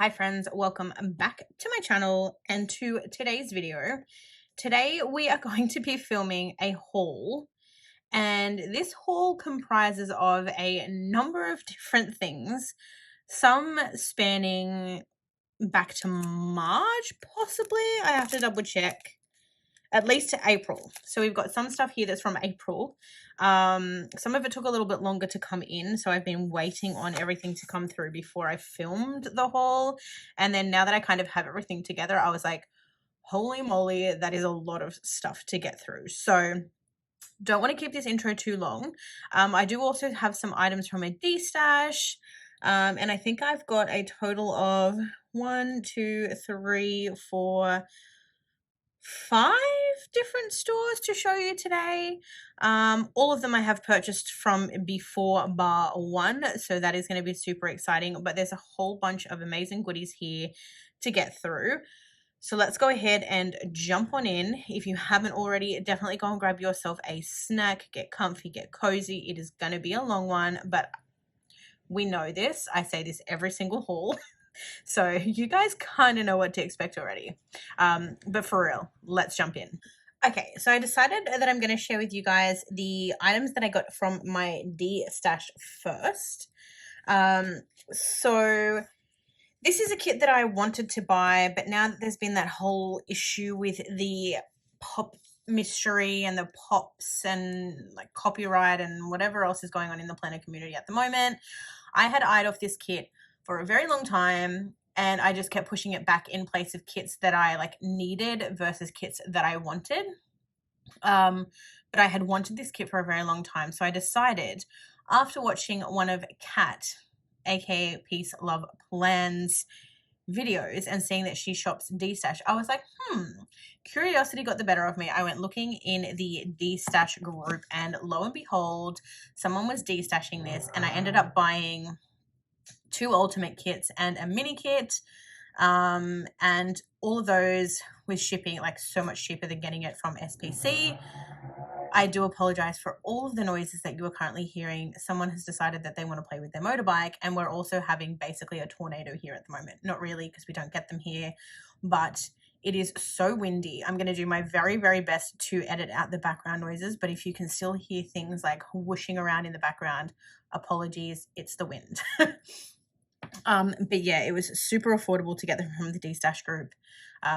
Hi friends, welcome back to my channel and to today's video. Today we are going to be filming a haul, and this haul comprises of a number of different things, some spanning back to March possibly. I have to double check. At least to April. So we've got some stuff here that's from April. Some of it took a little bit longer to come in, so I've been waiting on everything to come through before I filmed the haul. And then now that I kind of have everything together, I was like, holy moly, that is a lot of stuff to get through. So don't want to keep this intro too long. I do also have some items from a D-stash. And I think I've got a total of 1, 2, 3, 4, 5 different stores to show you today. All of them I have purchased from before bar one, so that is going to be super exciting, but there's a whole bunch of amazing goodies here to get through. So let's go ahead and jump on in. If you haven't already, definitely go and grab yourself a snack, get comfy, get cozy. It is going to be a long one, but we know this. I say this every single haul. So you guys kind of know what to expect already. But for real, let's jump in. Okay, so I decided that I'm going to share with you guys the items that I got from my D-stash first. So this is a kit that I wanted to buy, but now that there's been that whole issue with the pop mystery and the pops and like copyright and whatever else is going on in the planner community at the moment, I had eyed off this kit for a very long time, and I just kept pushing it back in place of kits that I like needed versus kits that I wanted. But I had wanted this kit for a very long time, so I decided, after watching one of Kat, aka Peace Love Plans, videos and seeing that she shops D-stash, I was like, curiosity got the better of me. I went looking in the D-stash group, and lo and behold, someone was D-stashing this, and I ended up buying 2 ultimate kits and a mini kit, and all of those with shipping like so much cheaper than getting it from SPC. I do apologize for all of the noises that you are currently hearing. Someone has decided that they want to play with their motorbike, and we're also having basically a tornado here at the moment. Not really, because we don't get them here, but it is so windy. I'm going to do my very, very best to edit out the background noises, but if you can still hear things like whooshing around in the background, apologies, it's the wind. But yeah, it was super affordable to get them from the D-stash group.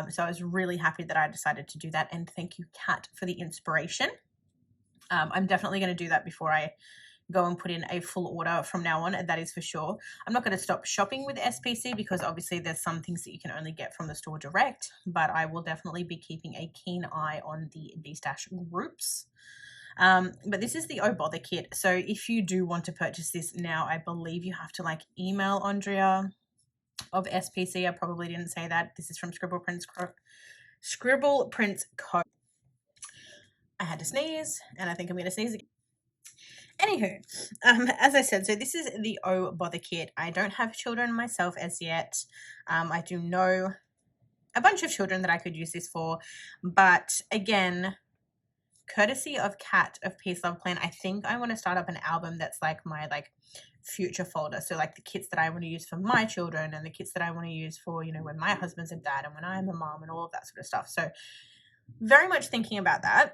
So I was really happy that I decided to do that, and thank you, Kat, for the inspiration. I'm definitely going to do that before I go and put in a full order from now on, that is for sure. I'm not going to stop shopping with SPC because obviously there's some things that you can only get from the store direct, but I will definitely be keeping a keen eye on the D-stash groups. But this is the Oh Bother kit. So if you do want to purchase this now, I believe you have to like email Andrea of SPC. I probably didn't say that. This is from Scribble Prints Co. I had to sneeze, and I think I'm going to sneeze again. Anywho, as I said, so this is the Oh Bother kit. I don't have children myself as yet. I do know a bunch of children that I could use this for, but again, courtesy of Kat of Peace Love Plan, I think I want to start up an album that's like my like future folder. So like the kits that I want to use for my children, and the kits that I want to use for, you know, when my husband's a dad and when I'm a mom and all of that sort of stuff. So very much thinking about that.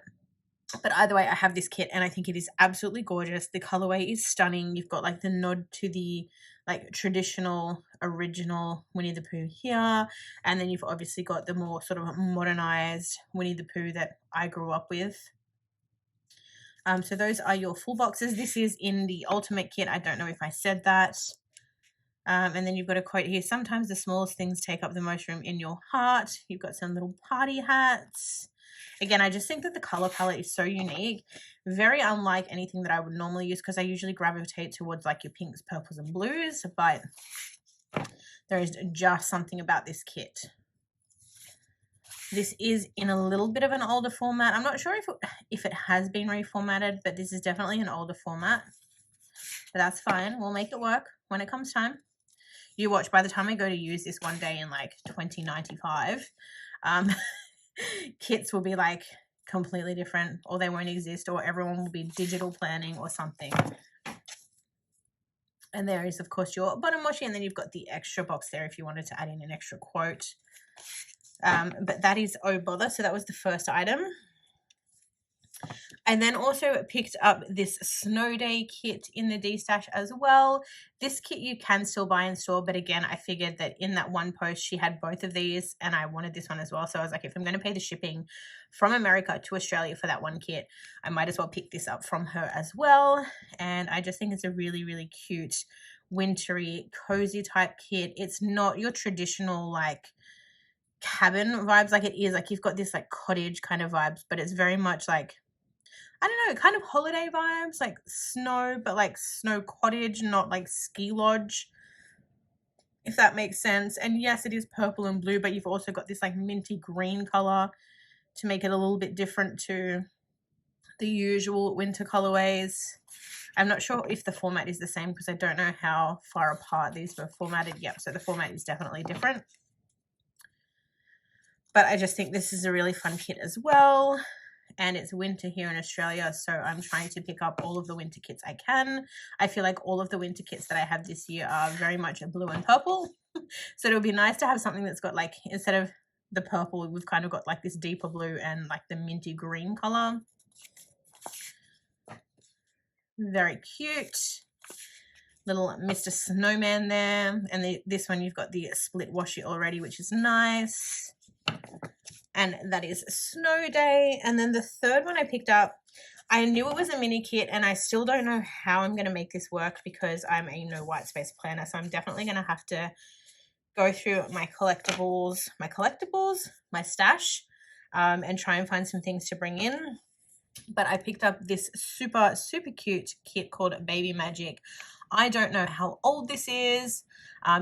But either way, I have this kit and I think it is absolutely gorgeous. The colorway is stunning. You've got like the nod to the like traditional original Winnie the Pooh here, and then you've obviously got the more sort of modernized Winnie the Pooh that I grew up with. So those are your full boxes. This is in the ultimate kit. I don't know if I said that. And then you've got a quote here: sometimes the smallest things take up the most room in your heart. You've got some little party hats. Again, I just think that the color palette is so unique, very unlike anything that I would normally use, because I usually gravitate towards like your pinks, purples, and blues, but there is just something about this kit. This is in a little bit of an older format. I'm not sure if it has been reformatted, but this is definitely an older format. But that's fine. We'll make it work when it comes time. You watch, by the time I go to use this one day in like 2095, kits will be like completely different, or they won't exist, or everyone will be digital planning or something. And there is, of course, your bottom washi, and then you've got the extra box there if you wanted to add in an extra quote. But that is Oh Bother. So that was the first item. I then also picked up this Snow Day kit in the D-Stash as well. This kit you can still buy in store, but again, I figured that in that one post she had both of these and I wanted this one as well. So I was like, if I'm going to pay the shipping from America to Australia for that one kit, I might as well pick this up from her as well. And I just think it's a really, really cute, wintry, cozy type kit. It's not your traditional like cabin vibes like it is. Like you've got this like cottage kind of vibes, but it's very much like, I don't know, kind of holiday vibes, like snow, but like snow cottage, not like ski lodge, if that makes sense. And yes, it is purple and blue, but you've also got this like minty green color to make it a little bit different to the usual winter colorways. I'm not sure if the format is the same because I don't know how far apart these were formatted. Yep, so the format is definitely different. But I just think this is a really fun kit as well. And it's winter here in Australia, so I'm trying to pick up all of the winter kits I can. I feel like all of the winter kits that I have this year are very much blue and purple. So it'll be nice to have something that's got like, instead of the purple, we've kind of got like this deeper blue and like the minty green color. Very cute. Little Mr. Snowman there. And this one you've got the split washi already, which is nice. And that is Snow Day. And then the third one I picked up, I knew it was a mini kit and I still don't know how I'm going to make this work because I'm a no white space planner. So I'm definitely going to have to go through my collectibles, my stash, and try and find some things to bring in. But I picked up this super, super cute kit called Baby Magic. I don't know how old this is.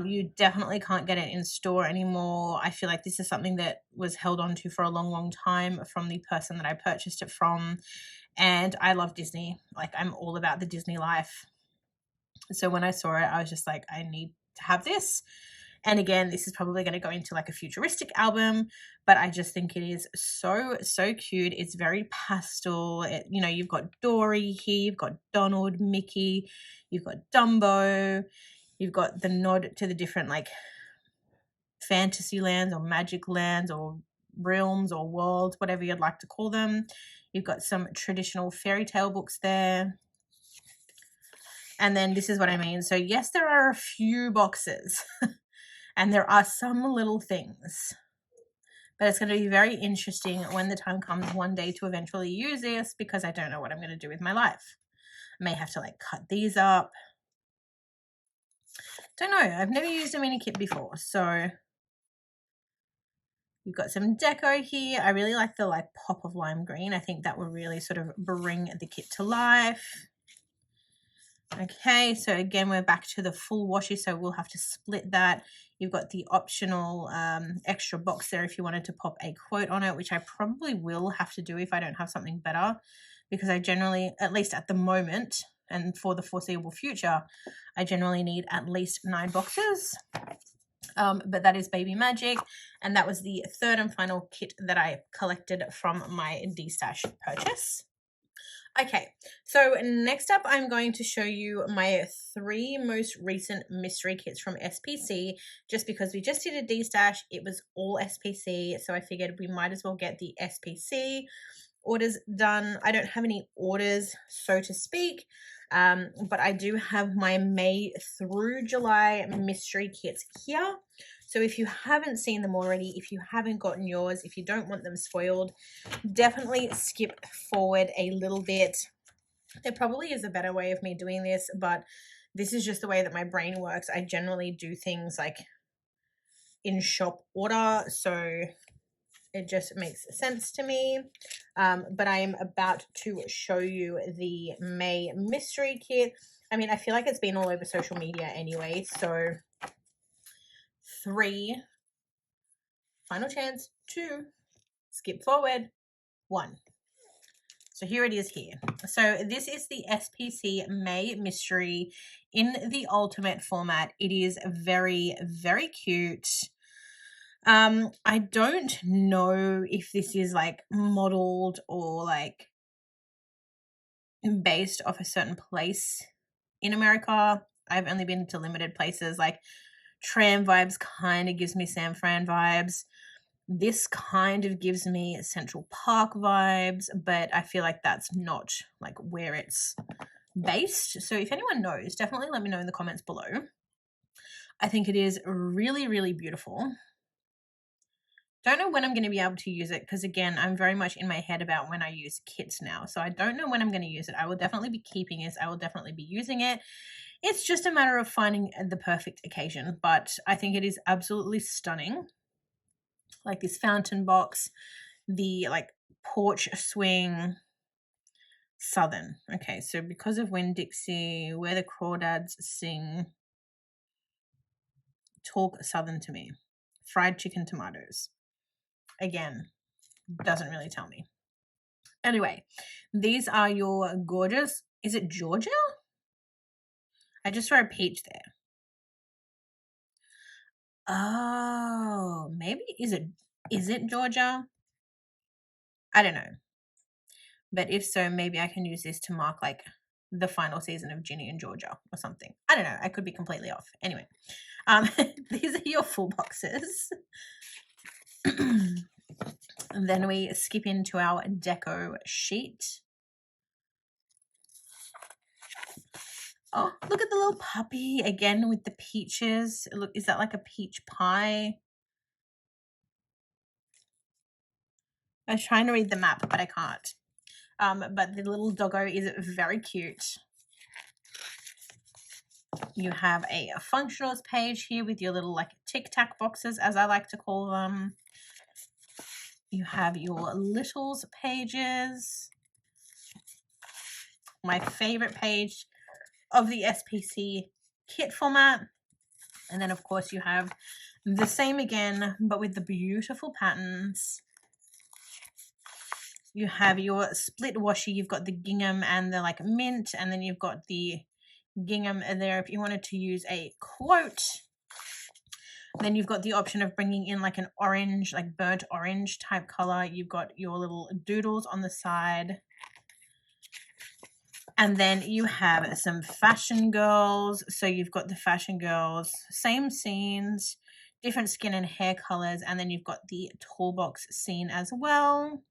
You definitely can't get it in store anymore. I feel like this is something that was held on to for a long, long time from the person that I purchased it from. And I love Disney. Like, I'm all about the Disney life. So when I saw it, I was just like, I need to have this. And again, this is probably going to go into like a futuristic album, but I just think it is so, so cute. It's very pastel. You know, you've got Dory here, you've got Donald, Mickey, you've got Dumbo, you've got the nod to the different like fantasy lands or magic lands or realms or worlds, whatever you'd like to call them. You've got some traditional fairy tale books there. And then this is what I mean. So yes, there are a few boxes. And there are some little things, but it's going to be very interesting when the time comes one day to eventually use this because I don't know what I'm going to do with my life. I may have to like cut these up. Don't know. I've never used a mini kit before. So you've got some deco here. I really like the like pop of lime green. I think that will really sort of bring the kit to life. Okay, so again, we're back to the full washi, so we'll have to split that. You've got the optional extra box there if you wanted to pop a quote on it, which I probably will have to do if I don't have something better, because I generally, at least at the moment, and for the foreseeable future, I generally need at least 9 boxes. But that is Baby Magic, and that was the third and final kit that I collected from my D-Stash purchase. Okay, so next up I'm going to show you my 3 most recent mystery kits from SPC, just because we just did a D-Stash, it was all SPC, so I figured we might as well get the SPC orders done. I don't have any orders, so to speak, but I do have my May through July mystery kits here. So if you haven't seen them already, if you haven't gotten yours, if you don't want them spoiled, definitely skip forward a little bit. There probably is a better way of me doing this, but this is just the way that my brain works. I generally do things like in shop order, so it just makes sense to me. But I am about to show you the May mystery kit. I mean, I feel like it's been all over social media anyway, so 3, final chance, 2, skip forward, 1. So here it is here. So this is the SPC May Mystery in the ultimate format. It is very, very cute. I don't know if this is like modeled or like based off a certain place in America. I've only been to limited places. Like Tram Vibes kind of gives me San Fran vibes. This kind of gives me Central Park vibes, but I feel like that's not like where it's based. So if anyone knows, definitely let me know in the comments below. I think it is really, really beautiful. Don't know when I'm going to be able to use it because, again, I'm very much in my head about when I use kits now. So I don't know when I'm going to use it. I will definitely be keeping it. I will definitely be using it. It's just a matter of finding the perfect occasion. But I think it is absolutely stunning. Like this fountain box, the like porch swing, Southern. Okay, so because of Winn-Dixie, Where the Crawdads Sing, talk Southern to me. Fried chicken tomatoes. Again, doesn't really tell me. Anyway, these are your gorgeous, is it Georgia? I just saw a peach there. Oh, maybe, is it Georgia? I don't know. But if so, maybe I can use this to mark like the final season of Ginny and Georgia or something. I don't know. I could be completely off. Anyway, these are your full boxes. And then we skip into our deco sheet. Oh, look at the little puppy again with the peaches. Look, is that like a peach pie? I was trying to read the map, but I can't. But the little doggo is very cute. You have a functionals page here with your little like tic-tac boxes, as I like to call them. You have your littles pages. My favorite page of the SPC kit format. And then of course you have the same again, but with the beautiful patterns. You have your split washi. You've got the gingham and the like mint, and then you've got the gingham there if you wanted to use a quote. Then you've got the option of bringing in like an orange, like burnt orange type color. You've got your little doodles on the side. And then you have some fashion girls. So you've got the fashion girls, same scenes, different skin and hair colors. And then you've got the tall box scene as well.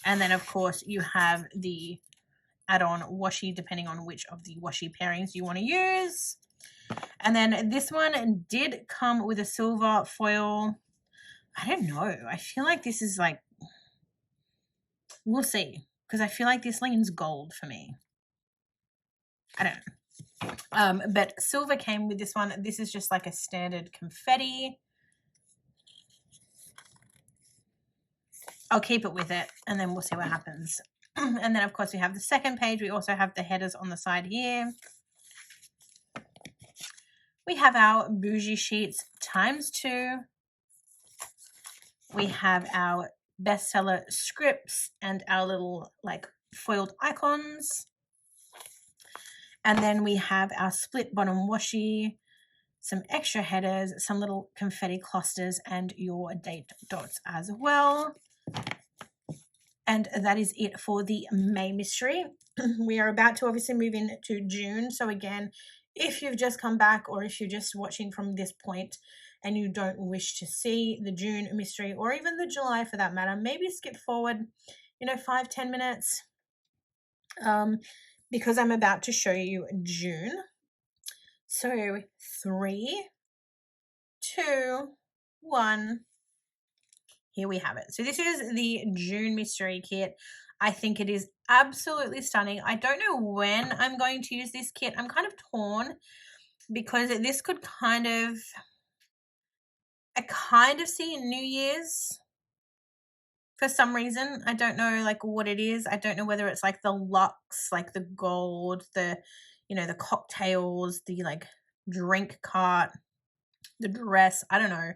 And then, of course, you have the add-on washi, depending on which of the washi pairings you want to use. And then this one did come with a silver foil. I don't know. I feel like this is like, we'll see. Because I feel like this leans gold for me. I don't know. But silver came with this one. This is just like a standard confetti. I'll keep it with it and then we'll see what happens. And then, of course, we have the second page. We also have the headers on the side here. We have our bougie sheets ×2. We have our bestseller scripts and our little like foiled icons. And then we have our split bottom washi, some extra headers, some little confetti clusters, and your date dots as well. And that is it for the May mystery. We are about to obviously move into June. So again, if you've just come back or if you're just watching from this point and you don't wish to see the June mystery or even the July for that matter, maybe skip forward, 5-10 minutes because I'm about to show you June. So 3, 2, 1. Here we have it. So this is the June mystery kit. I think it is absolutely stunning. I don't know when I'm going to use this kit. I'm kind of torn because this could I kind of see New Year's for some reason. I don't know like what it is. I don't know whether it's like the luxe, like the gold, the, the cocktails, the like drink cart, the dress. I don't know.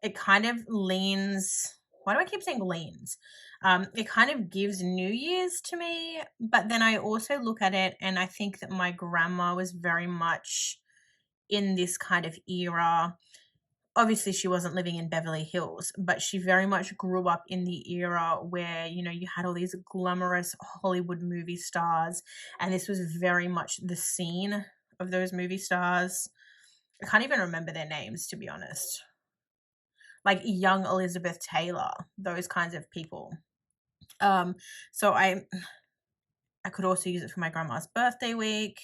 It kind of leans, why do I keep saying leans? It kind of gives New Year's to me, but then I also look at it and I think that my grandma was very much in this kind of era. obviously she wasn't living in Beverly Hills, but she very much grew up in the era where, you know, you had all these glamorous Hollywood movie stars, and this was very much the scene of those movie stars. I can't even remember their names, to be honest. Like young Elizabeth Taylor, those kinds of people. So I could also use it for my grandma's birthday week.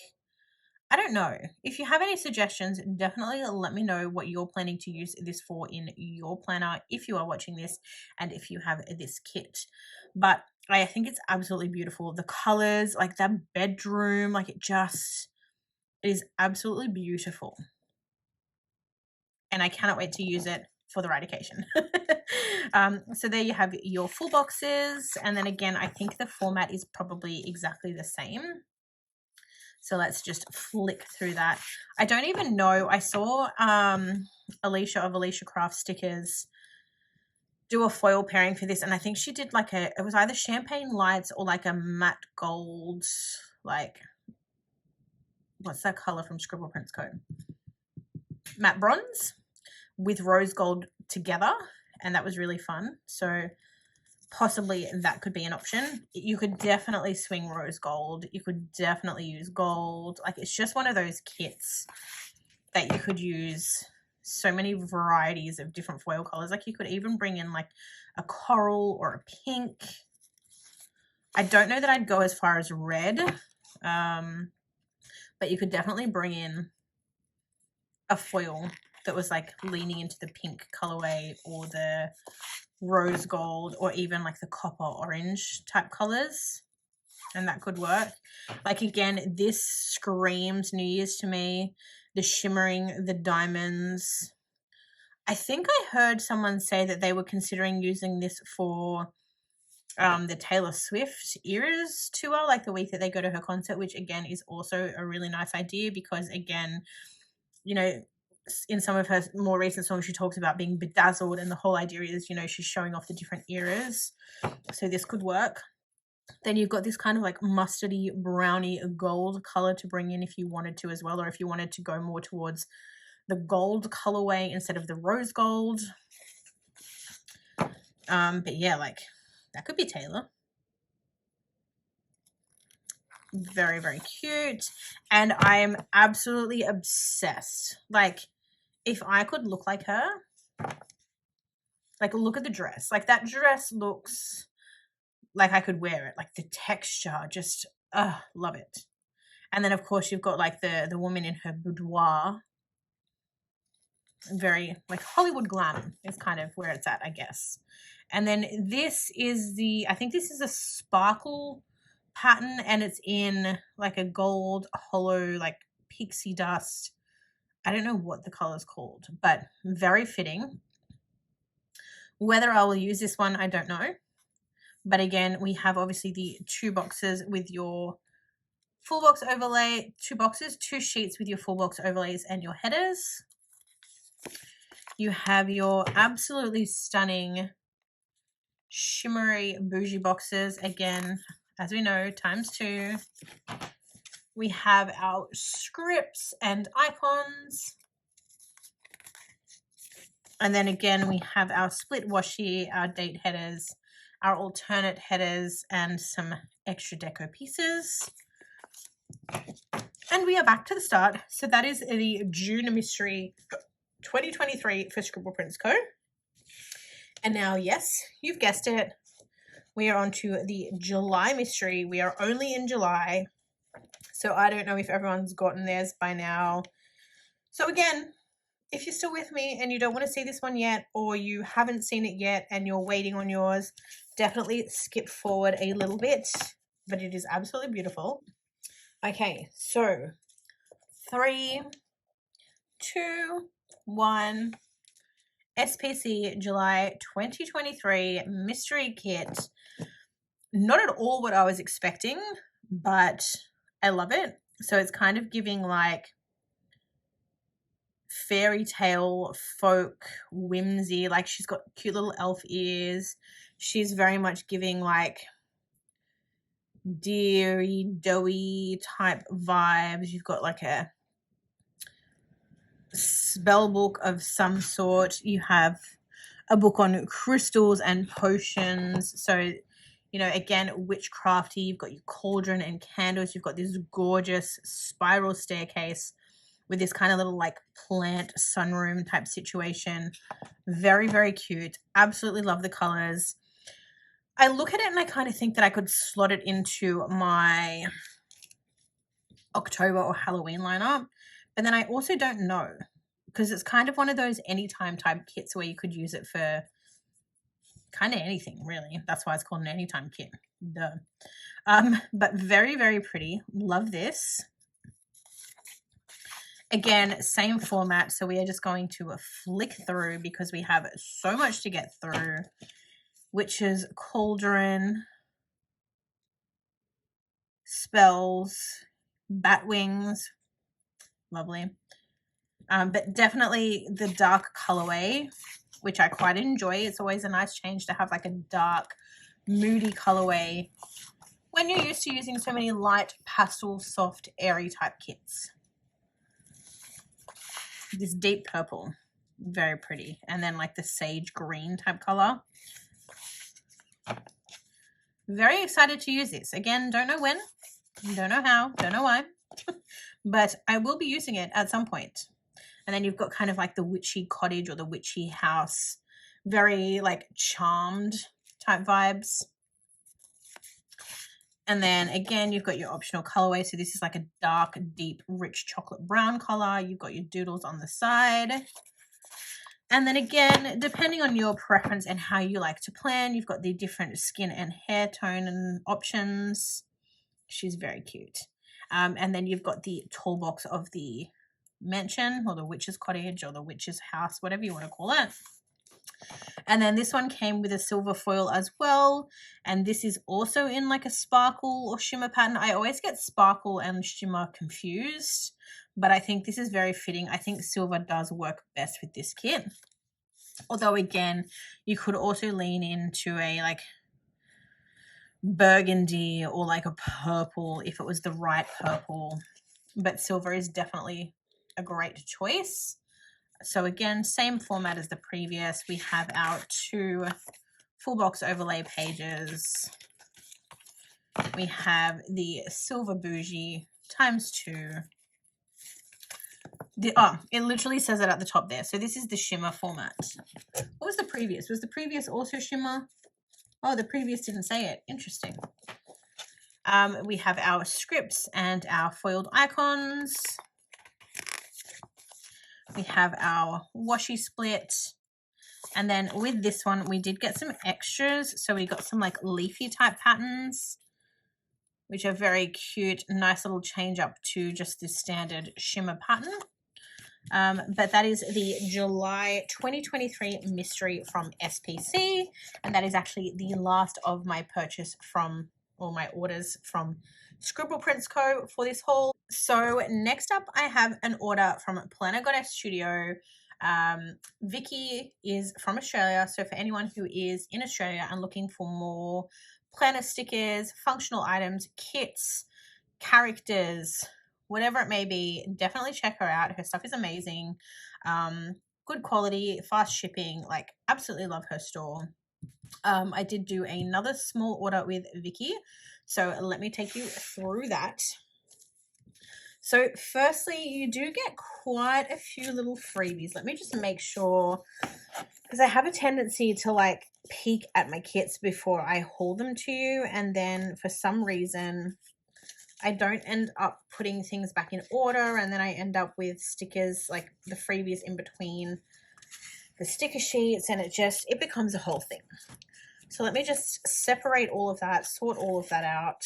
I don't know. If you have any suggestions, definitely let me know what you're planning to use this for in your planner if you are watching this and if you have this kit. But I think it's absolutely beautiful. The colors, like that bedroom, like it is absolutely beautiful. And I cannot wait to use it for the right occasion. So there you have your full boxes. And then again, I think the format is probably exactly the same. So let's just flick through that. I don't even know. I saw Alicia of Alicia Craft Stickers do a foil pairing for this, and I think she did like it was either champagne lights or like a matte gold, like, what's that color from Scribble Prints Co? Matte bronze with rose gold together, and that was really fun. So possibly that could be an option. You could definitely swing rose gold. You could definitely use gold. Like, it's just one of those kits that you could use so many varieties of different foil colors. Like, you could even bring in like a coral or a pink. I don't know that I'd go as far as red, but you could definitely bring in a foil that was like leaning into the pink colorway or the rose gold or even like the copper orange type colors, and that could work. Like, again, this screams New Year's to me. The shimmering, the diamonds. I think I heard someone say that they were considering using this for the Taylor Swift Eras tour, like the week that they go to her concert, which again is also a really nice idea because, again, you know, in some of her more recent songs, she talks about being bedazzled, and the whole idea is, you know, she's showing off the different eras. So this could work. Then you've got this kind of like mustardy, browny, gold color to bring in if you wanted to as well, or if you wanted to go more towards the gold colorway instead of the rose gold. But yeah, like, that could be Taylor. Very, very cute. And I am absolutely obsessed. Like, if I could look like her, like, look at the dress. Like, that dress looks like I could wear it. Like, the texture, just, love it. And then, of course, you've got like the woman in her boudoir. Very like Hollywood glam is kind of where it's at, I guess. And then this is I think this is a sparkle pattern, and it's in like a gold hollow, like pixie dust. I don't know what the color is called, but very fitting. Whether I will use this one, I don't know. But again, we have obviously the 2 boxes with your full box overlay, 2 boxes, 2 sheets with your full box overlays and your headers. You have your absolutely stunning shimmery bougie boxes. Again, as we know, ×2. We have our scripts and icons. And then again, we have our split washi, our date headers, our alternate headers, and some extra deco pieces. And we are back to the start. So that is the June Mystery 2023 for Scribble Prints Co. And now, yes, you've guessed it, we are on to the July Mystery. We are only in July, so I don't know if everyone's gotten theirs by now. So again, if you're still with me and you don't want to see this one yet, or you haven't seen it yet and you're waiting on yours, definitely skip forward a little bit, but it is absolutely beautiful. Okay, so 3, 2, 1. SPC July 2023 mystery kit. Not at all what I was expecting, but I love it. So it's kind of giving like fairy tale folk whimsy. Like, she's got cute little elf ears. She's very much giving like deary, doughy type vibes. You've got like a spell book of some sort. You have a book on crystals and potions. So, you know, again, witchcrafty. You've got your cauldron and candles. You've got this gorgeous spiral staircase with this kind of little like plant sunroom type situation. Very, very cute. Absolutely love the colors. I look at it and I kind of think that I could slot it into my October or Halloween lineup. But then I also don't know, because it's kind of one of those anytime type kits where you could use it for kind of anything, really. That's why it's called an anytime kit. Duh. But very, very pretty. Love this. Again, same format. So we are just going to flick through because we have so much to get through. Witches, cauldron, spells, bat wings. Lovely. But definitely the dark colorway, which I quite enjoy. It's always a nice change to have like a dark, moody colorway when you're used to using so many light, pastel, soft, airy type kits. This deep purple, very pretty. And then like the sage green type color. Very excited to use this. Again, don't know when, don't know how, don't know why, but I will be using it at some point. And then you've got kind of like the witchy cottage or the witchy house, very like charmed type vibes. And then again, you've got your optional colorway. So this is like a dark, deep, rich chocolate brown color. You've got your doodles on the side. And then again, depending on your preference and how you like to plan, you've got the different skin and hair tone and options. She's very cute. And then you've got the toolbox of the mansion or the witch's cottage or the witch's house, whatever you want to call it. And then this one came with a silver foil as well. And this is also in like a sparkle or shimmer pattern. I always get sparkle and shimmer confused, but I think this is very fitting. I think silver does work best with this kit. Although again, you could also lean into a like burgundy or like a purple if it was the right purple. But silver is definitely a great choice. So again, same format as the previous. We have our 2 full box overlay pages. We have the silver bougie ×2. It literally says it at the top there. So this is the shimmer format. What was the previous? Was the previous also shimmer? Oh, the previous didn't say it. Interesting. We have our scripts and our foiled icons. We have our washi split. And then with this one, we did get some extras. So we got some like leafy type patterns, which are very cute. Nice little change up to just the standard shimmer pattern. But that is the July 2023 mystery from SPC. And that is actually the last of my purchase from, or my orders from Scribble Prints Co. for this haul. So next up, I have an order from Planner Goddess Studio. Vicky is from Australia. So for anyone who is in Australia and looking for more planner stickers, functional items, kits, characters, whatever it may be, definitely check her out. Her stuff is amazing. Good quality, fast shipping, like absolutely love her store. I did do another small order with Vicky. So let me take you through that. So firstly, you do get quite a few little freebies. Let me just make sure, because I have a tendency to like peek at my kits before I haul them to you. And then for some reason, I don't end up putting things back in order. And then I end up with stickers, like the freebies in between the sticker sheets. And it becomes a whole thing. So let me just separate all of that, sort all of that out.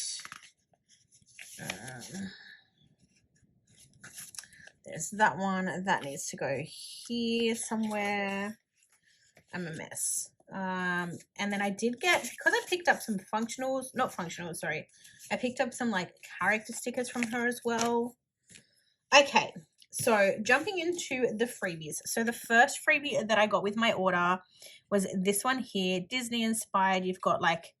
There's that one. That needs to go here somewhere. I'm a mess. And then I did get, because I picked up some I picked up some like character stickers from her as well. Okay, so jumping into the freebies. So the first freebie that I got with my order was this one here, Disney inspired. You've got like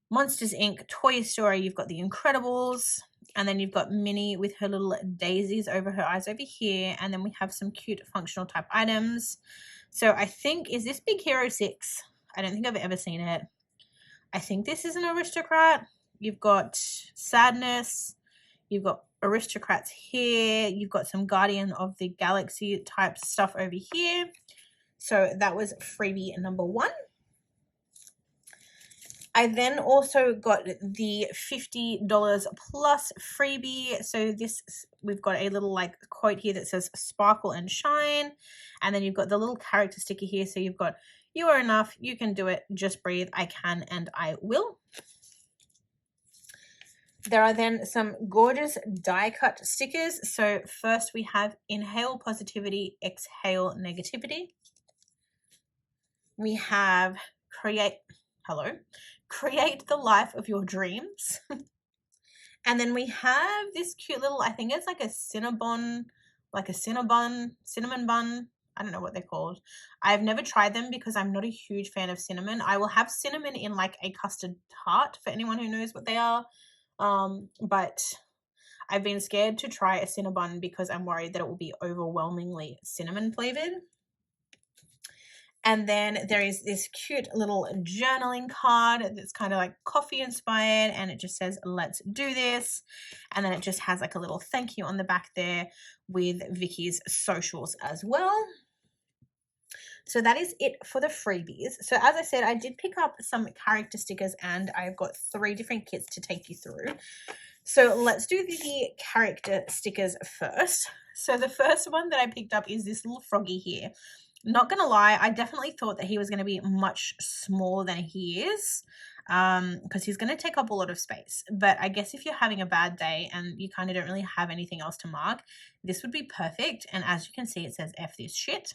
Monsters Inc., Toy Story, you've got The Incredibles, And then you've got Minnie with her little daisies over her eyes over here. And then we have some cute functional type items. So I think, is this Big Hero 6? I don't think I've ever seen it. I think this is an aristocrat. You've got Sadness. You've got aristocrats here. You've got some Guardian of the Galaxy type stuff over here. So that was freebie number 1. I then also got the $50 plus freebie. So this, we've got a little like quote here that says sparkle and shine. And then you've got the little character sticker here. So you've got, you are enough, you can do it, just breathe, I can and I will. There are then some gorgeous die cut stickers. So first we have inhale positivity, exhale negativity. We have create the life of your dreams. And then we have this cute little, I think it's like a cinnamon bun. I don't know what they're called. I've never tried them because I'm not a huge fan of cinnamon. I will have cinnamon in like a custard tart for anyone who knows what they are. But I've been scared to try a cinnabon because I'm worried that it will be overwhelmingly cinnamon flavored. And then there is this cute little journaling card that's kind of like coffee inspired, and it just says, let's do this. And then it just has like a little thank you on the back there with Vicky's socials as well. So that is it for the freebies. So as I said, I did pick up some character stickers and I've got 3 different kits to take you through. So let's do the character stickers first. So the first one that I picked up is this little froggy here. Not gonna lie, I definitely thought that he was going to be much smaller than he is, because he's going to take up a lot of space. But I guess if you're having a bad day and you kind of don't really have anything else to mark, this would be perfect. And as you can see, it says F this shit.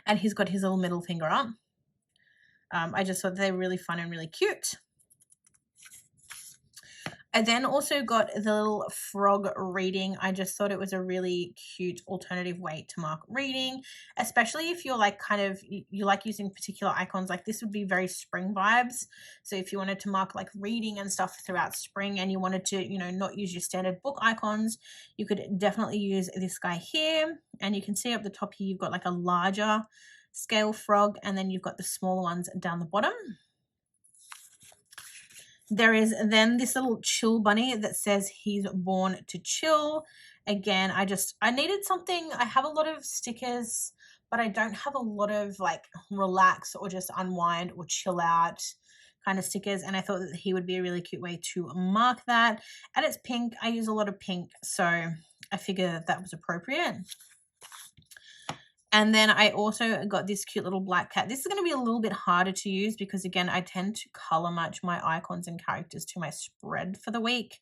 And he's got his little middle finger up. I just thought they were really fun and really cute. I then also got the little frog reading. I just thought it was a really cute alternative way to mark reading, especially if you're like kind of, you like using particular icons. Like this would be very spring vibes. So if you wanted to mark like reading and stuff throughout spring and you wanted to, you know, not use your standard book icons, you could definitely use this guy here. And you can see up the top here, you've got like a larger scale frog, and then you've got the smaller ones down the bottom. There is then this little chill bunny that says he's born to chill. Again, I needed something. I have a lot of stickers, but I don't have a lot of like relax or just unwind or chill out kind of stickers. And I thought that he would be a really cute way to mark that. And it's pink. I use a lot of pink, so I figured that was appropriate. And then I also got this cute little black cat. This is going to be a little bit harder to use because, again, I tend to color match my icons and characters to my spread for the week.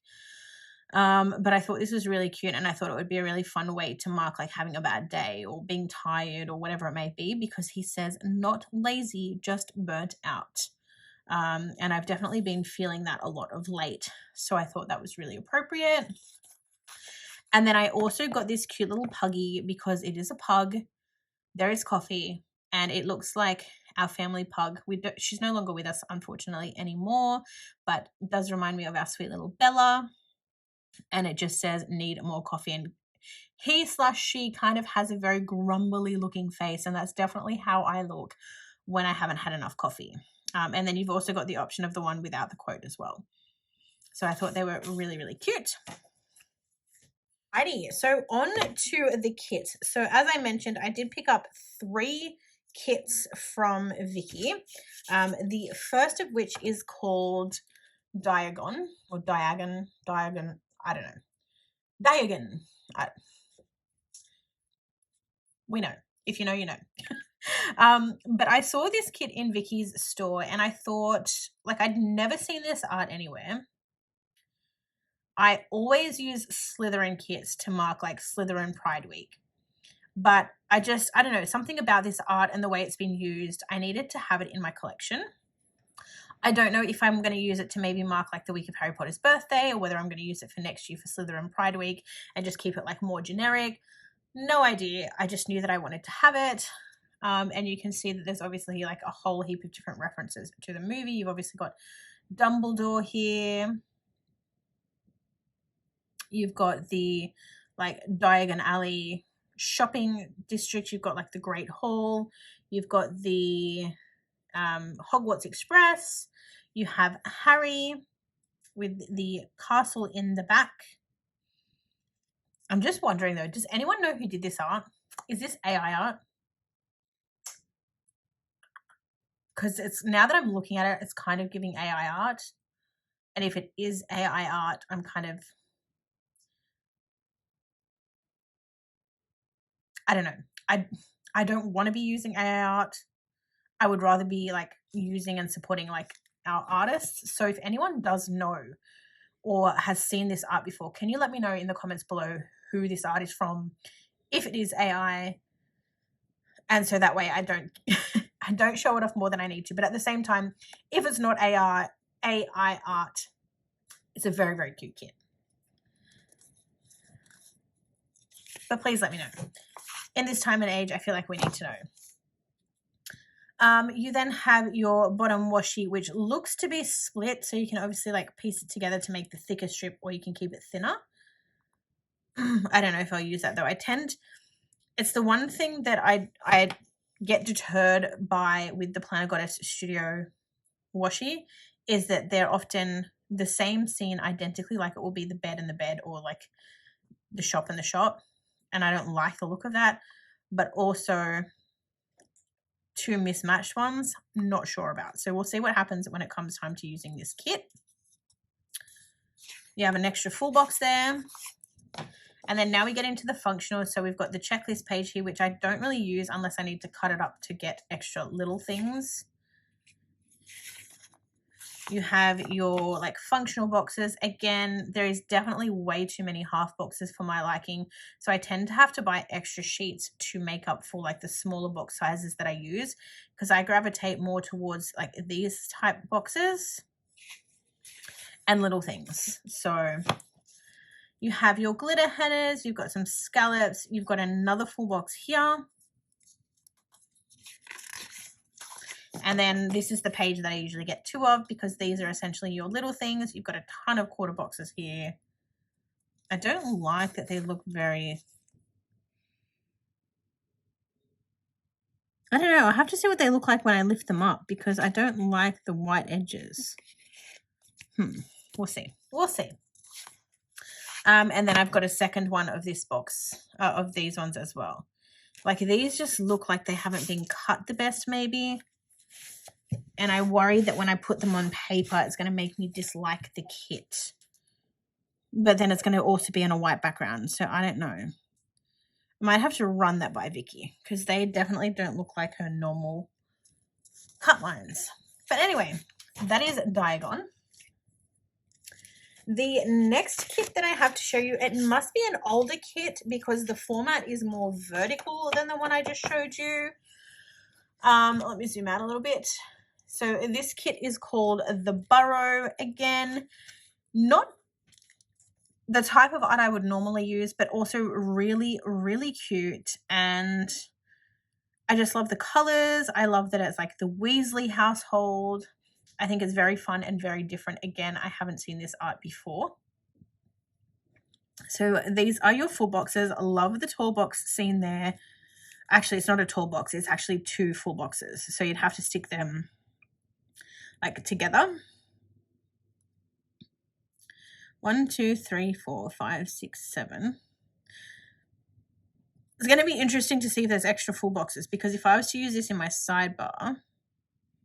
But I thought this was really cute, and I thought it would be a really fun way to mark like having a bad day or being tired or whatever it may be, because he says not lazy, just burnt out. And I've definitely been feeling that a lot of late. So I thought that was really appropriate. And then I also got this cute little puggy because it is a pug. There is Coffee, and it looks like our family pug. She's no longer with us, unfortunately, anymore, but it does remind me of our sweet little Bella. And it just says, need more coffee. And he/she kind of has a very grumbly looking face, and that's definitely how I look when I haven't had enough coffee. And then you've also got the option of the one without the quote as well. So I thought they were really, really cute. Alrighty, so on to the kit. So as I mentioned, I did pick up 3 kits from Vicky. The first of which is called Diagon, or Diagon, I don't know. Diagon. We know. If you know, you know. But I saw this kit in Vicky's store, and I thought, like, I'd never seen this art anywhere. I always use Slytherin kits to mark like Slytherin Pride Week. But I don't know, something about this art and the way it's been used, I needed to have it in my collection. I don't know if I'm going to use it to maybe mark like the week of Harry Potter's birthday, or whether I'm going to use it for next year for Slytherin Pride Week and just keep it like more generic. No idea. I just knew that I wanted to have it. And you can see that there's obviously like a whole heap of different references to the movie. You've obviously got Dumbledore here. You've got the like Diagon Alley shopping district. You've got like the Great Hall. You've got the Hogwarts Express. You have Harry with the castle in the back. I'm just wondering though, does anyone know who did this art? Is this AI art? Because it's, now that I'm looking at it, it's kind of giving AI art. And if it is AI art, I'm kind of, I don't know. I don't want to be using AI art. I would rather be like using and supporting like our artists. So if anyone does know or has seen this art before, can you let me know in the comments below who this art is from, if it is AI, and so that way I don't I don't show it off more than I need to. But at the same time, if it's not AI art, it's a very, very cute kit. But please let me know. In this time and age, I feel like we need to know. You then have your bottom washi, which looks to be split, so you can obviously like piece it together to make the thicker strip, or you can keep it thinner. I don't know if I'll use that though. It's the one thing that I get deterred by with the Planner Goddess Studio washi, is that they're often the same scene identically, like it will be the bed and the bed, or like the shop and the shop, and I don't like the look of that. But also two mismatched ones, not sure about. So we'll see what happens when it comes time to using this kit. You have an extra full box there. And then now we get into the functional. So we've got the checklist page here, which I don't really use unless I need to cut it up to get extra little things. You have your like functional boxes. Again, there is definitely way too many half boxes for my liking. So I tend to have to buy extra sheets to make up for like the smaller box sizes that I use, because I gravitate more towards like these type boxes and little things. So you have your glitter headers, you've got some scallops, you've got another full box here. And then this is the page that I usually get two of, because these are essentially your little things. You've got a ton of quarter boxes here. I don't like that they look very, I don't know. I have to see what they look like when I lift them up, because I don't like the white edges. We'll see. We'll see. And then I've got a second one of this box, of these ones as well. Like these just look like they haven't been cut the best maybe. And I worry that when I put them on paper, it's going to make me dislike the kit. But then it's going to also be on a white background. So I don't know. I might have to run that by Vicky, because they definitely don't look like her normal cut lines. But anyway, that is Diagon. The next kit that I have to show you, it must be an older kit because the format is more vertical than the one I just showed you. Let me zoom out a little bit. So this kit is called the Burrow. Again, not the type of art I would normally use, but also really, really cute. And I just love the colors. I love that it's like the Weasley household. I think it's very fun and very different. Again, I haven't seen this art before. So these are your full boxes. I love the tall box scene there. Actually, it's not a tall box. It's actually two full boxes. So you'd have to stick them like together. 1, 2, 3, 4, 5, 6, 7. It's going to be interesting to see if there's extra full boxes, because if I was to use this in my sidebar, oh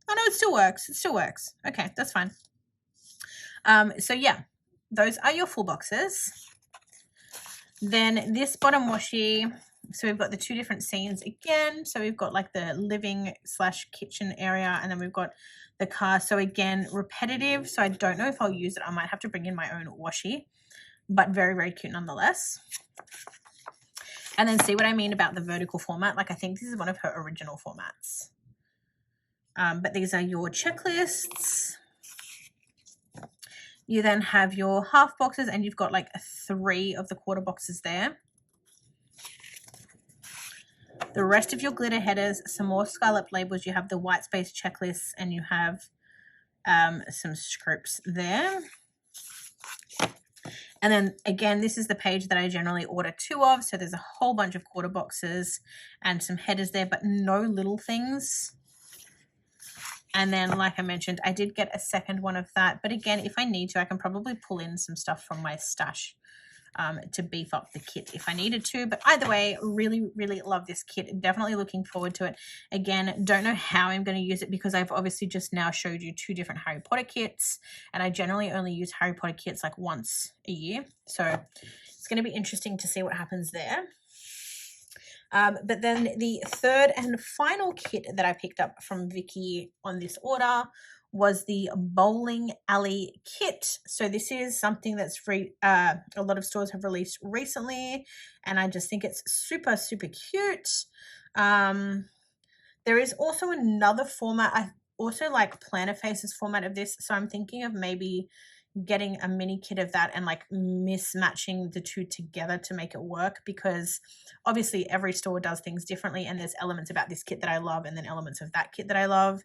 no, it still works. It still works. Okay, that's fine. So yeah, those are your full boxes. Then this bottom washi, so we've got the two different scenes again. So we've got like the living / kitchen area, and then we've got the car. So again, repetitive. So I don't know if I'll use it. I might have to bring in my own washi, but very, very cute nonetheless. And then see what I mean about the vertical format. Like I think this is one of her original formats. But these are your checklists. You then have your half boxes, and you've got like 3 of the quarter boxes there. The rest of your glitter headers, some more scallop labels. You have the white space checklists, and you have some scripts there. And then again, this is the page that I generally order 2 of. So there's a whole bunch of quarter boxes and some headers there, but no little things. And then, like I mentioned, I did get a second one of that. But again, if I need to, I can probably pull in some stuff from my stash to beef up the kit if I needed to. But either way, really, really love this kit. Definitely looking forward to it. Again, don't know how I'm going to use it because I've obviously just now showed you 2 different Harry Potter kits. And I generally only use Harry Potter kits like once a year. So it's going to be interesting to see what happens there. But then the third and final kit that I picked up from Vicky on this order was the bowling alley kit. So this is something that's free. A lot of stores have released recently, and I just think it's super, super cute. There is also another format. I also like Planner Faces format of this. So I'm thinking of maybe getting a mini kit of that and like mismatching the 2 together to make it work, because obviously every store does things differently and there's elements about this kit that I love and then elements of that kit that I love.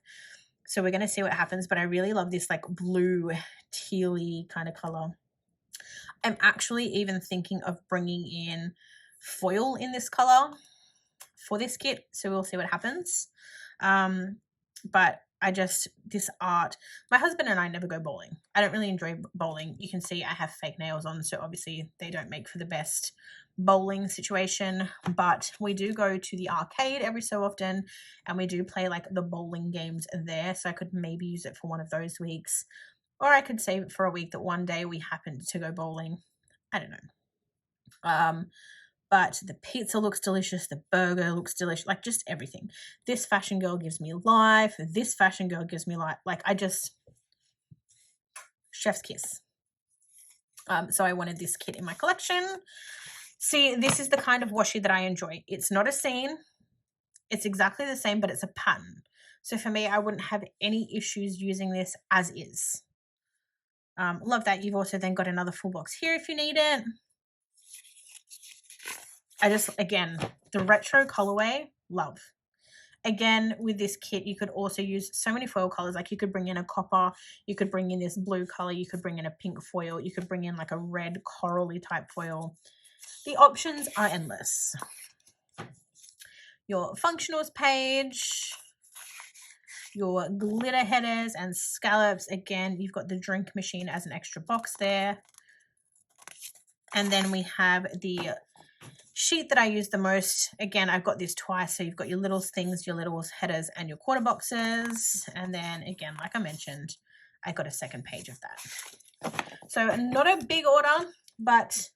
So we're going to see what happens, but I really love this like blue tealy kind of color. I'm actually even thinking of bringing in foil in this color for this kit, so we'll see what happens. But this art, my husband and I never go bowling. I don't really enjoy bowling. You can see I have fake nails on, so obviously they don't make for the best bowling situation, but we do go to the arcade every so often and we do play like the bowling games there, so I could maybe use it for one of those weeks, or I could save it for a week that one day we happen to go bowling. I don't know. But the pizza looks delicious. The burger looks delicious. Like just everything. This fashion girl gives me life. This fashion girl gives me life. Like chef's kiss. So I wanted this kit in my collection. See, this is the kind of washi that I enjoy. It's not a scene. It's exactly the same, but it's a pattern. So for me, I wouldn't have any issues using this as is. Love that. You've also then got another full box here if you need it. Again, the retro colorway, love. Again, with this kit, you could also use so many foil colors. Like you could bring in a copper, you could bring in this blue color, you could bring in a pink foil, you could bring in like a red corally type foil. The options are endless. Your functionals page, your glitter headers and scallops. Again, you've got the drink machine as an extra box there. And then we have the sheet that I use the most. Again, I've got this twice, so you've got your little things, your little headers and your quarter boxes, and then again, like I mentioned, I got a second page of that. So not a big order, but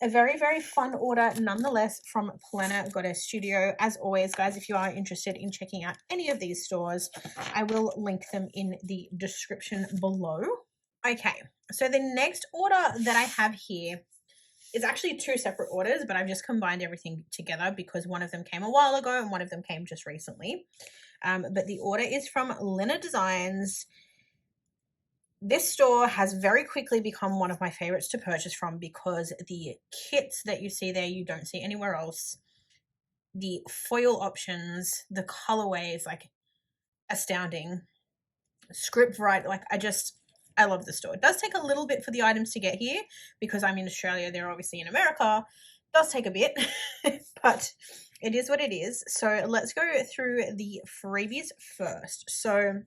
a very, very fun order nonetheless from Planner Goddess Studio. As always, guys, if you are interested in checking out any of these stores, I will link them in the description below. Okay, so the next order that I have here, it's actually 2 separate orders, but I've just combined everything together because one of them came a while ago and one of them came just recently. But the order is from Lina Designs. This store has very quickly become one of my favorites to purchase from because the kits that you see there, you don't see anywhere else. The foil options, the colorways, like astounding. Script variety, like I love the store. It does take a little bit for the items to get here because I'm in Australia. They're obviously in America. It does take a bit, but it is what it is. So let's go through the freebies first. So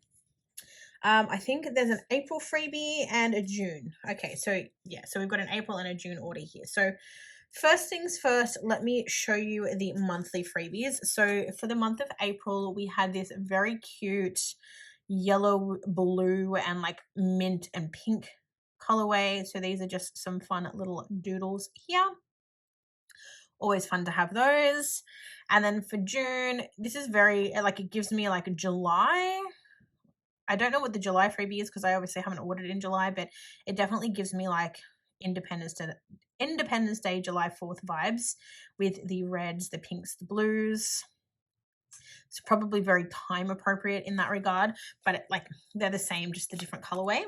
I think there's an April freebie and a June. Okay, so yeah, so we've got an April and a June order here. So first things first, let me show you the monthly freebies. So for the month of April, we had this very cute yellow, blue, and like mint and pink colorway. So these are just some fun little doodles here. Always fun to have those. And then for June, this is very like, it gives me like July. I don't know what the July freebie is because I obviously haven't ordered in July, but it definitely gives me like Independence Day July 4th vibes with the reds, the pinks, the blues. It's probably very time appropriate in that regard, but they're the same, just the different colorway.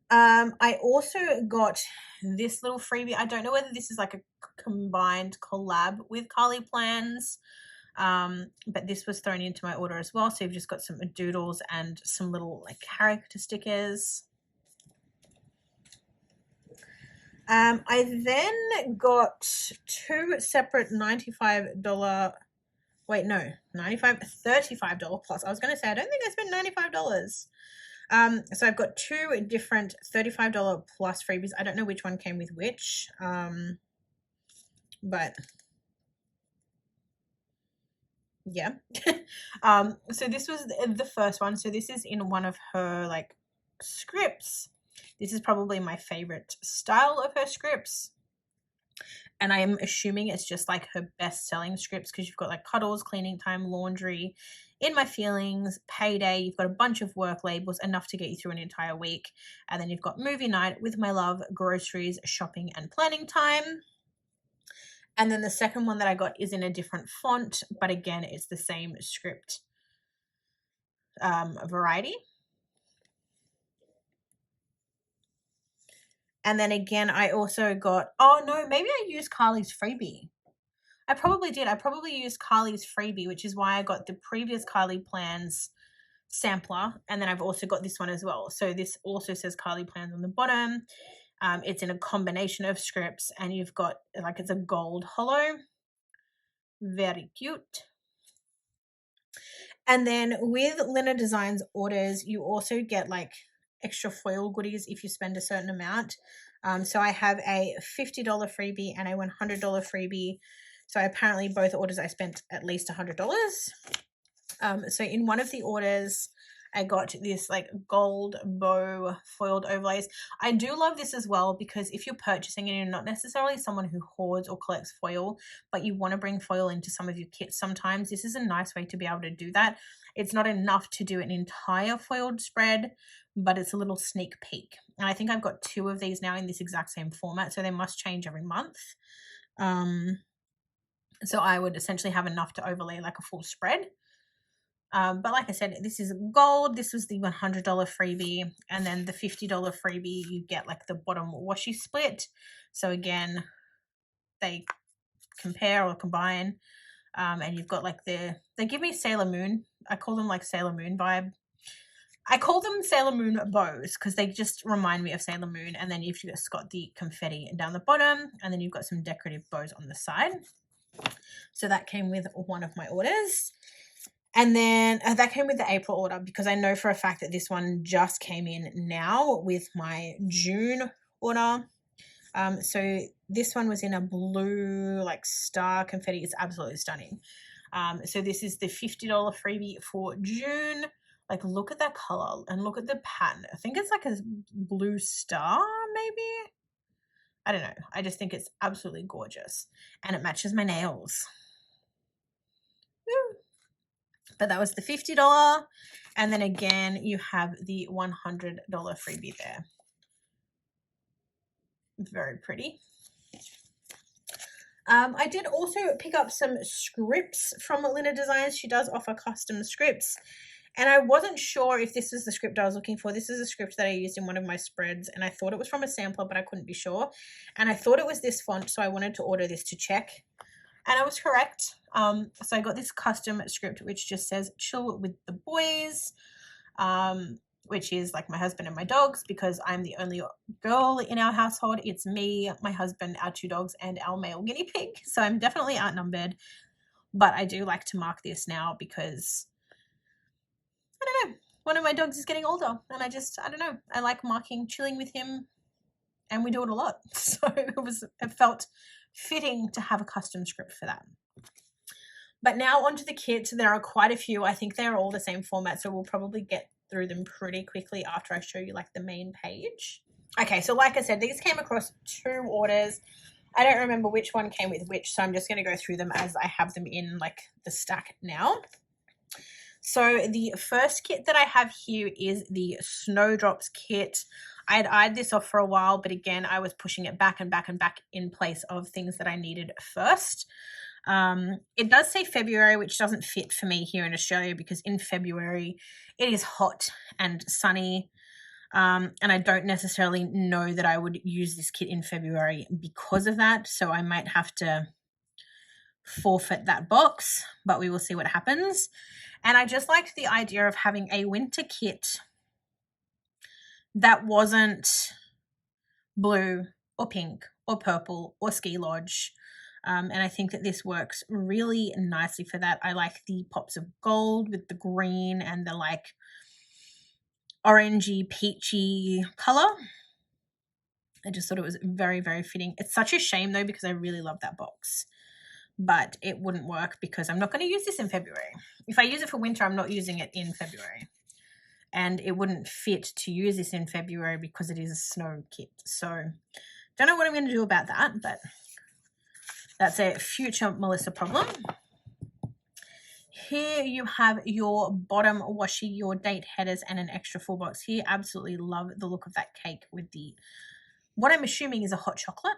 I also got this little freebie. I don't know whether this is like a combined collab with Carly Plans, but this was thrown into my order as well. So you've just got some doodles and some little like character stickers. I then got two separate $95, wait, no, $35 plus. I was going to say, I don't think I spent $95. So I've got two different $35 plus freebies. I don't know which one came with which, but yeah. So this was the first one. So this is in one of her like scripts. This is probably my favorite style of her scripts. And I am assuming it's just like her best-selling scripts, because you've got like cuddles, cleaning time, laundry, in my feelings, payday. You've got a bunch of work labels, enough to get you through an entire week. And then you've got movie night, with my love, groceries, shopping, and planning time. And then the second one that I got is in a different font, but again, it's the same script variety. And then again, I also got, oh no, maybe I used Carly's freebie. I probably did. I probably used Carly's freebie, which is why I got the previous Carly Plans sampler. And then I've also got this one as well. So this also says Carly Plans on the bottom. It's in a combination of scripts, and you've got like, it's a gold hollow. Very cute. And then with Lina Designs orders, you also get like extra foil goodies if you spend a certain amount. So I have a $50 freebie and a $100 freebie. So apparently both orders I spent at least $100. So in one of the orders, I got this like gold bow foiled overlays. I do love this as well, because if you're purchasing and you're not necessarily someone who hoards or collects foil, but you want to bring foil into some of your kits sometimes, this is a nice way to be able to do that. It's not enough to do an entire foiled spread, but it's a little sneak peek. And I think I've got two of these now in this exact same format, so they must change every month. So I would essentially have enough to overlay like a full spread. But like I said, this is gold. This was the $100 freebie, and then the $50 freebie, you get like the bottom washi split. So again, they compare or combine, and you've got like they give me Sailor Moon. I call them like Sailor Moon vibe. I call them Sailor Moon bows because they just remind me of Sailor Moon. And then you've just got the confetti down the bottom, and then you've got some decorative bows on the side. So that came with one of my orders. And then that came with the April order, because I know for a fact that this one just came in now with my June order. So this one was in a blue like star confetti. It's absolutely stunning. So this is the $50 freebie for June. Like, look at that color and look at the pattern. I think it's like a blue star, maybe. I don't know. I just think it's absolutely gorgeous, and it matches my nails. Woo. But that was the $50. And then again, you have the $100 freebie there. Very pretty. I did also pick up some scripts from Lina Designs. She does offer custom scripts. And I wasn't sure if this was the script I was looking for. This is a script that I used in one of my spreads, and I thought it was from a sampler, but I couldn't be sure. And I thought it was this font, so I wanted to order this to check. And I was correct. So I got this custom script, which just says chill with the boys, which is like my husband and my dogs, because I'm the only girl in our household. It's me, my husband, our two dogs, and our male guinea pig. So I'm definitely outnumbered. But I do like to mark this now because, I don't know, one of my dogs is getting older, and I don't know, I like marking chilling with him, and we do it a lot. So it felt fitting to have a custom script for that. But now onto the kits. There are quite a few. I think they're all the same format, so we'll probably get through them pretty quickly after I show you like the main page. Okay, so like I said, these came across two orders. I don't remember which one came with which, so I'm just going to go through them as I have them in like the stack now. So the first kit that I have here is the Snowdrops kit. I had eyed this off for a while, but again, I was pushing it back and back and back in place of things that I needed first. It does say February, which doesn't fit for me here in Australia, because in February it is hot and sunny. And I don't necessarily know that I would use this kit in February because of that. So I might have to forfeit that box, but we will see what happens. And I just liked the idea of having a winter kit that wasn't blue or pink or purple or ski lodge. And I think that this works really nicely for that. I like the pops of gold with the green and the like orangey, peachy color. I just thought it was very, very fitting. It's such a shame though, because I really love that box, but it wouldn't work because I'm not going to use this in February. If I use it for winter, I'm not using it in February. And it wouldn't fit to use this in February because it is a snow kit. So don't know what I'm going to do about that, but that's a future Melissa problem. Here you have your bottom washi, your date headers, and an extra full box here. Absolutely love the look of that cake with the, what I'm assuming is a hot chocolate.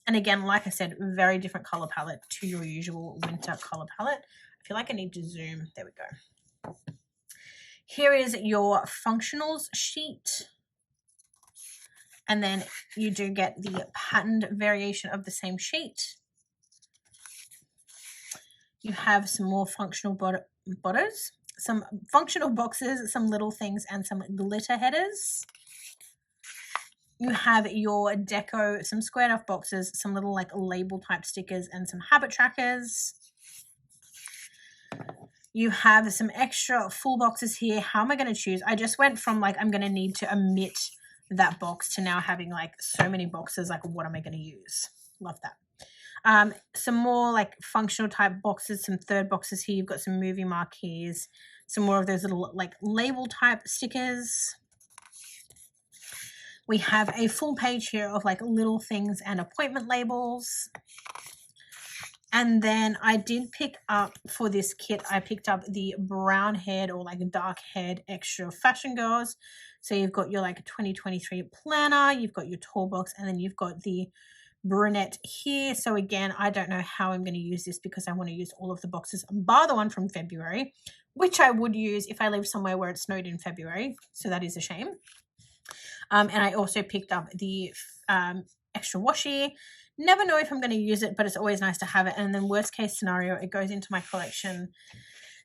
And again, like I said, very different color palette to your usual winter color palette. I feel like I need to zoom. There we go. Here is your functionals sheet. And then you do get the patterned variation of the same sheet. You have some more functional botters, some functional boxes, some little things, and some glitter headers. You have your deco, some squared off boxes, some little like label type stickers, and some habit trackers. You have some extra full boxes here. How am I going to choose? I just went from like, I'm going to need to omit that box to now having like so many boxes. Like, what am I going to use? Love that. Some more like functional type boxes, some third boxes here. You've got some movie marquees, some more of those little like label type stickers. We have a full page here of like little things and appointment labels. And then I did pick up for this kit, I picked up the brown haired or like dark haired extra fashion girls. So you've got your like 2023 planner, you've got your tour box, and then you've got the brunette here. So again, I don't know how I'm going to use this because I want to use all of the boxes bar the one from February, which I would use if I live somewhere where it snowed in February. So that is a shame. And I also picked up the extra washi. Never know if I'm going to use it, but it's always nice to have it. And then worst case scenario, it goes into my collection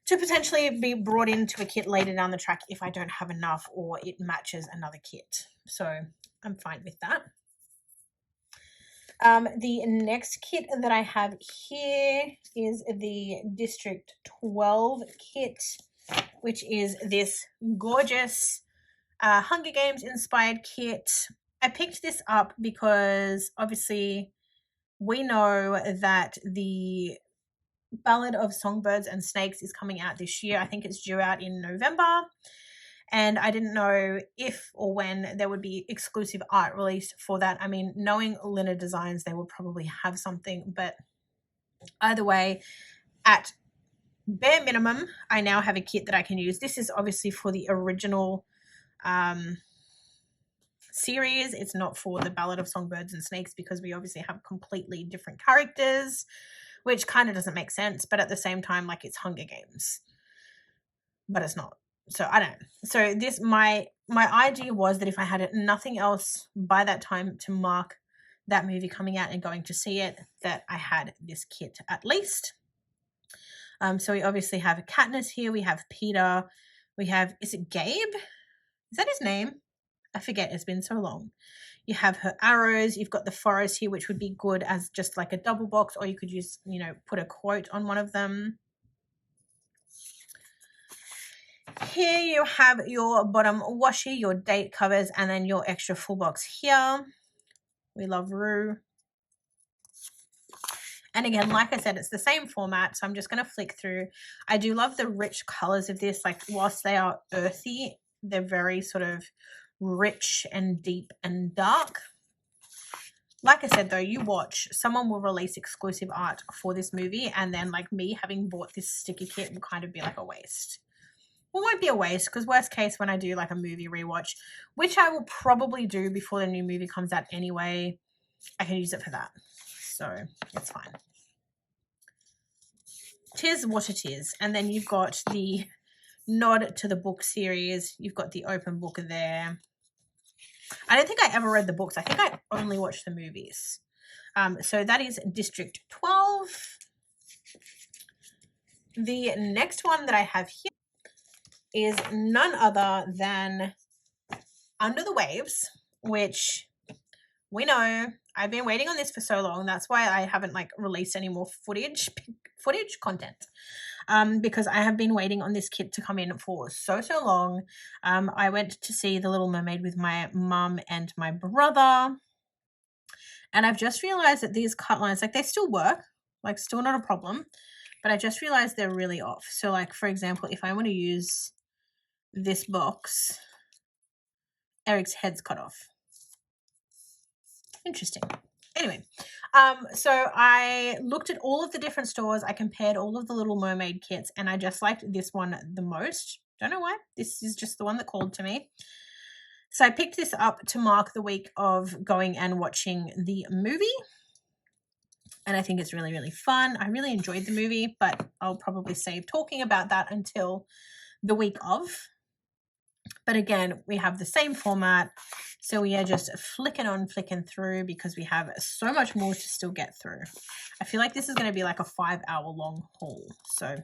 to potentially be brought into a kit later down the track if I don't have enough or it matches another kit. So I'm fine with that. The next kit that I have here is the District 12 kit, which is this gorgeous Hunger Games inspired kit. I picked this up because obviously we know that the Ballad of Songbirds and Snakes is coming out this year. I think it's due out in November. And I didn't know if or when there would be exclusive art released for that. I mean, knowing Lina Designs, they will probably have something. But either way, at bare minimum, I now have a kit that I can use. This is obviously for the original series. It's not for the Ballad of Songbirds and Snakes because we obviously have completely different characters, which kind of doesn't make sense. But at the same time, like, it's Hunger Games. But it's not. So I don't know. So this, my idea was that if I had nothing else by that time to mark that movie coming out and going to see it, that I had this kit at least. So we obviously have Katniss here. We have Peter. We have, is it Gabe? Is that his name? I forget. It's been so long. You have her arrows. You've got the forest here, which would be good as just like a double box, or you could use, you know, put a quote on one of them. Here you have your bottom washi, your date covers, and then your extra full box here. We love Rue. And again, like I said, it's the same format, so I'm just going to flick through. I do love the rich colors of this. Like, whilst they are earthy, they're very sort of rich and deep and dark. Like I said, though, you watch, someone will release exclusive art for this movie, and then like me having bought this sticker kit will kind of be like a waste. Well, it won't be a waste because worst case, when I do like a movie rewatch, which I will probably do before the new movie comes out anyway, I can use it for that. So it's fine. Tis what it is. And then you've got the nod to the book series. You've got the open book there. I don't think I ever read the books. I think I only watched the movies. So that is District 12. The next one that I have here is none other than Under the Waves, which we know I've been waiting on this for so long. That's why I haven't like released any more footage content. Because I have been waiting on this kit to come in for so long. I went to see The Little Mermaid with my mum and my brother, and I've just realized that these cut lines, like, they still work, like, still not a problem, but I just realized they're really off. So, like, for example, if I want to use this box, Eric's head's cut off. Interesting. Anyway, so I looked at all of the different stores. I compared all of the Little Mermaid kits, and I just liked this one the most. Don't know why. This is just the one that called to me. So I picked this up to mark the week of going and watching the movie. And I think it's really, really fun. I really enjoyed the movie, but I'll probably save talking about that until the week of. But again, we have the same format. So we are just flicking through because we have so much more to still get through. I feel like this is going to be like a 5-hour long haul. So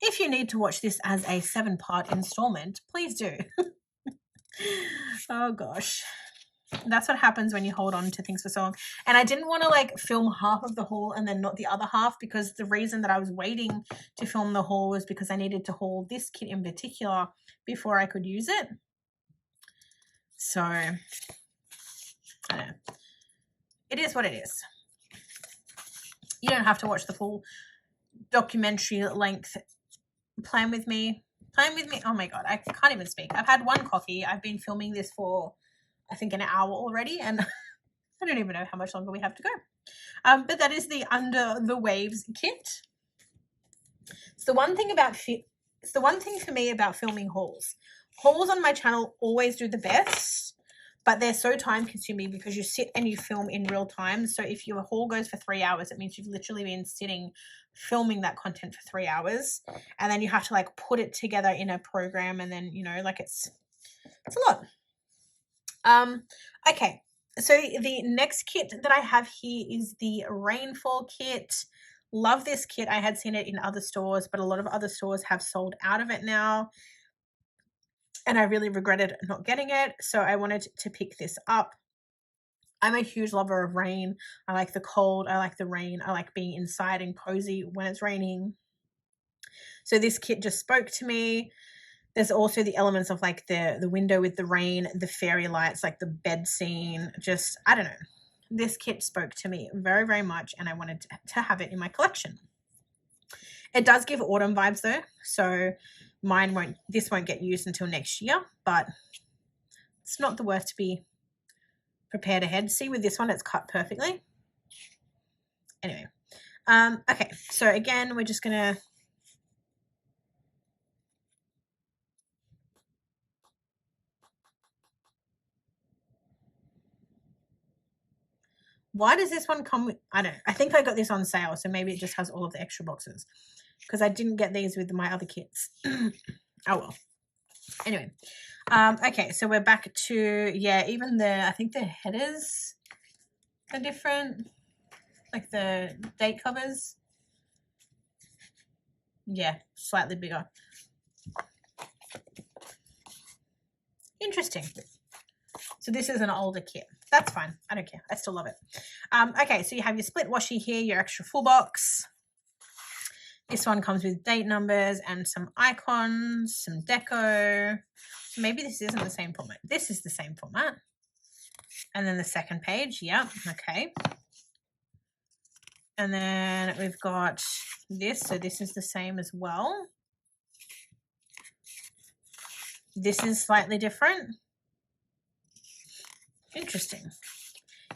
if you need to watch this as a 7-part installment, please do. Oh gosh. That's what happens when you hold on to things for so long. And I didn't want to like film half of the haul and then not the other half, because the reason that I was waiting to film the haul was because I needed to haul this kit in particular before I could use it. So, I don't know. It is what it is. You don't have to watch the full documentary length. Plan with me. Oh my God, I can't even speak. I've had one coffee. I've been filming this for, I think, an hour already, and I don't even know how much longer we have to go. But that is the Under the Waves kit. It's the one thing for me about filming hauls. Hauls on my channel always do the best, but they're so time consuming because you sit and you film in real time. So if your haul goes for 3 hours, it means you've literally been sitting filming that content for 3 hours, and then you have to like put it together in a program, and then, you know, like it's a lot. Okay, so the next kit that I have here is the Rainfall kit. Love this kit. I had seen it in other stores, but a lot of other stores have sold out of it now, and I really regretted not getting it, so I wanted to pick this up. I'm a huge lover of rain. I like the cold. I like the rain. I like being inside and cozy when it's raining. So this kit just spoke to me. There's also the elements of like the window with the rain, the fairy lights, like the bed scene. Just, I don't know. This kit spoke to me very, very much, and I wanted to have it in my collection. It does give autumn vibes though. So this won't get used until next year, but it's not the worst to be prepared ahead. See, with this one, it's cut perfectly. Anyway, okay, so again, we're just gonna why does this one come with, I don't know, I think I got this on sale, so maybe it just has all of the extra boxes, because I didn't get these with my other kits. Oh well. Anyway, okay, so we're back to, yeah, even I think the headers are different, like the date covers. Yeah, slightly bigger. Interesting. So this is an older kit. That's fine. I don't care. I still love it. Okay, so you have your split washi here, your extra full box. This one comes with date numbers and some icons, some deco. So maybe this isn't the same format. This is the same format. And then the second page, yeah, okay. And then we've got this, so this is the same as well. This is slightly different. Interesting.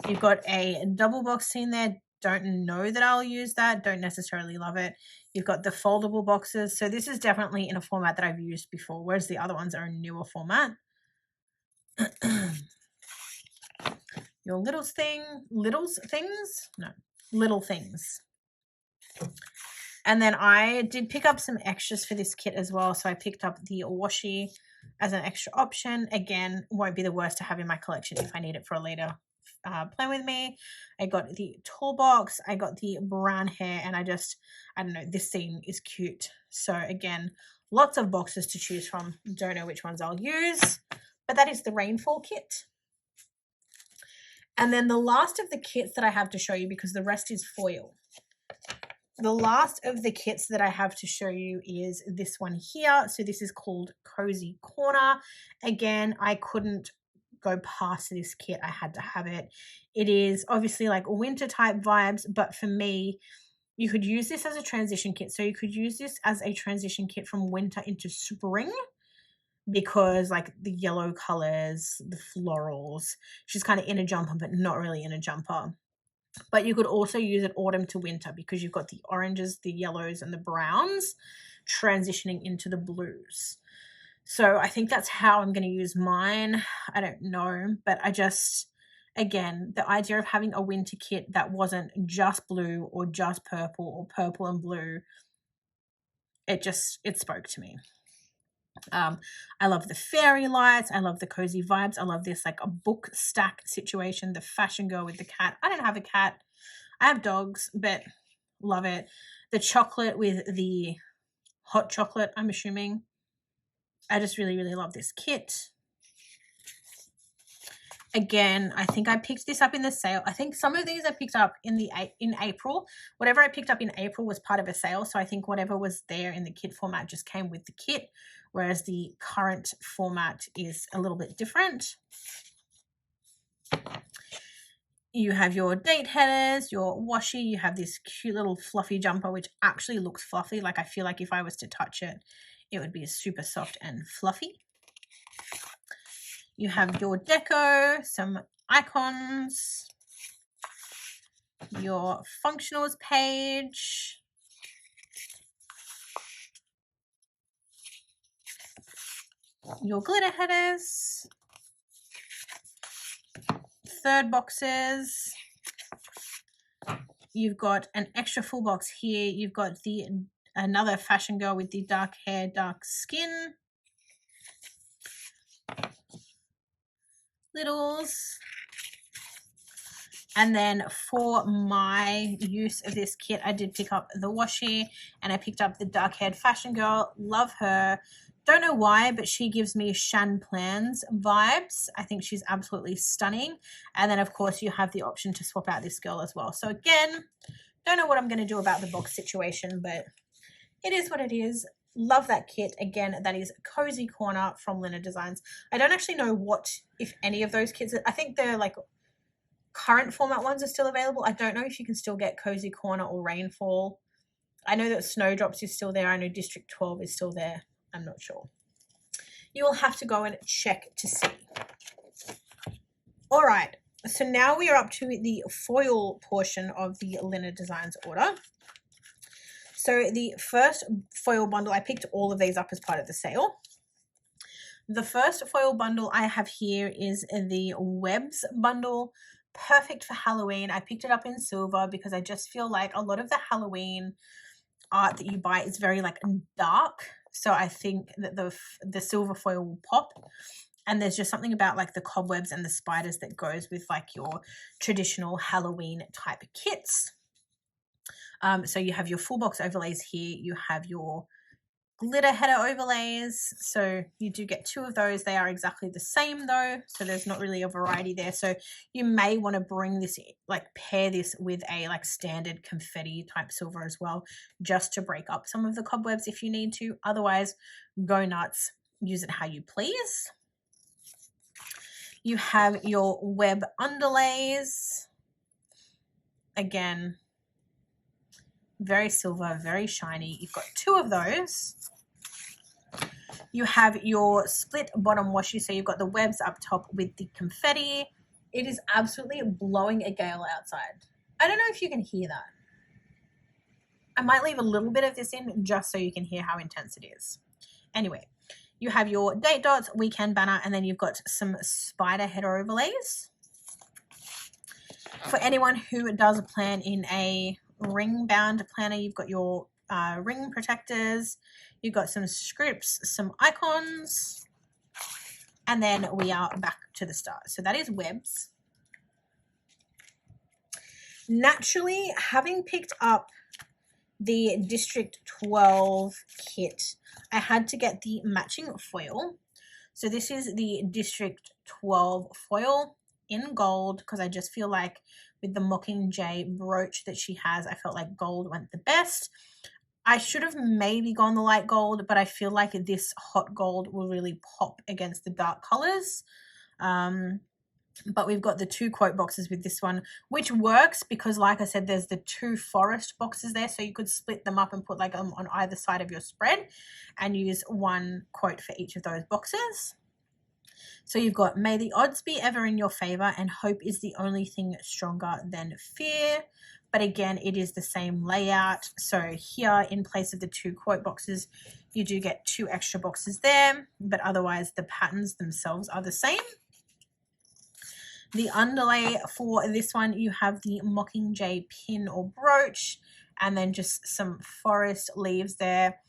You've got a double box in there. Don't know that I'll use that. Don't necessarily love it. You've got the foldable boxes. So this is definitely in a format that I've used before, whereas the other ones are a newer format. Your little things. And then I did pick up some extras for this kit as well. So I picked up the washi as an extra option. Again, won't be the worst to have in my collection if I need it for a later plan with me. I got the toolbox. I got the brown hair, and I don't know, this scene is cute. So again, lots of boxes to choose from. Don't know which ones I'll use, but that is the Rainfall kit. And then the last of the kits that I have to show you, because the rest is foil. The last of the kits that I have to show you is this one here. So this is called Cozy Corner. Again, I couldn't go past this kit. I had to have it. It is obviously like winter type vibes, but for me, you could use this as a transition kit. So you could use this as a transition kit from winter into spring, because like the yellow colors, the florals, she's kind of in a jumper, but not really in a jumper. But you could also use it autumn to winter, because you've got the oranges, the yellows, and the browns transitioning into the blues. So I think that's how I'm going to use mine. I don't know, but I just, again, the idea of having a winter kit that wasn't just blue or just purple or purple and blue, it spoke to me. I love the fairy lights. I love the cozy vibes. I love this like a book stack situation, the fashion girl with the cat. I don't have a cat. I have dogs, but love it. The chocolate with the hot chocolate, I'm assuming. I just really, really love this kit. Again, I think I picked this up in the sale. I think some of these I picked up in April. Whatever I picked up in April was part of a sale. So I think whatever was there in the kit format just came with the kit, whereas the current format is a little bit different. You have your date headers, your washi. You have this cute little fluffy jumper, which actually looks fluffy. Like I feel like if I was to touch it, it would be super soft and fluffy. You have your deco, some icons, your functionals page, your glitter headers, third boxes. You've got an extra full box here. You've got another fashion girl with the dark hair, dark skin. Littles. And then for my use of this kit, I did pick up the washi, and I picked up the dark-haired fashion girl. Love her. Don't know why, but she gives me Shan Plans vibes. I think she's absolutely stunning. And then, of course, you have the option to swap out this girl as well. So again, don't know what I'm going to do about the box situation, but it is what it is. Love that kit. Again, that is Cozy Corner from Lina Designs. I don't actually know what, if any of those kits, I think they're like current format ones are still available. I don't know if you can still get Cozy Corner or Rainfall. I know that Snowdrops is still there. I know District 12 is still there. I'm not sure. You will have to go and check to see. All right. So now we are up to the foil portion of the Lina Designs order. So the first foil bundle, I picked all of these up as part of the sale. The first foil bundle I have here is the Webs bundle. Perfect for Halloween. I picked it up in silver because I just feel like a lot of the Halloween art that you buy is very like dark. So I think that the silver foil will pop. And there's just something about like the cobwebs and the spiders that goes with like your traditional Halloween type kits. So you have your full box overlays here. You have your glitter header overlays. So you do get two of those. They are exactly the same though. So there's not really a variety there. So you may want to bring this, like pair this with a like standard confetti type silver as well, just to break up some of the cobwebs if you need to. Otherwise, go nuts. Use it how you please. You have your web underlays. Again, very silver, very shiny. You've got two of those. You have your split bottom washi, so you've got the webs up top with the confetti. It is absolutely blowing a gale outside. I don't know if you can hear that. I might leave a little bit of this in just so you can hear how intense it is. Anyway, you have your date dots, weekend banner, and then you've got some spider header overlays. For anyone who does plan in a ring bound planner, you've got your ring protectors, you've got some scripts, some icons, and then we are back to the start. So that is webs. Naturally, having picked up the District 12 kit, I had to get the matching foil. So this is the District 12 foil. in gold because I just feel like with the Mockingjay brooch that she has, I felt like gold went the best. I should have maybe gone the light gold, but I feel like this hot gold will really pop against the dark colors. But we've got the 2 quote boxes with this one, which works because, like I said, there's the 2 forest boxes there, so you could split them up and put like on either side of your spread and use 1 quote for each of those boxes. So you've got, may the odds be ever in your favor, and hope is the only thing stronger than fear. But again, it is the same layout. So here, in place of the 2 quote boxes, you do get 2 extra boxes there, but otherwise the patterns themselves are the same. The underlay for this one, you have the Mockingjay pin or brooch, and then just some forest leaves there.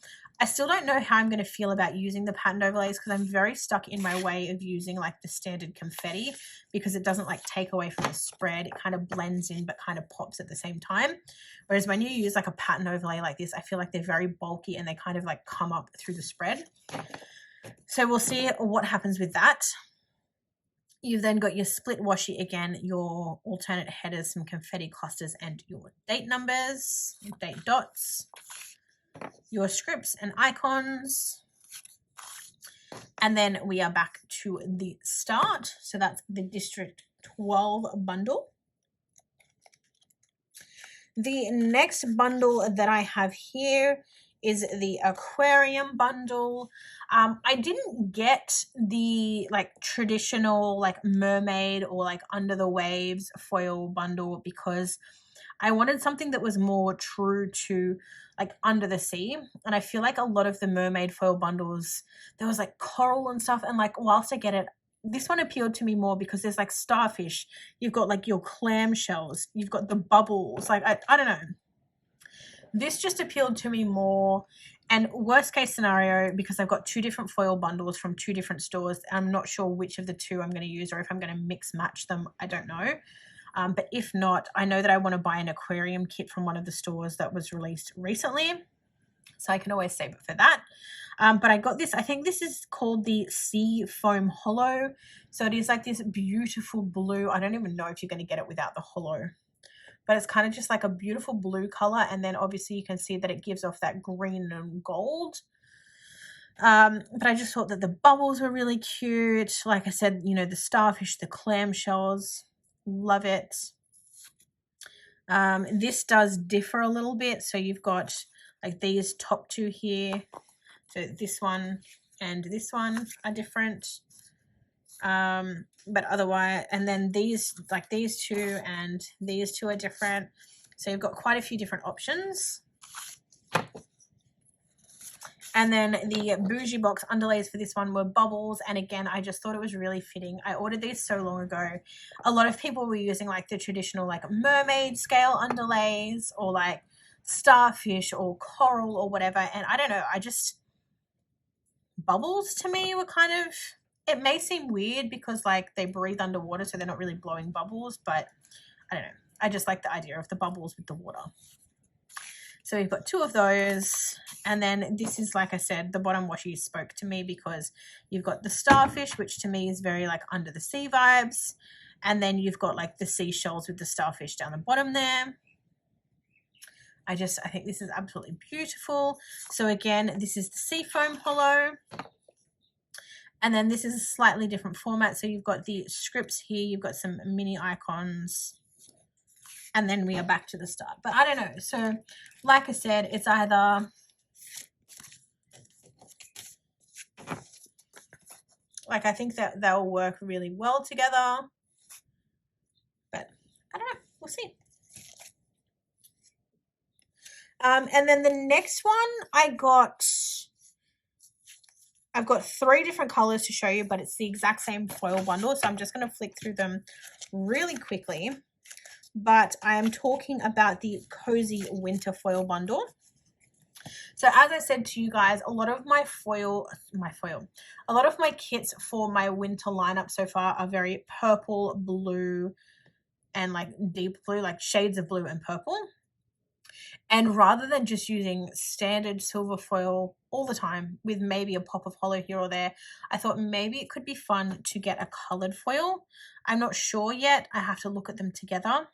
I still don't know how I'm going to feel about using the patterned overlays because I'm very stuck in my way of using like the standard confetti because it doesn't like take away from the spread. It kind of blends in but kind of pops at the same time. Whereas when you use like a pattern overlay like this, I feel like they're very bulky and they kind of like come up through the spread. So we'll see what happens with that. You've then got your split washi again, your alternate headers, some confetti clusters, and your date numbers, date dots, your scripts and icons. And then we are back to the start. So that's the District 12 bundle. The next bundle that I have here is the aquarium bundle. I didn't get the like traditional like mermaid or like under the waves foil bundle because I wanted something that was more true to like under the sea. And I feel like a lot of the mermaid foil bundles, there was like coral and stuff. And like, whilst I get it, this one appealed to me more because there's like starfish. You've got like your clam shells. You've got the bubbles. Like, I don't know. This just appealed to me more. And worst case scenario, because I've got 2 different foil bundles from 2 different stores, I'm not sure which of the 2 I'm going to use or if I'm going to mix match them. I don't know. But if not, I know that I want to buy an aquarium kit from one of the stores that was released recently. So I can always save it for that. But I got this, I think this is called the Sea Foam Hollow. So it is like this beautiful blue. I don't even know if you're going to get it without the hollow. But it's kind of just like a beautiful blue color. And then obviously you can see that it gives off that green and gold. But I just thought that the bubbles were really cute. Like I said, you know, the starfish, the clam shells. Love it. This does differ a little bit. So you've got like these top 2 here. So this one and this one are different. But otherwise, and then these, like these 2 and these 2 are different. So you've got quite a few different options. And then the bougie box underlays for this one were bubbles. And again, I just thought it was really fitting. I ordered these so long ago. A lot of people were using like the traditional like mermaid scale underlays or like starfish or coral or whatever. And I don't know, bubbles to me were kind of, it may seem weird because like they breathe underwater, so they're not really blowing bubbles, but I don't know. I just like the idea of the bubbles with the water. So we've got 2 of those. And then this is, like I said, the bottom washi spoke to me because you've got the starfish, which to me is very like under the sea vibes. And then you've got like the seashells with the starfish down the bottom there. I think this is absolutely beautiful. So again, this is the Sea Foam Hollow. And then this is a slightly different format. So you've got the scripts here. You've got some mini icons. And then we are back to the start. But I don't know. So like I said, it's either like I think that they'll work really well together. But I don't know. We'll see. And then the next one I've got 3 different colors to show you, but it's the exact same foil bundle. So I'm just going to flick through them really quickly. But I am talking about the Cozy Winter Foil Bundle. So as I said to you guys, a lot of my kits for my winter lineup so far are very purple, blue, and like deep blue, like shades of blue and purple. And rather than just using standard silver foil all the time with maybe a pop of hollow here or there, I thought maybe it could be fun to get a colored foil. I'm not sure yet. I have to look at them together.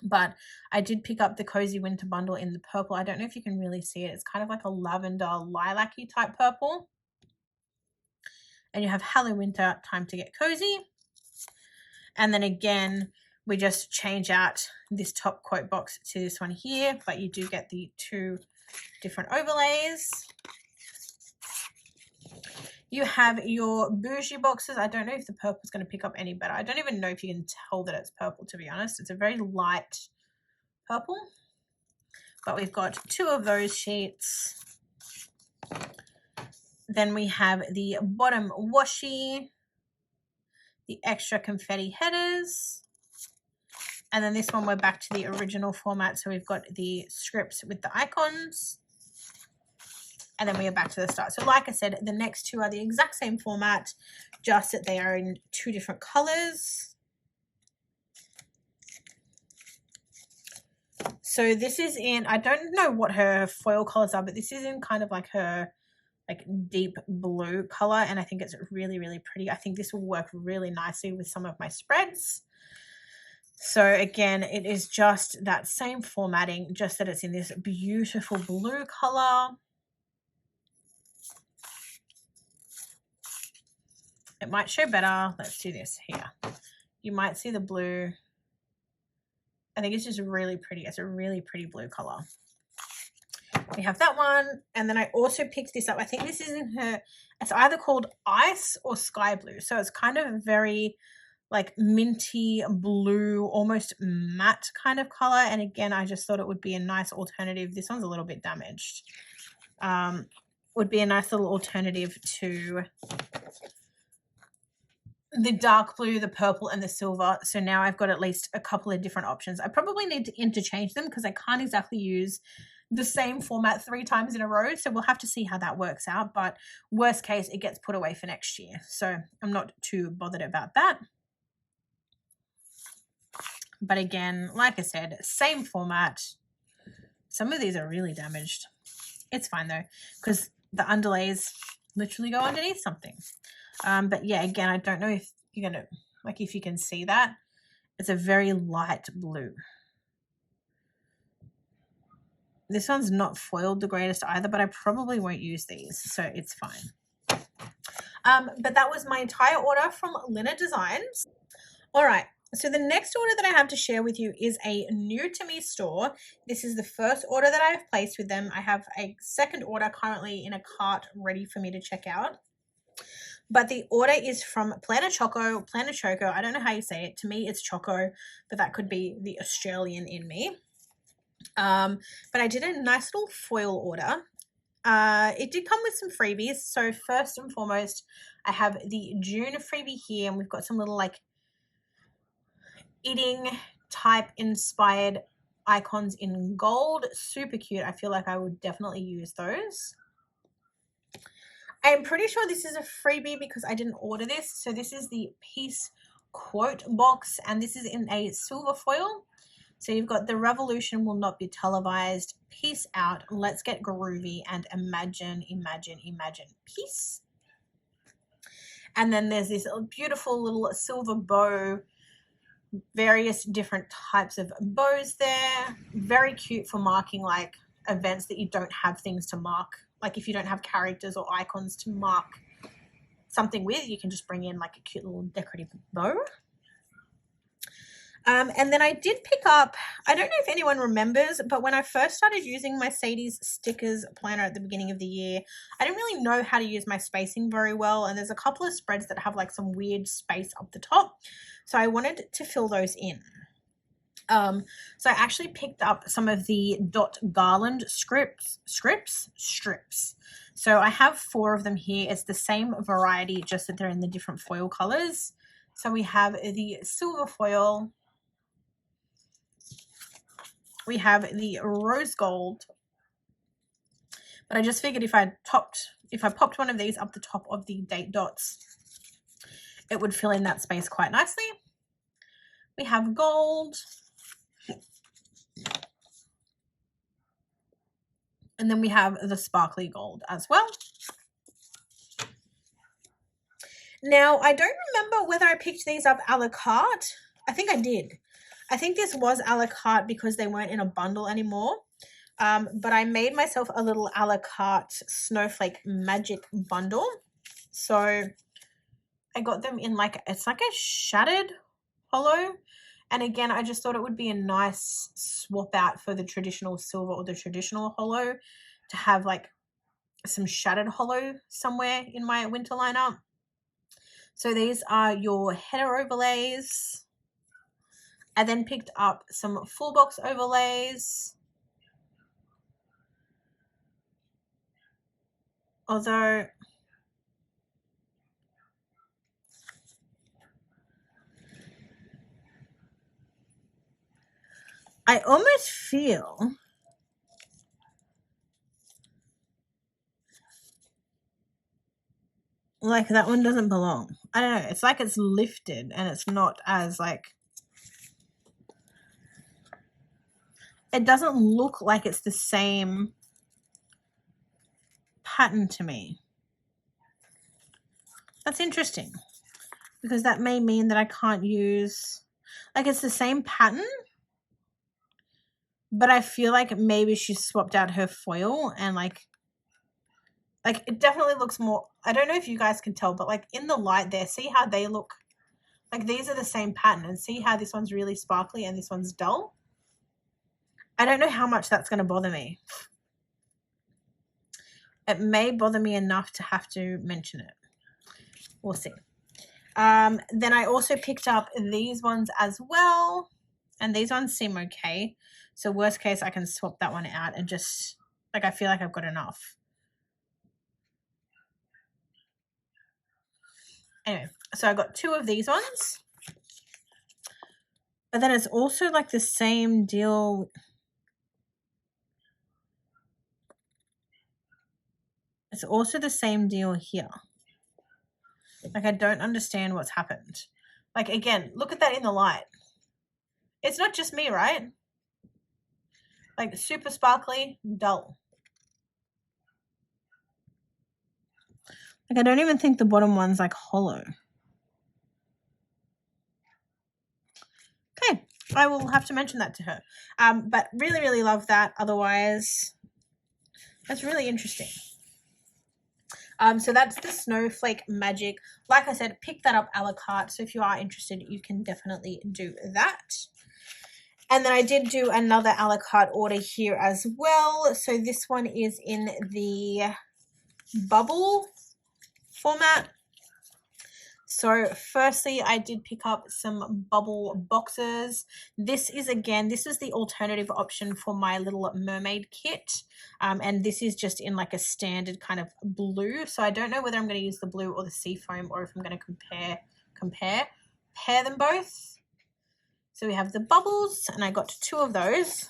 But I did pick up the Cozy Winter Bundle in the purple. I don't know if you can really see it. It's kind of like a lavender lilac-y type purple. And you have Hello Winter, time to get cozy. And then again, we just change out this top quote box to this one here, but you do get the 2 different overlays. You have your bougie boxes. I don't know if the purple is going to pick up any better. I don't even know if you can tell that it's purple, to be honest. It's a very light purple, but we've got 2 of those sheets. Then we have the bottom washi, the extra confetti headers, and then this one we're back to the original format. So we've got the scripts with the icons, and then we are back to the start. So like I said, the next 2 are the exact same format, just that they are in 2 different colors. So this is in, I don't know what her foil colors are, but this is in kind of like her like deep blue color, and I think it's really, really pretty. I think this will work really nicely with some of my spreads. So again, it is just that same formatting, just that it's in this beautiful blue color. It might show better. Let's do this here. You might see the blue. I think it's just really pretty. It's a really pretty blue color. We have that one, and then I also picked this up. I think this is in her, it's either called Ice or Sky Blue. So it's kind of very like minty blue, almost matte kind of color. And again, I just thought it would be a nice alternative. This one's a little bit damaged. Would be a nice little alternative to the dark blue, the purple, and the silver. So now I've got at least a couple of different options. I probably need to interchange them because I can't exactly use the same format 3 times in a row. So we'll have to see how that works out. But worst case, it gets put away for next year. So I'm not too bothered about that. But again, like I said, same format. Some of these are really damaged. It's fine though, because the underlays literally go underneath something. But yeah, again, I don't know if you're going to, like if you can see that. It's a very light blue. This one's not foiled the greatest either, but I probably won't use these, so it's fine. But that was my entire order from Lina Designs. All right, so the next order that I have to share with you is a new to me store. This is the first order that I've placed with them. I have a second order currently in a cart ready for me to check out. But the order is from Planner Choco. I don't know how you say it. To me, it's Choco, but that could be the Australian in me. But I did a nice little foil order. It did come with some freebies. So first and foremost, I have the June freebie here, and we've got some little like eating type inspired icons in gold. Super cute. I feel like I would definitely use those. I'm pretty sure this is a freebie because I didn't order this. So this is the Peace quote box, and this is in a silver foil. So you've got the revolution will not be televised, peace out, let's get groovy, and imagine, imagine, imagine peace. And then there's this beautiful little silver bow, various different types of bows there. Very cute for marking like events that you don't have things to mark. Like if you don't have characters or icons to mark something with, you can just bring in like a cute little decorative bow. And then I did pick up, I don't know if anyone remembers, but when I first started using my Sadie's stickers planner at the beginning of the year, I didn't really know how to use my spacing very well. And there's a couple of spreads that have like some weird space up the top. So I wanted to fill those in. So I actually picked up some of the dot garland strips. So I have 4 of them here. It's the same variety, just that they're in the different foil colors. So we have the silver foil. We have the rose gold, but I just figured if I popped one of these up the top of the date dots, it would fill in that space quite nicely. We have gold. And then we have the sparkly gold as well. Now, I don't remember whether I picked these up a la carte. I think I did. I think this was a la carte because they weren't in a bundle anymore. But I made myself a little a la carte snowflake magic bundle. So I got them in like, it's like a shattered hollow. And again, I just thought it would be a nice swap out for the traditional silver or the traditional hollow to have like some shattered hollow somewhere in my winter lineup. So these are your header overlays. I then picked up some full box overlays. Although I almost feel like that one doesn't belong. I don't know. It's like it's lifted and it's not as like, it doesn't look like it's the same pattern to me. That's interesting because that may mean that I can't use, like it's the same pattern, but I feel like maybe she swapped out her foil and like it definitely looks more, I don't know if you guys can tell, but like in the light there, see how they look like these are the same pattern, and see how this one's really sparkly and this one's dull. I don't know how much that's going to bother me. It may bother me enough to have to mention it. We'll see. Then I also picked up these ones as well, and these ones seem okay. So worst case, I can swap that one out and just like, I feel like I've got enough. Anyway, so I got 2 of these ones. But then it's also like the same deal. It's also the same deal here. Like I don't understand what's happened. Like again, look at that in the light. It's not just me, right? Like super sparkly, dull. Like I don't even think the bottom one's like hollow. Okay, I will have to mention that to her. But really, really love that. Otherwise, that's really interesting. So that's the Snowflake Magic. Like I said, pick that up a la carte. So if you are interested, you can definitely do that. And then I did do another a la carte order here as well. So this one is in the bubble format. So firstly, I did pick up some bubble boxes. This is the alternative option for my little mermaid kit. And this is just in like a standard kind of blue. So I don't know whether I'm going to use the blue or the sea foam, or if I'm going to pair them both. So we have the bubbles, and I got 2 of those.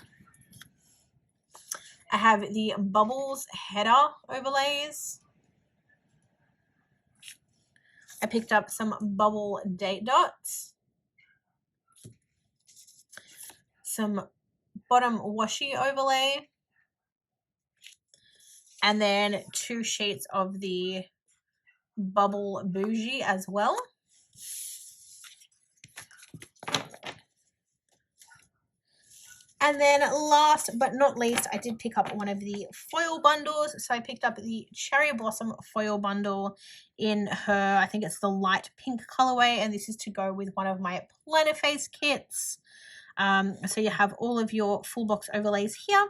I have the bubbles header overlays. I picked up some bubble date dots, some bottom washi overlay, and then 2 sheets of the bubble bougie as well. And then last but not least, I did pick up one of the foil bundles. So I picked up the Cherry Blossom foil bundle in her, I think it's the light pink colorway. And this is to go with one of my planner face kits. So you have all of your full box overlays here.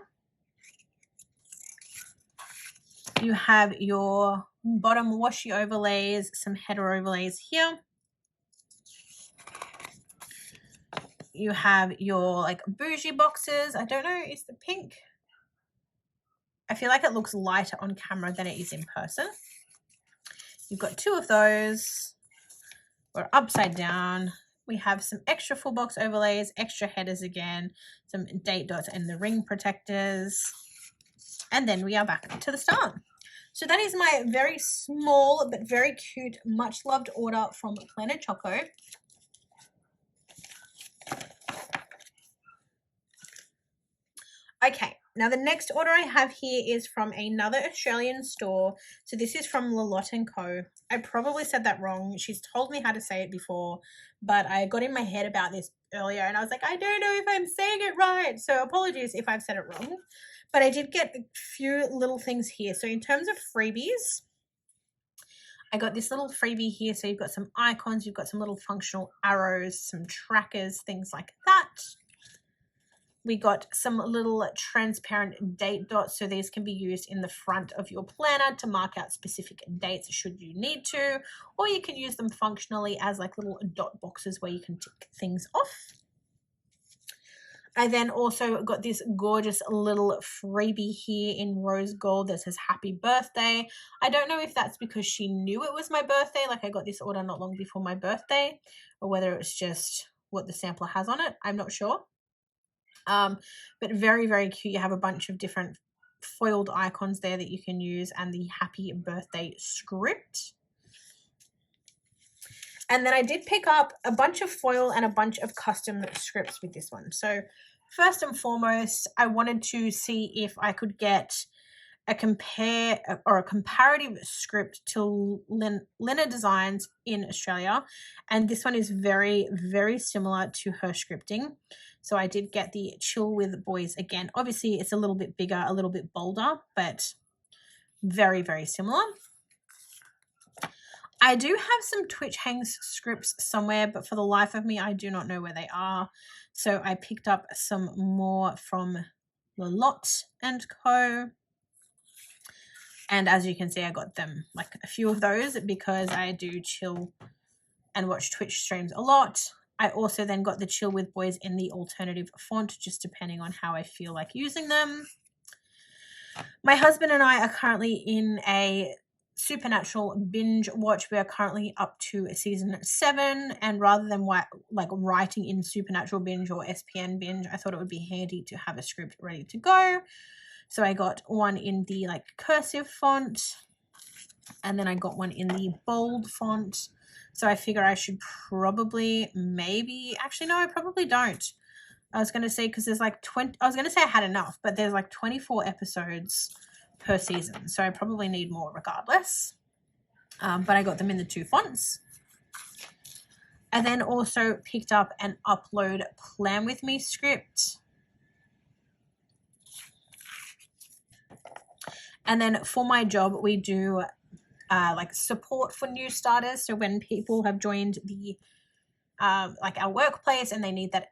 You have your bottom washi overlays, some header overlays here. You have your like bougie boxes. I don't know, is the pink? I feel like it looks lighter on camera than it is in person. You've got 2 of those. We're upside down. We have some extra full box overlays, extra headers again, some date dots and the ring protectors. And then we are back to the start. So that is my very small but very cute, much loved order from Planet Choco. Okay, Now the next order I have here is from another Australian store. So this is from Lalotte & Co. I probably said that wrong. She's told me how to say it before, but I got in my head about this earlier and I was like, I don't know if I'm saying it right. So apologies if I've said it wrong. But I did get a few little things here. So in terms of freebies, I got this little freebie here. So you've got some icons, you've got some little functional arrows, some trackers, things like that. We got some little transparent date dots. So these can be used in the front of your planner to mark out specific dates should you need to, or you can use them functionally as like little dot boxes where you can tick things off. I then also got this gorgeous little freebie here in rose gold that says happy birthday. I don't know if that's because she knew it was my birthday, like I got this order not long before my birthday, or whether it's just what the sampler has on it. I'm not sure. But very, very cute. You have a bunch of different foiled icons there that you can use and the happy birthday script. And then I did pick up a bunch of foil and a bunch of custom scripts with this one. So first and foremost, I wanted to see if I could get a comparative script to Lena Designs in Australia. And this one is very, very similar to her scripting. So I did get the Chill with Boys again. Obviously, it's a little bit bigger, a little bit bolder, but very, very similar. I do have some Twitch Hangs scripts somewhere, but for the life of me, I do not know where they are. So I picked up some more from Lalotte & Co. And as you can see, I got them like a few of those because I do chill and watch Twitch streams a lot. I also then got the Chill with Boys in the alternative font, just depending on how I feel like using them. My husband and I are currently in a Supernatural binge watch. We are currently up to season 7, and rather than like writing in Supernatural binge or SPN binge, I thought it would be handy to have a script ready to go. So I got one in the like cursive font, and then I got one in the bold font. So I figure I should probably actually no, I probably don't. I was going to say, because there's like 20, I was going to say I had enough, but there's like 24 episodes per season. So I probably need more regardless. But I got them in the 2 fonts. I then also picked up an Upload Plan With Me script. And then for my job, we do like support for new starters. So when people have joined the like our workplace and they need that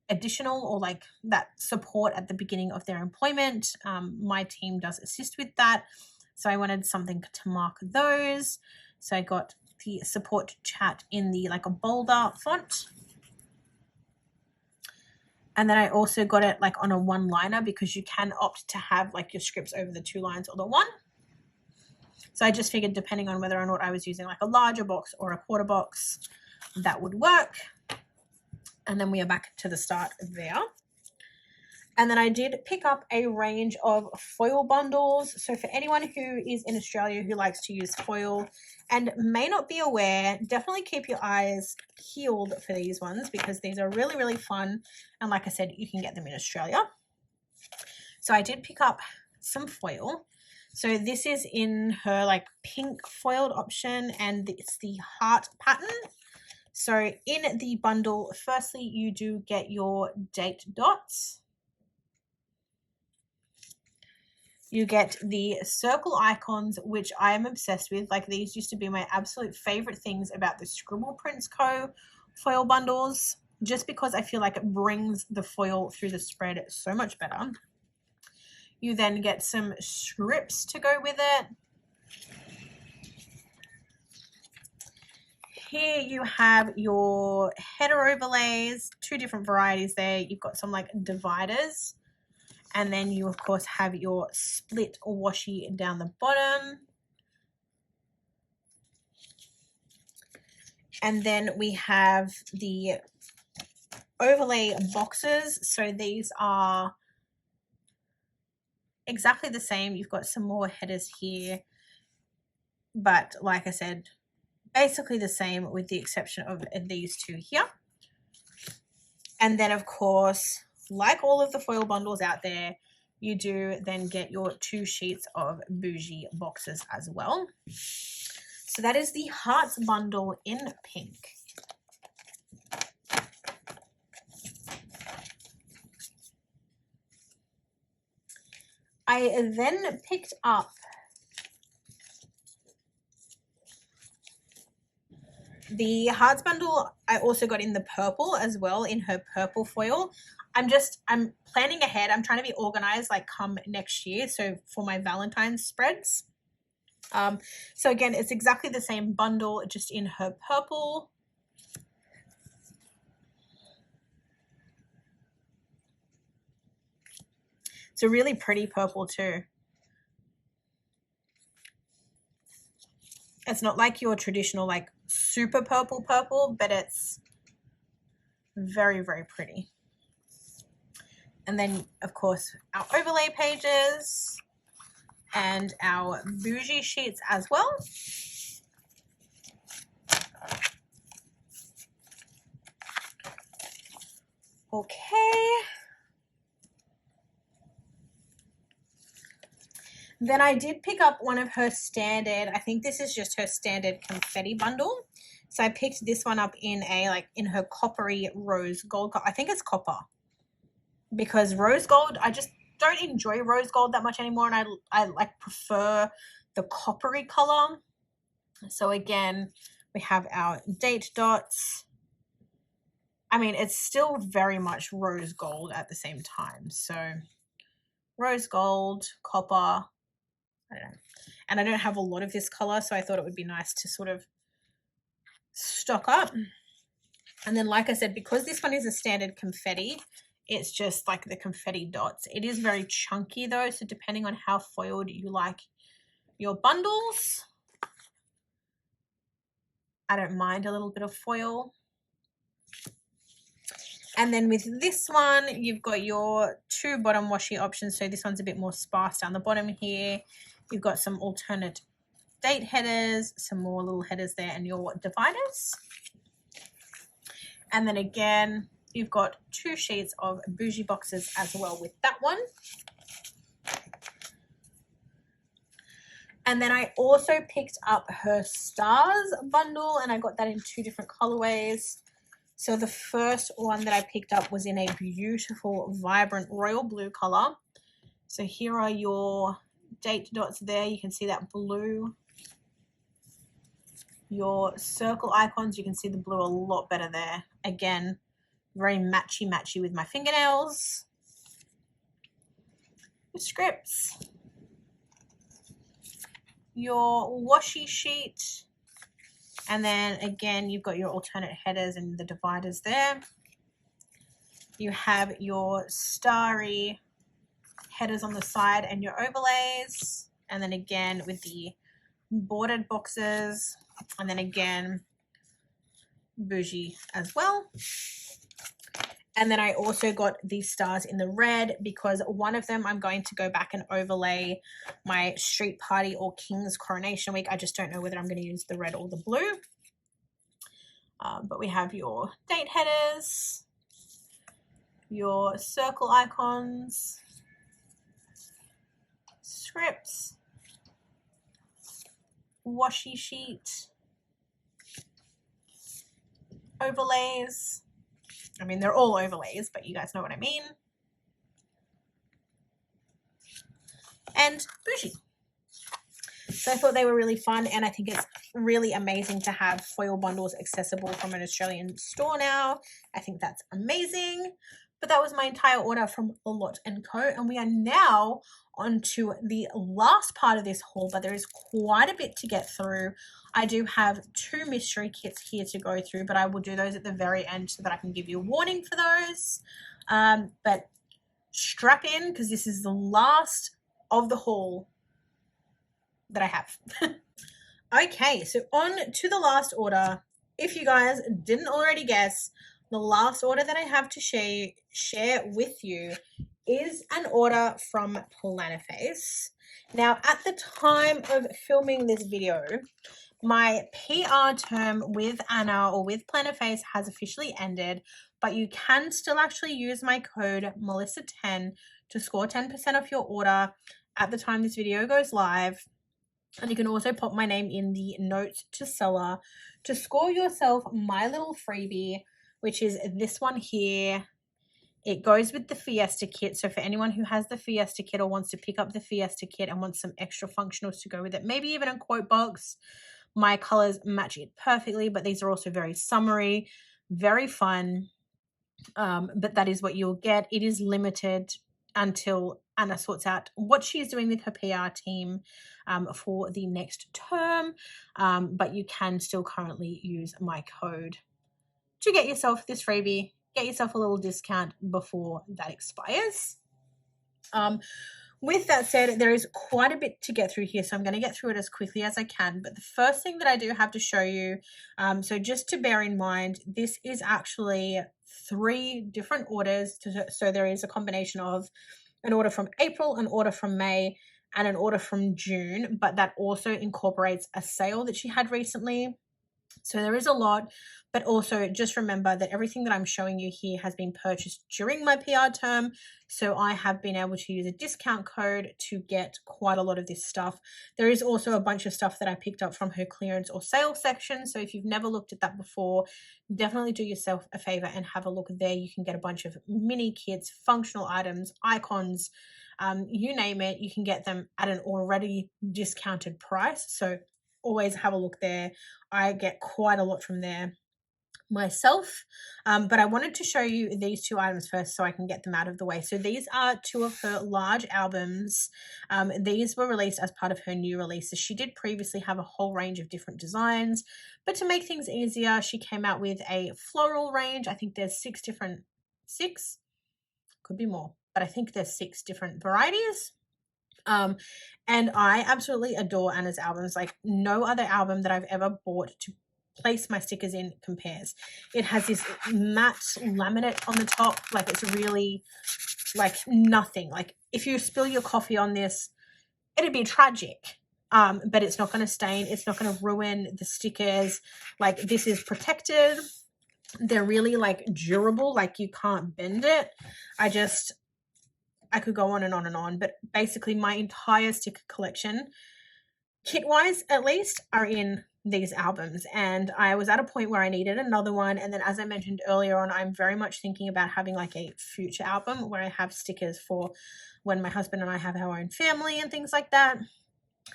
additional or like that support at the beginning of their employment, my team does assist with that. So I wanted something to mark those. So I got the support chat in the like a bolder font. And then I also got it like on a 1-liner because you can opt to have like your scripts over the 2 lines or the 1. So I just figured depending on whether or not I was using like a larger box or a quarter box, that would work. And then we are back to the start there. And then I did pick up a range of foil bundles. So for anyone who is in Australia who likes to use foil and may not be aware, definitely keep your eyes peeled for these ones because these are really, really fun. And like I said, you can get them in Australia. So I did pick up some foil. So this is in her like pink foiled option, and it's the heart pattern. So in the bundle, firstly, you do get your date dots. You get the circle icons, which I am obsessed with. Like these used to be my absolute favorite things about the Scribble Prints Co. foil bundles, just because I feel like it brings the foil through the spread so much better. You then get some scripts to go with it. Here you have your header overlays, 2 different varieties there. You've got some like dividers. And then you, of course, have your split washi down the bottom. And then we have the overlay boxes. So these are exactly the same. You've got some more headers here. But like I said, basically the same with the exception of these 2 here. And then, of course, like all of the foil bundles out there, you do then get your 2 sheets of bougie boxes as well. So that is the Hearts bundle in pink. I then picked up the Hearts bundle. I also got in the purple as well, in her purple foil. I'm planning ahead. I'm trying to be organized like come next year. So for my Valentine's spreads. So again, it's exactly the same bundle, just in her purple. It's a really pretty purple too. It's not like your traditional like super purple, but it's very, very pretty. And then, of course, our overlay pages and our bougie sheets as well. Okay. Then I did pick up one of her standard, I think this is just her standard confetti bundle. So I picked this one up in in her coppery rose gold. I think it's copper, because rose gold, I just don't enjoy rose gold that much anymore, and I like prefer the coppery color. So again, we have our date dots. I mean, it's still very much rose gold at the same time. So rose gold, copper, I don't know. And I don't have a lot of this color, so I thought it would be nice to sort of stock up. And then, like I said, because this one is a standard confetti, it's just like the confetti dots. It is very chunky though, so depending on how foiled you like your bundles, I don't mind a little bit of foil. And then with this one, you've got your 2 bottom washi options. So this one's a bit more sparse down the bottom here. You've got some alternate date headers, some more little headers there, and your dividers. And then again, you've got 2 sheets of bougie boxes as well with that one. And then I also picked up her stars bundle, and I got that in 2 different colorways. So the first one that I picked up was in a beautiful, vibrant royal blue color. So here are your date dots there. You can see that blue. Your circle icons, you can see the blue a lot better there. Again, very matchy with my fingernails. Your scripts. Your washi sheet. And then again, you've got your alternate headers and the dividers there. You have your starry headers on the side and your overlays. And then again with the bordered boxes. And then again, bougie as well. And then I also got these stars in the red, because one of them I'm going to go back and overlay my street party or King's coronation week. I just don't know whether I'm going to use the red or the blue. But we have your date headers, your circle icons, scripts, washi sheet, overlays. I mean, they're all overlays, but you guys know what I mean. And bougie. So I thought they were really fun, and I think it's really amazing to have foil bundles accessible from an Australian store now. I think that's amazing. But that was my entire order from Lot & Co. And we are now on to the last part of this haul, but there is quite a bit to get through. I do have 2 mystery kits here to go through, but I will do those at the very end so that I can give you a warning for those. But strap in, because this is the last of the haul that I have. Okay, so on to the last order. If you guys didn't already guess, the last order that I have to share with you is an order from Plannerface. Now, at the time of filming this video, my PR term with Anna or with Plannerface has officially ended, but you can still actually use my code Melissa10 to score 10% off your order at the time this video goes live. And you can also pop my name in the notes to seller to score yourself my little freebie, which is this one here. It goes with the Fiesta kit. So for anyone who has the Fiesta kit or wants to pick up the Fiesta kit and wants some extra functionals to go with it, maybe even a quote box, my colors match it perfectly, but these are also very summery, very fun. But that is what you'll get. It is limited until Anna sorts out what she's doing with her PR team for the next term. But you can still currently use my code to get yourself this freebie, get yourself a little discount before that expires. With that said, there is quite a bit to get through here, so I'm going to get through it as quickly as I can. But the first thing that I do have to show you, so just to bear in mind, this is actually 3 different orders. So there is a combination of an order from April, an order from May, and an order from June, but that also incorporates a sale that she had recently. So there is a lot, but also just remember that everything that I'm showing you here has been purchased during my PR term. So I have been able to use a discount code to get quite a lot of this stuff. There is also a bunch of stuff that I picked up from her clearance or sale section. So if you've never looked at that before, definitely do yourself a favor and have a look there. You can get a bunch of mini kits, functional items, icons, you name it. You can get them at an already discounted price. So always have a look there. I get quite a lot from there myself, but I wanted to show you these 2 items first so I can get them out of the way. So these are 2 of her large albums. These were released as part of her new releases. She did previously have a whole range of different designs, but to make things easier, she came out with a floral range. I think there's 6, could be more, but I think there's 6 different varieties. And I absolutely adore Anna's albums. Like no other album that I've ever bought to place my stickers in compares. It has this matte laminate on the top. Like it's really like nothing. Like if you spill your coffee on this, it'd be tragic. But it's not going to stain. It's not going to ruin the stickers. Like this is protected. They're really like durable. Like you can't bend it. I could go on and on and on, but basically my entire sticker collection, kit-wise at least, are in these albums. And I was at a point where I needed another one. And then as I mentioned earlier on, I'm very much thinking about having like a future album where I have stickers for when my husband and I have our own family and things like that.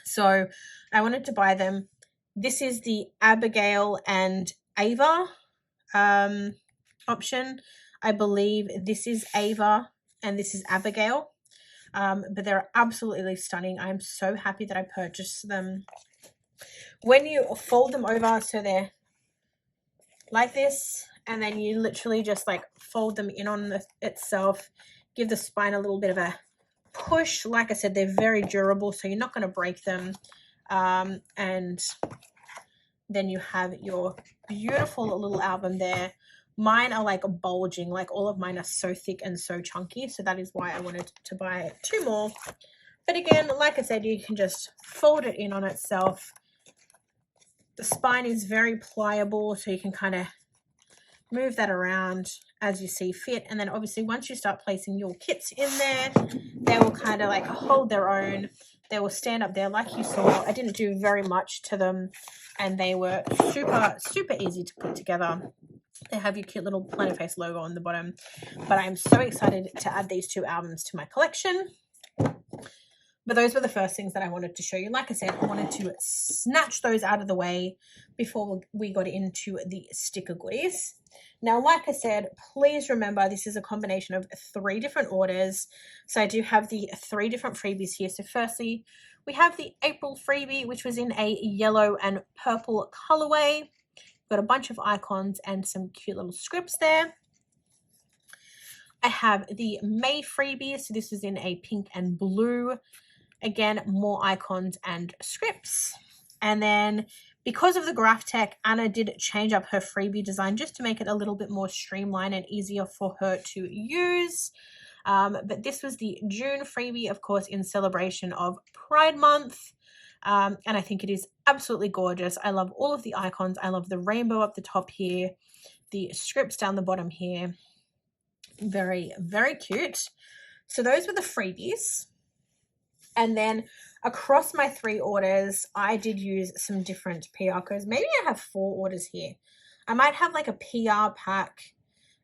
So I wanted to buy them. This is the Abigail and Ava option. I believe this is Ava and this is Abigail, but they're absolutely stunning. I'm so happy that I purchased them. When you fold them over, so they're like this, and then you literally just like fold them in on itself, give the spine a little bit of a push. Like I said, they're very durable, so you're not going to break them. And then you have your beautiful little album there. Mine are like bulging, like all of mine are so thick and so chunky. So that is why I wanted to buy 2 more. But again, like I said, you can just fold it in on itself. The spine is very pliable, so you can kind of move that around as you see fit. And then obviously once you start placing your kits in there, they will kind of like hold their own. They will stand up there like you saw. I didn't do very much to them, and they were super, super easy to put together. They have your cute little Planet Face logo on the bottom. But I'm so excited to add these 2 albums to my collection. But those were the first things that I wanted to show you. Like I said, I wanted to snatch those out of the way before we got into the sticker goodies. Now, like I said, please remember this is a combination of 3 different orders. So I do have the 3 different freebies here. So firstly, we have the April freebie, which was in a yellow and purple colorway. Got a bunch of icons and some cute little scripts there. I have the May freebie, so this is in a pink and blue. Again, more icons and scripts. And then because of the graph tech, Anna did change up her freebie design just to make it a little bit more streamlined and easier for her to use. But this was the June freebie, of course, in celebration of Pride Month. And I think it is absolutely gorgeous. I love all of the icons. I love the rainbow up the top here. the scripts down the bottom here. Very, very cute. So those were the freebies. And then across my 3 orders, I did use some different PR codes. Maybe I have 4 orders here. I might have like a PR pack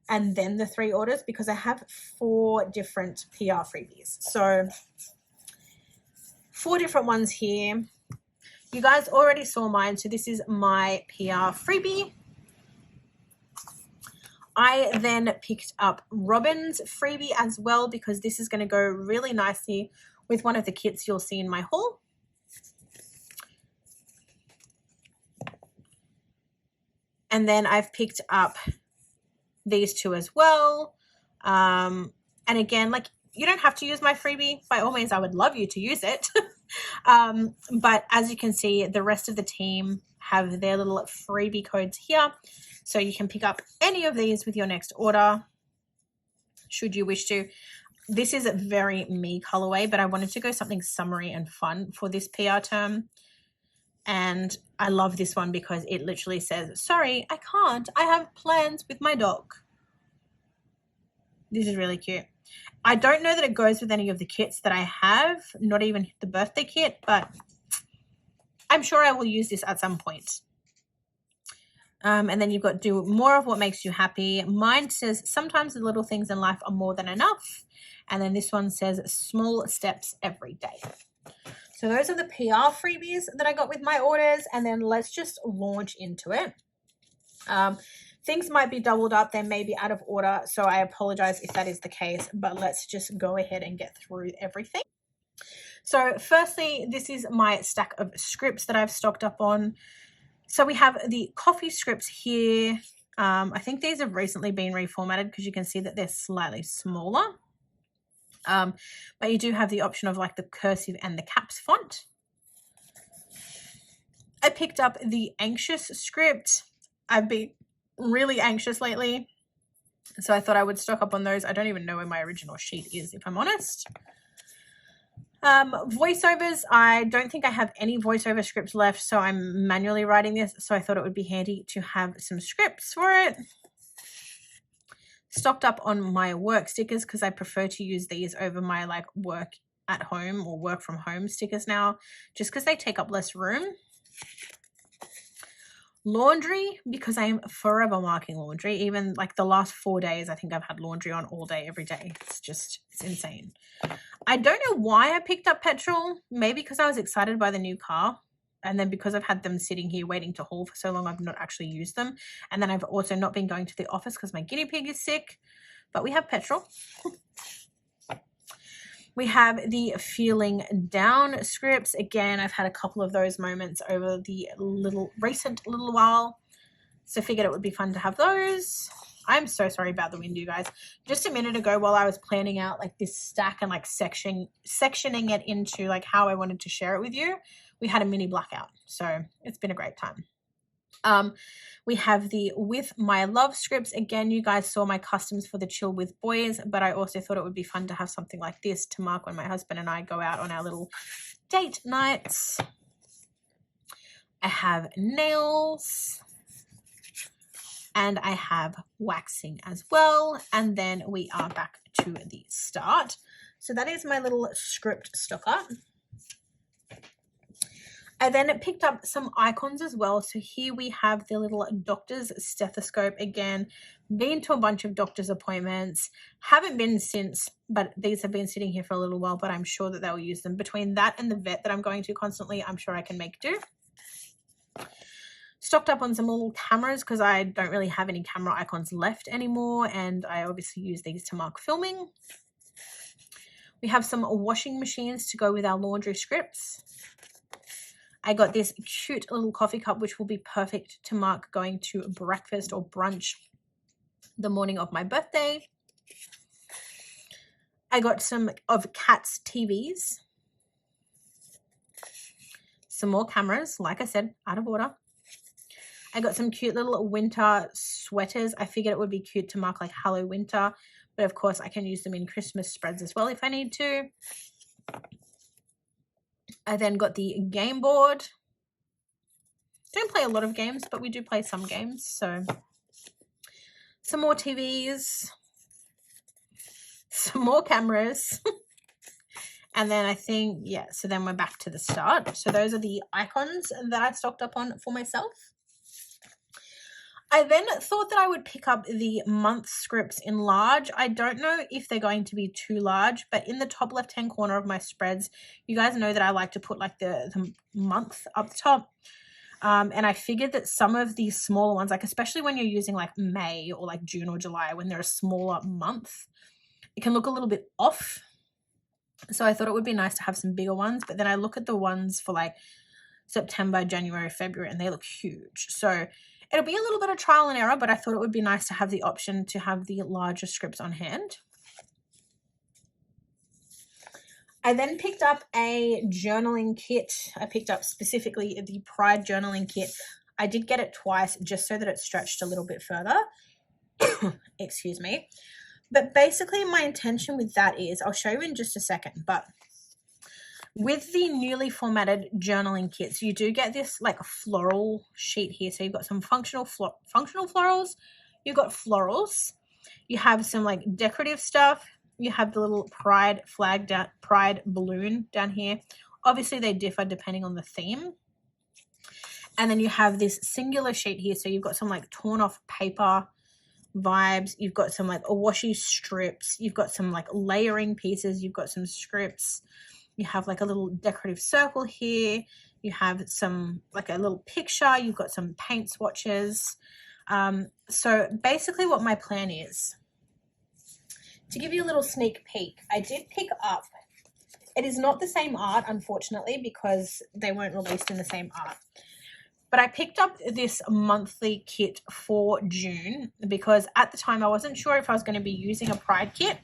and then the 3 orders, because I have 4 different PR freebies. So 4 different ones here. You guys already saw mine, so this is my PR freebie. I then picked up Robin's freebie as well, because this is going to go really nicely with one of the kits you'll see in my haul. And then I've picked up these 2 as well. And again, like, you don't have to use my freebie. By all means, I would love you to use it. But as you can see, the rest of the team have their little freebie codes here. So you can pick up any of these with your next order, should you wish to. This is a very me colorway, but I wanted to go something summery and fun for this PR term. And I love this one because it literally says, sorry, I can't. I have plans with my dog. This is really cute. I don't know that it goes with any of the kits that I have, not even the birthday kit, but I'm sure I will use this at some point. And then you've got do more of what makes you happy. Mine says sometimes the little things in life are more than enough. And then this one says small steps every day. So those are the PR freebies that I got with my orders. And then let's just launch into it. Things might be doubled up. They may be out of order. So I apologize if that is the case. But let's just go ahead and get through everything. So firstly, this is my stack of scripts that I've stocked up on. So we have the coffee scripts here. I think these have recently been reformatted because you can see that they're slightly smaller. But you do have the option of like the cursive and the caps font. I picked up the anxious script. I've been really anxious lately, so I thought I would stock up on those. I don't even know where my original sheet is, if I'm honest. Voiceovers, I don't think I have any voiceover scripts left, so I'm manually writing this, so I thought it would be handy to have some scripts for it. Stocked up on my work stickers because I prefer to use these over my like work at home or work from home stickers now, just because they take up less room. Laundry, because I am forever marking laundry. Even like the last 4 days, I think I've had laundry on all day, every day. It's insane. I don't know why I picked up petrol. Maybe because I was excited by the new car. And then because I've had them sitting here waiting to haul for so long, I've not actually used them. And then I've also not been going to the office because my guinea pig is sick. But we have petrol. We have the feeling down scripts. Again, I've had a couple of those moments over the recent little while. So figured it would be fun to have those. I'm so sorry about the wind, you guys. Just a minute ago while I was planning out like this stack and like sectioning it into like how I wanted to share it with you, we had a mini blackout. So it's been a great time. We have the With My Love scripts. Again, you guys saw my customs for the Chill with Boys, but I also thought it would be fun to have something like this to mark when my husband and I go out on our little date nights. I have nails. And I have waxing as well. And then we are back to the start. So that is my little script stocker. I then picked up some icons as well. So here we have the little doctor's stethoscope. Again, been to a bunch of doctor's appointments. Haven't been since, but these have been sitting here for a little while, but I'm sure that they'll use them. Between that and the vet that I'm going to constantly, I'm sure I can make do. Stocked up on some little cameras because I don't really have any camera icons left anymore. And I obviously use these to mark filming. We have some washing machines to go with our laundry scripts. I got this cute little coffee cup, which will be perfect to mark going to breakfast or brunch the morning of my birthday. I got some of Kat's TVs. Some more cameras, like I said, out of order. I got some cute little winter sweaters. I figured it would be cute to mark like Hello Winter, but of course I can use them in Christmas spreads as well if I need to. I then got the game board. Don't play a lot of games, but we do play some games. So some more TVs, some more cameras. And then I think, yeah, so then we're back to the start. So those are the icons that I stocked up on for myself. I then thought that I would pick up the month scripts in large. I don't know if they're going to be too large, but in the top left-hand corner of my spreads, you guys know that I like to put like the month up the top. And I figured that some of these smaller ones, like especially when you're using like May or like June or July, when they're a smaller month, it can look a little bit off. So I thought it would be nice to have some bigger ones, but then I look at the ones for like September, January, February, and they look huge. So it'll be a little bit of trial and error, but I thought it would be nice to have the option to have the larger scripts on hand. I then picked up a journaling kit. I picked up specifically the Pride journaling kit. I did get it twice just so that it stretched a little bit further. Excuse me. But basically my intention with that is, I'll show you in just a second, but with the newly formatted journaling kits, you do get this like floral sheet here. So you've got some functional florals, you've got florals, you have some like decorative stuff, you have the little pride flag down, pride balloon down here. Obviously they differ depending on the theme. And then you have this singular sheet here. So you've got some like torn off paper vibes, you've got some like washi strips, you've got some like layering pieces, you've got some scripts, you have like a little decorative circle here, you have some like a little picture, you've got some paint swatches. So basically what my plan is, to give you a little sneak peek, I did pick up, it is not the same art unfortunately because they weren't released in the same art, but I picked up this monthly kit for June because at the time I wasn't sure if I was going to be using a Pride kit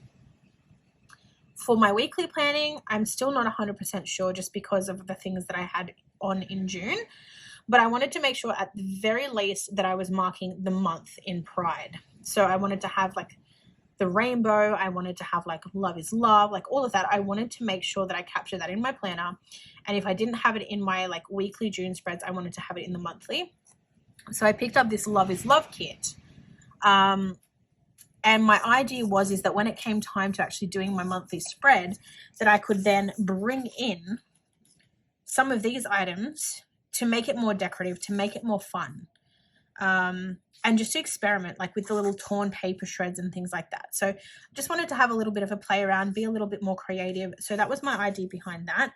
for my weekly planning. I'm still not 100% sure just because of the things that I had on in June, but I wanted to make sure at the very least that I was marking the month in Pride. So I wanted to have like the rainbow, I wanted to have like love is love, like all of that. I wanted to make sure that I captured that in my planner. And if I didn't have it in my like weekly June spreads, I wanted to have it in the monthly. So I picked up this love is love kit. And my idea is that when it came time to actually doing my monthly spread, that I could then bring in some of these items to make it more decorative, to make it more fun. And just to experiment like with the little torn paper shreds and things like that. So I just wanted to have a little bit of a play around, be a little bit more creative. So that was my idea behind that.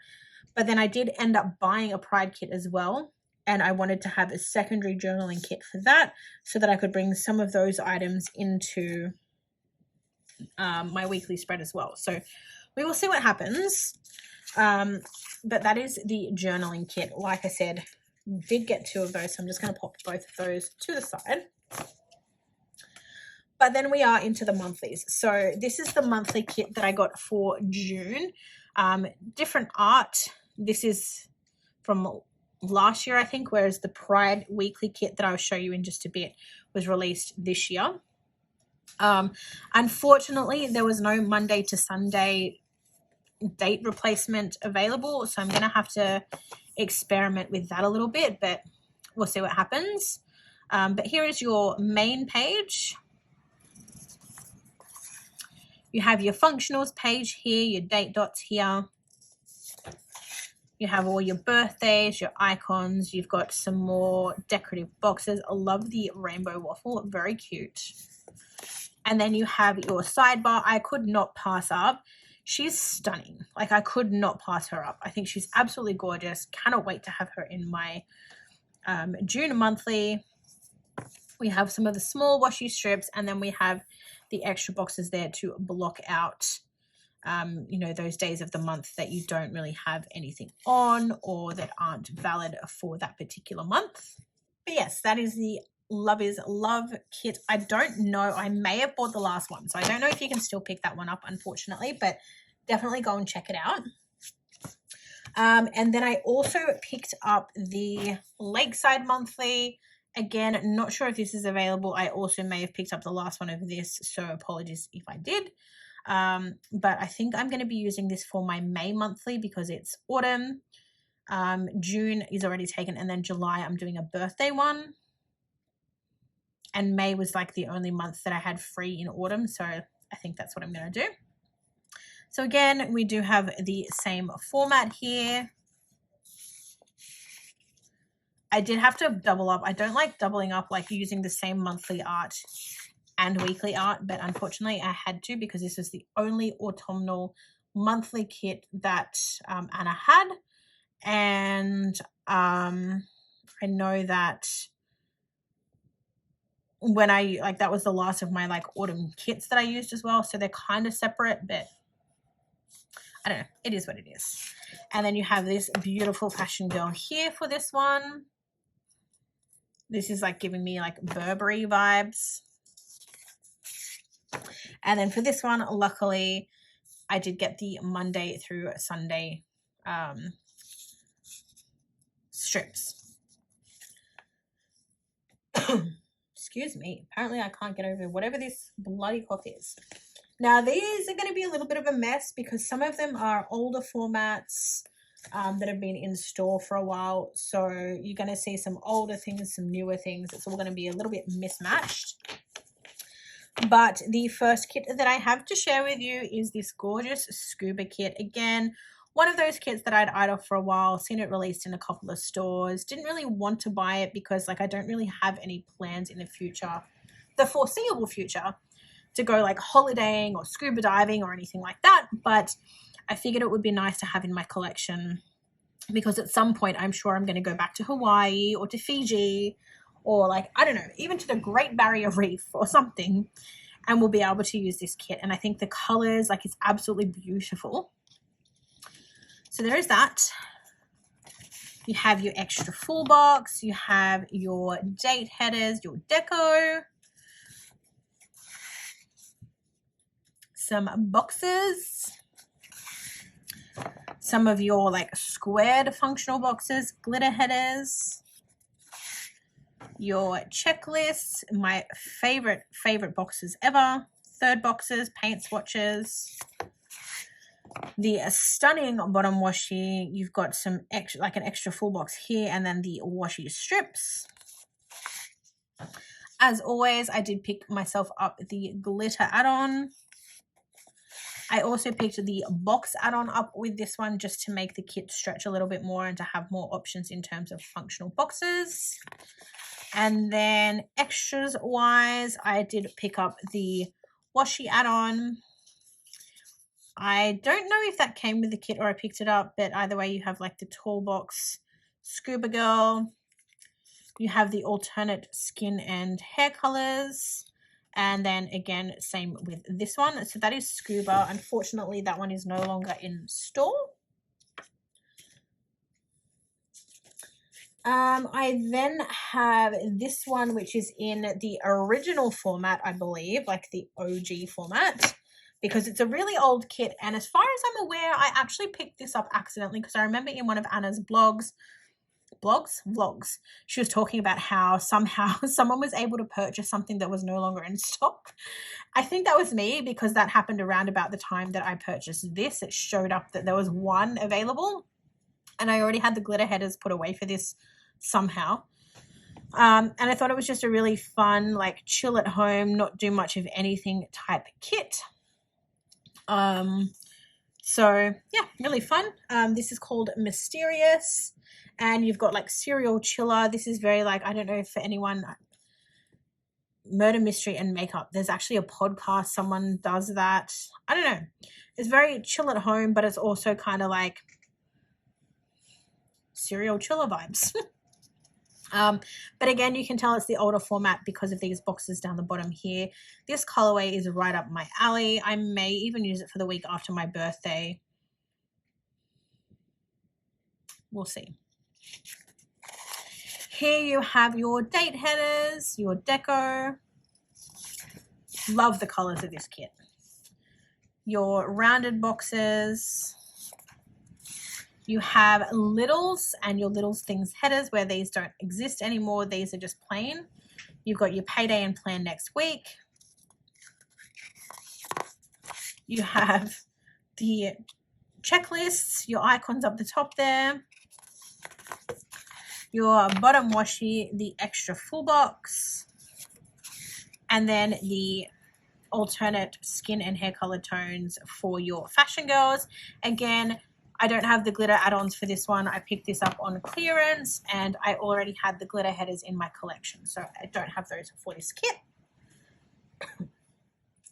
But then I did end up buying a Pride kit as well. And I wanted to have a secondary journaling kit for that so that I could bring some of those items into my weekly spread as well. So we will see what happens. But that is the journaling kit. Like I said, did get 2 of those. So I'm just going to pop both of those to the side. But then we are into the monthlies. So this is the monthly kit that I got for June. Different art. This is from last year, I think, whereas the Pride weekly kit that I'll show you in just a bit was released this year. Unfortunately, there was no Monday to Sunday date replacement available, so I'm going to have to experiment with that a little bit, but we'll see what happens. But here is your main page. You have your functionals page here, your date dots here. You have all your birthdays, your icons. You've got some more decorative boxes. I love the rainbow waffle, very cute. And then you have your sidebar. I could not pass up. She's stunning. Like I could not pass her up. I think she's absolutely gorgeous. Cannot wait to have her in my June monthly. We have some of the small washi strips, and then we have the extra boxes there to block out you know, those days of the month that you don't really have anything on or that aren't valid for that particular month. But yes, that is the Love is Love kit. I don't know, I may have bought the last one, so I don't know if you can still pick that one up, unfortunately, but definitely go and check it out. And then I also picked up the Lakeside monthly. Again, not sure if this is available. I also may have picked up the last one of this, so apologies if I did. But I think I'm going to be using this for my May monthly because it's autumn. June is already taken, and then July I'm doing a birthday one. and May was like the only month that I had free in autumn, so I think that's what I'm going to do. So again, we do have the same format here. I did have to double up. I don't like doubling up, like using the same monthly art and weekly art, but unfortunately I had to because this was the only autumnal monthly kit that Anna had. And I know that when I, like, that was the last of my like autumn kits that I used as well, so they're kind of separate, but I don't know, it is what it is. And then you have this beautiful fashion girl here for this one. This is like giving me like Burberry vibes. And then for this one, luckily I did get the Monday through Sunday strips. Excuse me. Apparently I can't get over whatever this bloody cough is. Now these are going to be a little bit of a mess because some of them are older formats that have been in store for a while. So you're going to see some older things, some newer things. It's all going to be a little bit mismatched. But the first kit that I have to share with you is this gorgeous scuba kit. Again, one of those kits that I'd eyed off for a while, seen it released in a couple of stores. Didn't really want to buy it because like I don't really have any plans in the future, the foreseeable future, to go like holidaying or scuba diving or anything like that. But I figured it would be nice to have in my collection because at some point I'm sure I'm going to go back to Hawaii or to Fiji or like, I don't know, even to the Great Barrier Reef or something, and we'll be able to use this kit. And I think the colors, like, it's absolutely beautiful. So there is that. You have your extra full box. You have your date headers, your deco. Some boxes. Some of your like squared functional boxes, glitter headers. Your checklists, my favorite boxes ever. Third boxes, paint swatches. The stunning bottom washi. You've got some extra, like an extra full box here, and then the washi strips. As always, I did pick myself up the glitter add-on. I also picked the box add-on up with this one just to make the kit stretch a little bit more and to have more options in terms of functional boxes. And then extras wise, I did pick up the washi add-on. I don't know if that came with the kit or I picked it up, but either way you have like the tall box scuba girl. You have the alternate skin and hair colors. And then again, same with this one. So that is scuba. Unfortunately, that one is no longer in store. I then have this one, which is in the original format, I believe, like the OG format, because it's a really old kit. And as far as I'm aware, I actually picked this up accidentally because I remember in one of Anna's vlogs, she was talking about how somehow someone was able to purchase something that was no longer in stock. I think that was me because that happened around about the time that I purchased this. It showed up that there was one available and I already had the glitter headers put away for this somehow. And I thought it was just a really fun, like chill at home, not do much of anything type kit. So yeah, really fun. This is called Mysterious. And you've got like serial chiller. This is very like, I don't know if for anyone, murder mystery and makeup. There's actually a podcast. Someone does that. I don't know. It's very chill at home, but it's also kind of like serial chiller vibes. But again, you can tell it's the older format because of these boxes down the bottom here. This colorway is right up my alley. I may even use it for the week after my birthday. We'll see. Here you have your date headers, your deco. Love the colors of this kit. Your rounded boxes. You have littles and your littles things headers where these don't exist anymore. These are just plain. You've got your payday and plan next week. You have the checklists, your icons up the top there. Your bottom washi, the extra full box. and then the alternate skin and hair color tones for your fashion girls. Again, I don't have the glitter add-ons for this one. I picked this up on clearance, and I already had the glitter headers in my collection, so I don't have those for this kit.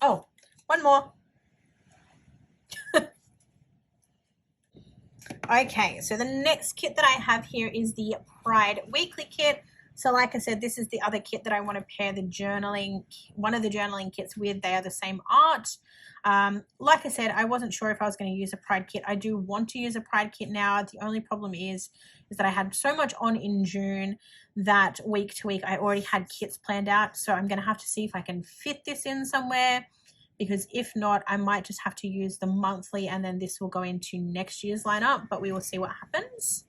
Oh, one more. Okay, so the next kit that I have here is the Pride Weekly kit. So like I said, this is the other kit that I want to pair the journaling, one of the journaling kits with. They are the same art. Like I said, I wasn't sure if I was going to use a Pride kit. I do want to use a Pride kit now. The only problem is that I had so much on in June that week to week I already had kits planned out. So I'm going to have to see if I can fit this in somewhere, because if not, I might just have to use the monthly, and then this will go into next year's lineup, but we will see what happens.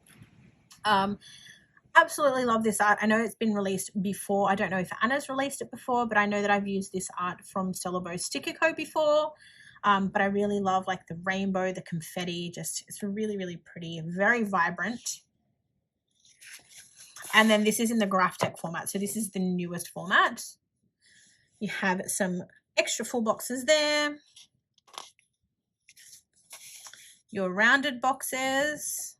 Absolutely love this art. I know it's been released before. I don't know if Anna's released it before, but I know that I've used this art from Stella Bow Sticker Co before. But I really love like the rainbow, the confetti, just it's really, really pretty, very vibrant. And then this is in the Graphic format. So this is the newest format. You have some extra full boxes there. Your rounded boxes.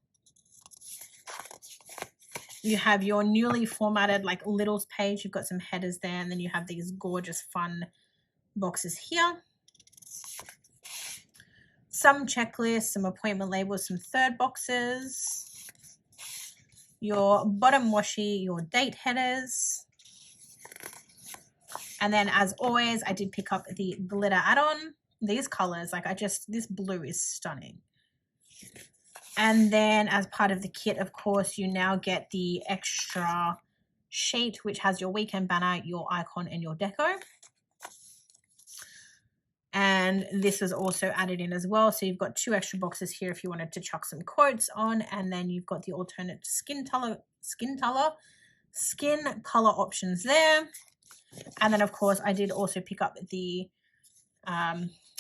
You have your newly formatted like Littles page. You've got some headers there, and then you have these gorgeous fun boxes here. Some checklists, some appointment labels, some third boxes. Your bottom washi, your date headers. And then as always, I did pick up the glitter add-on. These colors, like this blue is stunning. And then as part of the kit, of course, you now get the extra sheet, which has your weekend banner, your icon, and your deco. And this is also added in as well. So you've got 2 extra boxes here if you wanted to chuck some quotes on. And then you've got the alternate skin color options there. And then, of course, I did also pick up the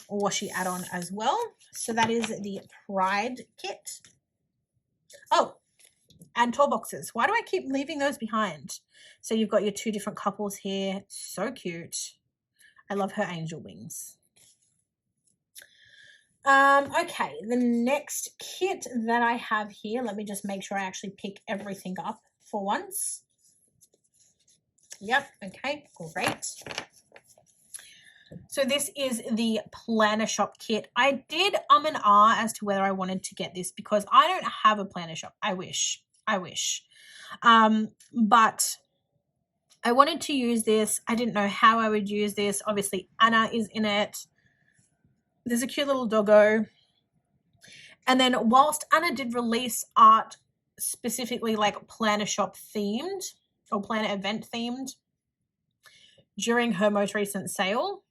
washi add-on as well. So that is the Pride kit. Oh, and tour boxes. Why do I keep leaving those behind? So you've got your 2 different couples here. So cute. I love her angel wings. Okay, the next kit that I have here, let me just make sure I actually pick everything up for once. Yep, okay, great. So this is the Planner Shop kit. I did and ah as to whether I wanted to get this because I don't have a Planner Shop. I wish. But I wanted to use this. I didn't know how I would use this. Obviously, Anna is in it. There's a cute little doggo. And then whilst Anna did release art specifically like Planner Shop themed or Planner event themed during her most recent sale,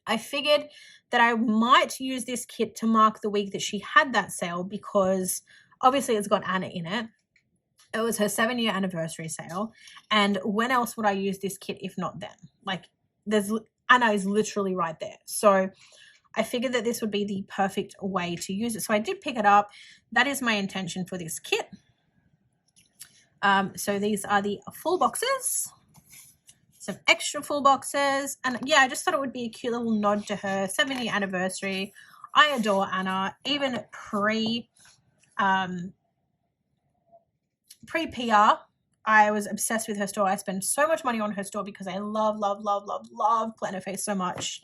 I figured that I might use this kit to mark the week that she had that sale, because obviously it's got Anna in it. It was her 7-year anniversary sale. And when else would I use this kit if not then? Like, Anna is literally right there. So I figured that this would be the perfect way to use it. So I did pick it up. That is my intention for this kit. So these are the full boxes. Some extra full boxes. And yeah, I just thought it would be a cute little nod to her 7-year anniversary. I adore Anna. Even pre-PR, I was obsessed with her store. I spend so much money on her store because I love Planner Face so much.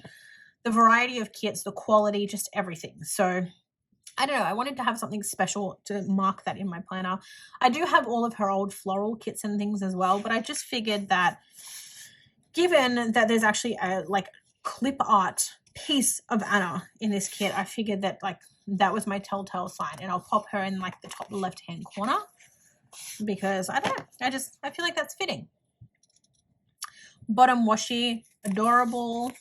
The variety of kits, the quality, just everything. So I don't know. I wanted to have something special to mark that in my planner. I do have all of her old floral kits and things as well, but I just figured that given that there's actually a like clip art piece of Anna in this kit, I figured that like that was my telltale sign, and I'll pop her in like the top left-hand corner because I don't know. I feel like that's fitting. Bottom washi, adorable.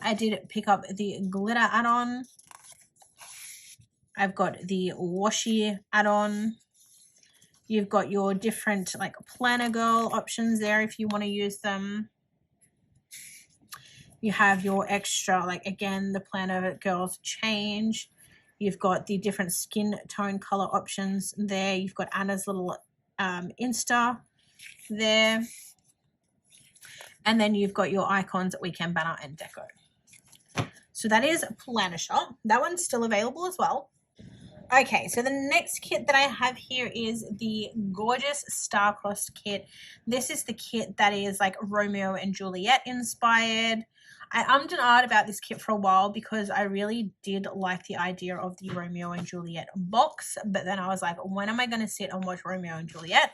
I did pick up the glitter add-on. I've got the washi add-on. You've got your different like Planner Girl options there if you want to use them. You have your extra, like again, the Planner Girls change. You've got the different skin tone color options there. You've got Anna's little Insta there. And then you've got your icons, weekend banner, and deco. So that is Planner Shop. That one's still available as well. Okay, so the next kit that I have here is the gorgeous Star-Crossed kit. This is the kit that is like Romeo and Juliet inspired. I ummed and ahed about this kit for a while because I really did like the idea of the Romeo and Juliet box, but then I was like, when am I going to sit and watch Romeo and Juliet?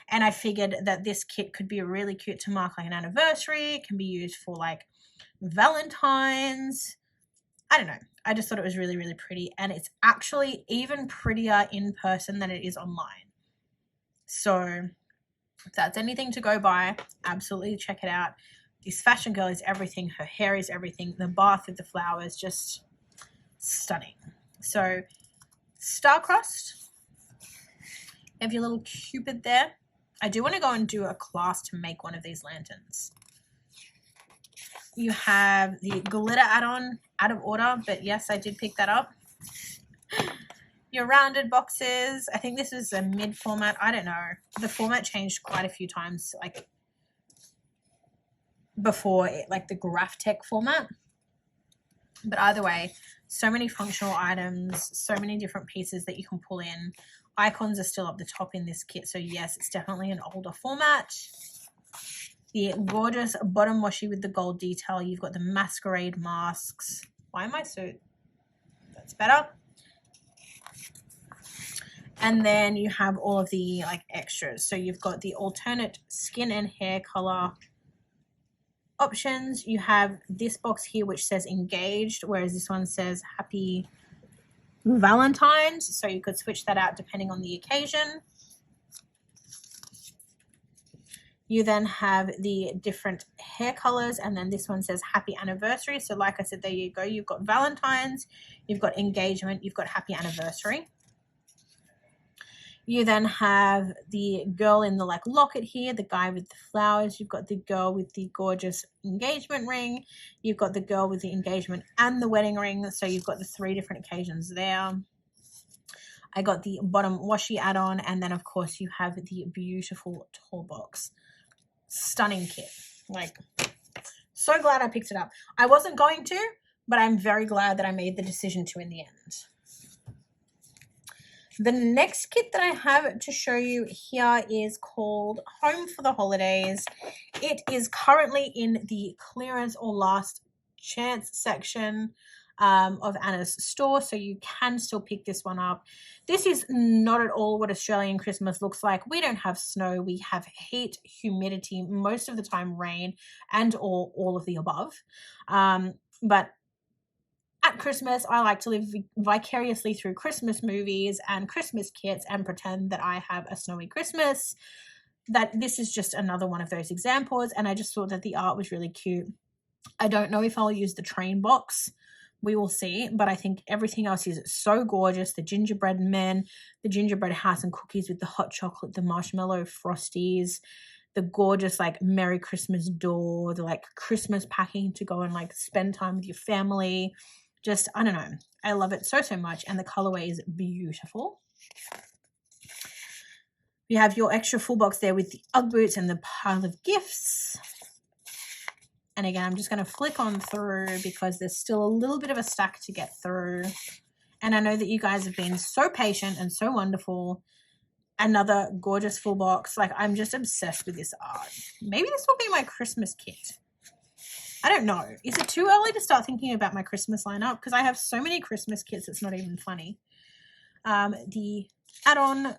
And I figured that this kit could be really cute to mark like an anniversary. It can be used for like Valentine's. I don't know. I just thought it was really, really pretty. And it's actually even prettier in person than it is online. So if that's anything to go by, absolutely check it out. This fashion girl is everything. Her hair is everything. The bath with the flowers, just stunning. So star-crossed. You have your little cupid there. I do want to go and do a class to make one of these lanterns. You have the glitter add-on, out of order, but yes, I did pick that up. Your rounded boxes. I think this is a mid format. I don't know. The format changed quite a few times, like before it, like the Graphtec format. But either way, so many functional items, so many different pieces that you can pull in. Icons are still up the top in this kit, so yes, it's definitely an older format. The gorgeous bottom washi with the gold detail. You've got the masquerade masks. Why am I so... That's better. And then you have all of the like extras. So you've got the alternate skin and hair color options. You have this box here which says engaged, whereas this one says happy Valentine's. So you could switch that out depending on the occasion. You then have the different hair colors, and then this one says happy anniversary. So like I said, there you go. You've got Valentine's, you've got engagement, you've got happy anniversary. You then have the girl in the like locket here, the guy with the flowers. You've got the girl with the gorgeous engagement ring. You've got the girl with the engagement and the wedding ring. So you've got the 3 different occasions there. I got the bottom washi add-on, and then of course you have the beautiful tall box. Stunning kit. Like, so glad I picked it up. I wasn't going to, but I'm very glad that I made the decision to in the end. The next kit that I have to show you here is called Home for the Holidays. It is currently in the clearance or last chance section of Anna's store, so you can still pick this one up. This is not at all what Australian Christmas looks like. We don't have snow. We have heat, humidity, most of the time rain, and all of the above. But at Christmas, I like to live vicariously through Christmas movies and Christmas kits and pretend that I have a snowy Christmas. That this is just another one of those examples, and I just thought that the art was really cute. I don't know if I'll use the train box. We will see, but I think everything else is so gorgeous. The gingerbread men, the gingerbread house and cookies with the hot chocolate, the marshmallow frosties, the gorgeous like Merry Christmas door, the like Christmas packing to go and like spend time with your family. Just, I don't know. I love it so, so much, and the colorway is beautiful. You have your extra full box there with the Ugg boots and the pile of gifts. And again, I'm just going to flick on through because there's still a little bit of a stack to get through. And I know that you guys have been so patient and so wonderful. Another gorgeous full box. Like, I'm just obsessed with this art. Maybe this will be my Christmas kit. I don't know. Is it too early to start thinking about my Christmas lineup? Because I have so many Christmas kits, it's not even funny. The add-on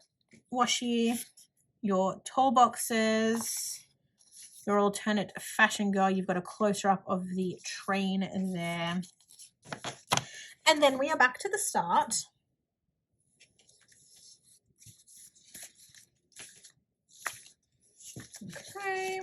washi, your tall boxes, your alternate fashion girl. You've got a closer up of the train there. And then we are back to the start. Okay.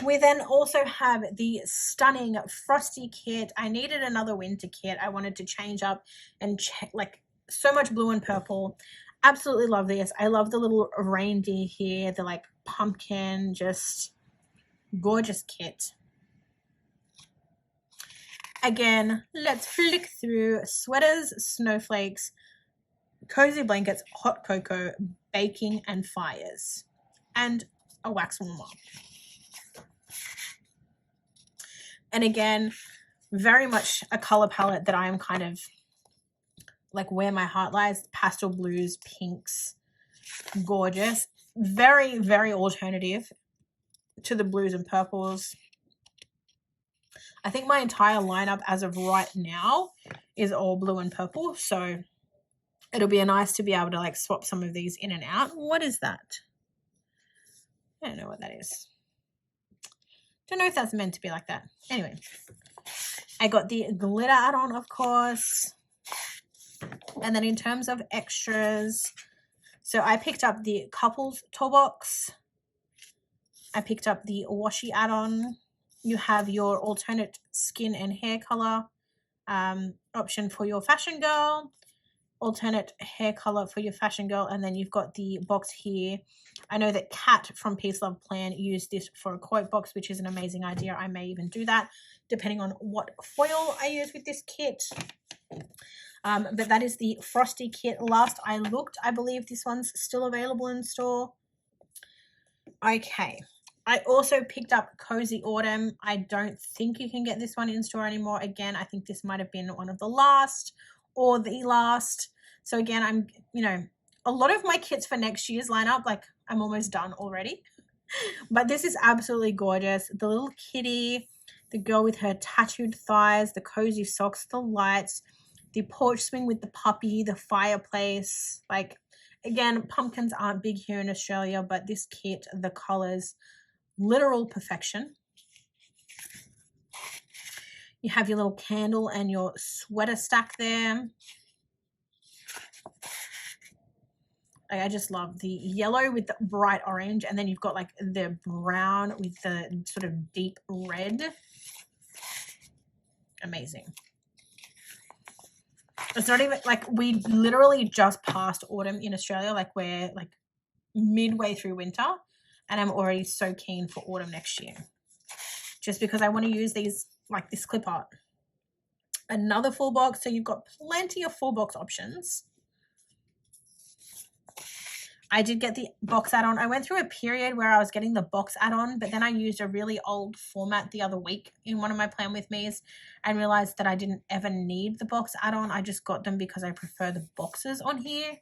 We then also have the stunning Frosty kit. I needed another winter kit. I wanted to change up and like so much blue and purple. Absolutely love this. I love the little reindeer here, the like pumpkin, just gorgeous kit. Again, let's flick through sweaters, snowflakes, cozy blankets, hot cocoa, baking and fires, and a wax warmer. And again, very much a color palette that I am kind of like where my heart lies. Pastel blues, pinks, gorgeous. Very, very alternative to the blues and purples. I think my entire lineup as of right now is all blue and purple. So it'll be nice to be able to like swap some of these in and out. What is that? I don't know what that is. Don't know if that's meant to be like that. Anyway, I got the glitter add-on, of course. And then in terms of extras, so I picked up the couples toolbox. I picked up the washi add-on. You have your alternate skin and hair color option for your fashion girl, alternate hair color for your fashion girl, and then you've got the box here. I know that Kat from Peace Love Plan used this for a quote box, which is an amazing idea. I may even do that depending on what foil I use with this kit. But that is the Frosty kit. Last I looked, I believe this one's still available in store. Okay. I also picked up Cozy Autumn. I don't think you can get this one in store anymore. Again, I think this might have been one of the last or the last. So again, I'm, a lot of my kits for next year's lineup, like I'm almost done already. But this is absolutely gorgeous. The little kitty, the girl with her tattooed thighs, the cozy socks, the lights, the porch swing with the puppy, the fireplace. Like, again, pumpkins aren't big here in Australia, but this kit, the colors, literal perfection. You have your little candle and your sweater stack there. I just love the yellow with the bright orange, and then you've got like the brown with the sort of deep red. Amazing. It's not even like we literally just passed autumn in Australia. Like we're like midway through winter, and I'm already so keen for autumn next year. Just because I want to use these like this clip art. Another full box, so you've got plenty of full box options. I did get the box add-on. I went through a period where I was getting the box add-on, but then I used a really old format the other week in one of my Plan With Me's and realized that I didn't ever need the box add-on. I just got them because I prefer the boxes on here,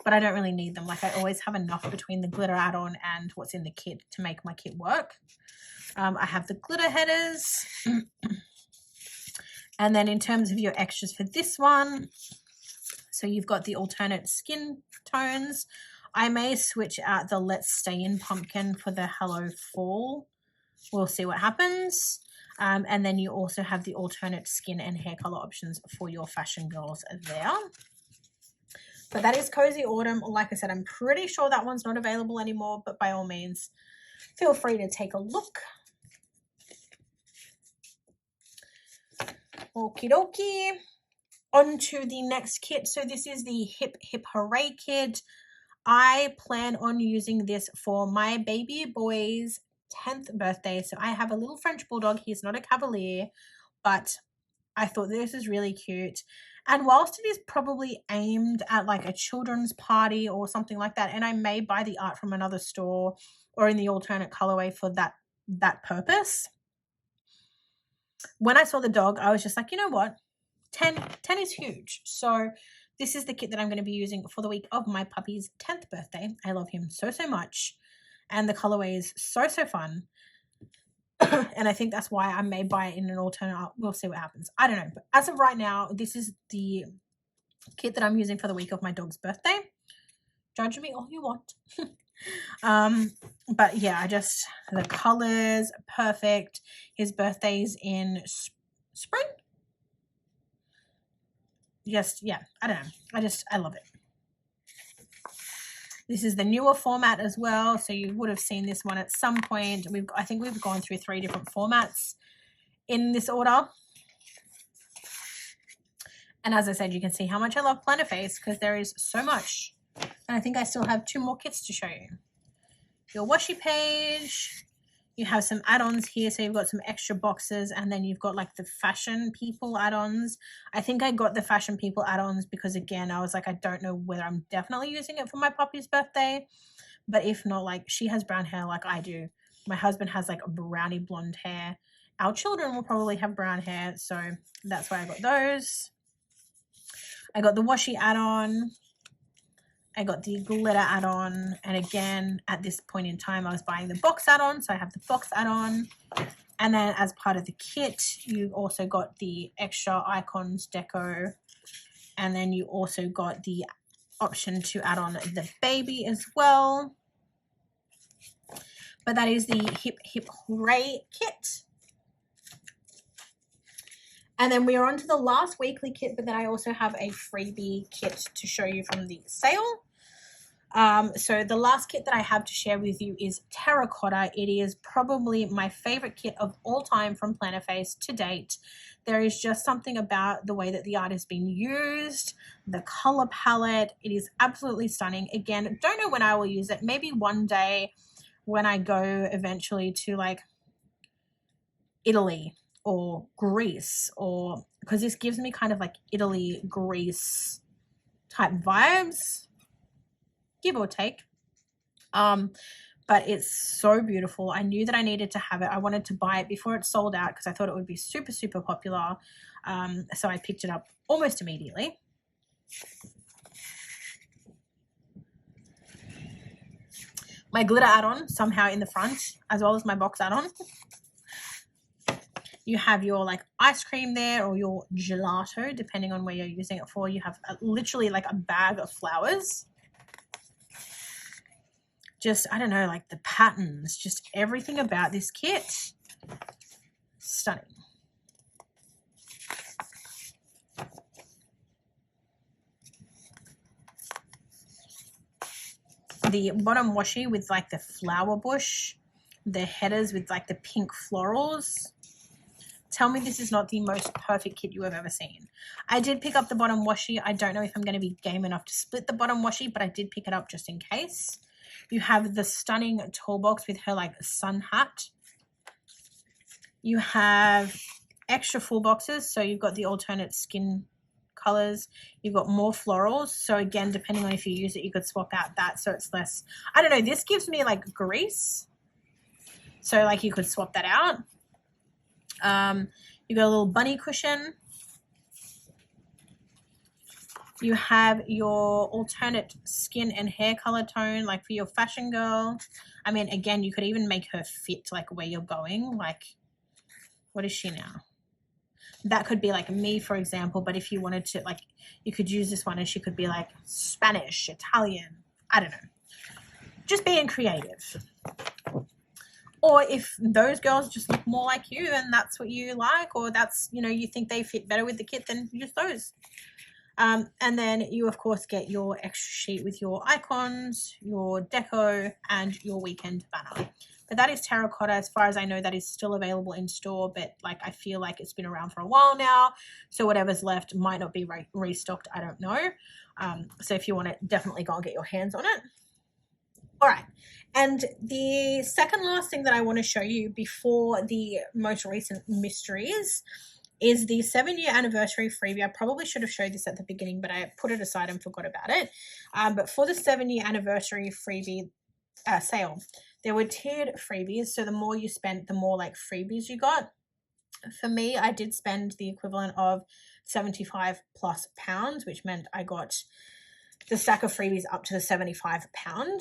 but I don't really need them. Like I always have enough between the glitter add-on and what's in the kit to make my kit work. I have the glitter headers. And then in terms of your extras for this one, so you've got the alternate skin tones. I may switch out the Let's Stay In pumpkin for the Hello Fall. We'll see what happens. And then you also have the alternate skin and hair color options for your fashion girls there. But that is Cozy Autumn. Like I said, I'm pretty sure that one's not available anymore, but by all means, feel free to take a look. Okie dokie. On to the next kit. So this is the Hip Hip Hooray kit. I plan on using this for my baby boy's 10th birthday. So I have a little French bulldog. He's not a Cavalier, but I thought this is really cute. And whilst it is probably aimed at like a children's party or something like that, and I may buy the art from another store or in the alternate colorway for that purpose. When I saw the dog, I was just like, you know what? 10 is huge. So this is the kit that I'm going to be using for the week of my puppy's 10th birthday. I love him so, so much. And the colorway is so, so fun. And I think that's why I may buy it in an alternate. We'll see what happens. I don't know. But as of right now, this is the kit that I'm using for the week of my dog's birthday. Judge me all you want. But yeah, the colors, perfect. His birthday's in spring. Yeah, I don't know. I love it. This is the newer format as well. So you would have seen this one at some point. I think we've gone through 3 different formats in this order. And as I said, you can see how much I love Planner Face because there is so much. And I think I still have 2 more kits to show you. Your washi page. You have some add-ons here, so you've got some extra boxes, and then you've got like the Fashion People add-ons. I think I got the Fashion People add-ons because, again, I was like, I don't know whether I'm definitely using it for my puppy's birthday, but if not, like she has brown hair like I do. My husband has like a brownie blonde hair. our children will probably have brown hair, so that's why I got those. I got the washi add-on. I got the glitter add-on, and again, at this point in time, I was buying the box add-on, so I have the box add-on. And then as part of the kit, you also got the extra icons deco, and then you also got the option to add on the baby as well. But that is the Hip Hip Hooray kit. And then we are on to the last weekly kit, but then I also have a freebie kit to show you from the sale. So the last kit that I have to share with you is Terracotta. It is probably my favorite kit of all time from Plannerface to date. There is just something about the way that the art has been used, the color palette. It is absolutely stunning. Again, don't know when I will use it. Maybe one day when I go eventually to like Italy or Greece, or because this gives me kind of like Italy, Greece type vibes, give or take. But it's so beautiful. I knew that I needed to have it. I wanted to buy it before it sold out because I thought it would be super, super popular. So I picked it up almost immediately. My glitter add-on somehow in the front, as well as my box add-on. You have your like ice cream there, or your gelato, depending on where you're using it for. You have literally like a bag of flowers. Just, I don't know, like the patterns, just everything about this kit. Stunning. The bottom washi with like the flower bush, the headers with like the pink florals. Tell me this is not the most perfect kit you have ever seen. I did pick up the bottom washi. I don't know if I'm going to be game enough to split the bottom washi, but I did pick it up just in case. You have the stunning toolbox with her like sun hat. You have extra full boxes, so you've got the alternate skin colors. You've got more florals, so again, depending on if you use it, you could swap out that so it's less, I don't know, this gives me like grease, so like you could swap that out. You got a little bunny cushion. You have your alternate skin and hair color tone, like for your fashion girl. I mean, again, you could even make her fit like where you're going. Like, what is she now? That could be like me, for example, but if you wanted to, like, you could use this one and she could be like Spanish, Italian, I don't know. Just being creative. Or if those girls just look more like you and that's what you like, or that's, you know, you think they fit better with the kit, then use those. And then you, of course, get your extra sheet with your icons, your deco, and your weekend banner. But that is Terracotta. As far as I know, that is still available in store, but like I feel like it's been around for a while now, so whatever's left might not be restocked. I don't know. So if you want it, definitely go and get your hands on it. All right. And the second last thing that I want to show you before the most recent mysteries is the 7-year anniversary freebie. I probably should have showed this at the beginning, but I put it aside and forgot about it. But for the 7-year anniversary freebie sale, there were tiered freebies. So the more you spent, the more like freebies you got. For me, I did spend the equivalent of 75 plus pounds, which meant I got the stack of freebies up to the 75 pound.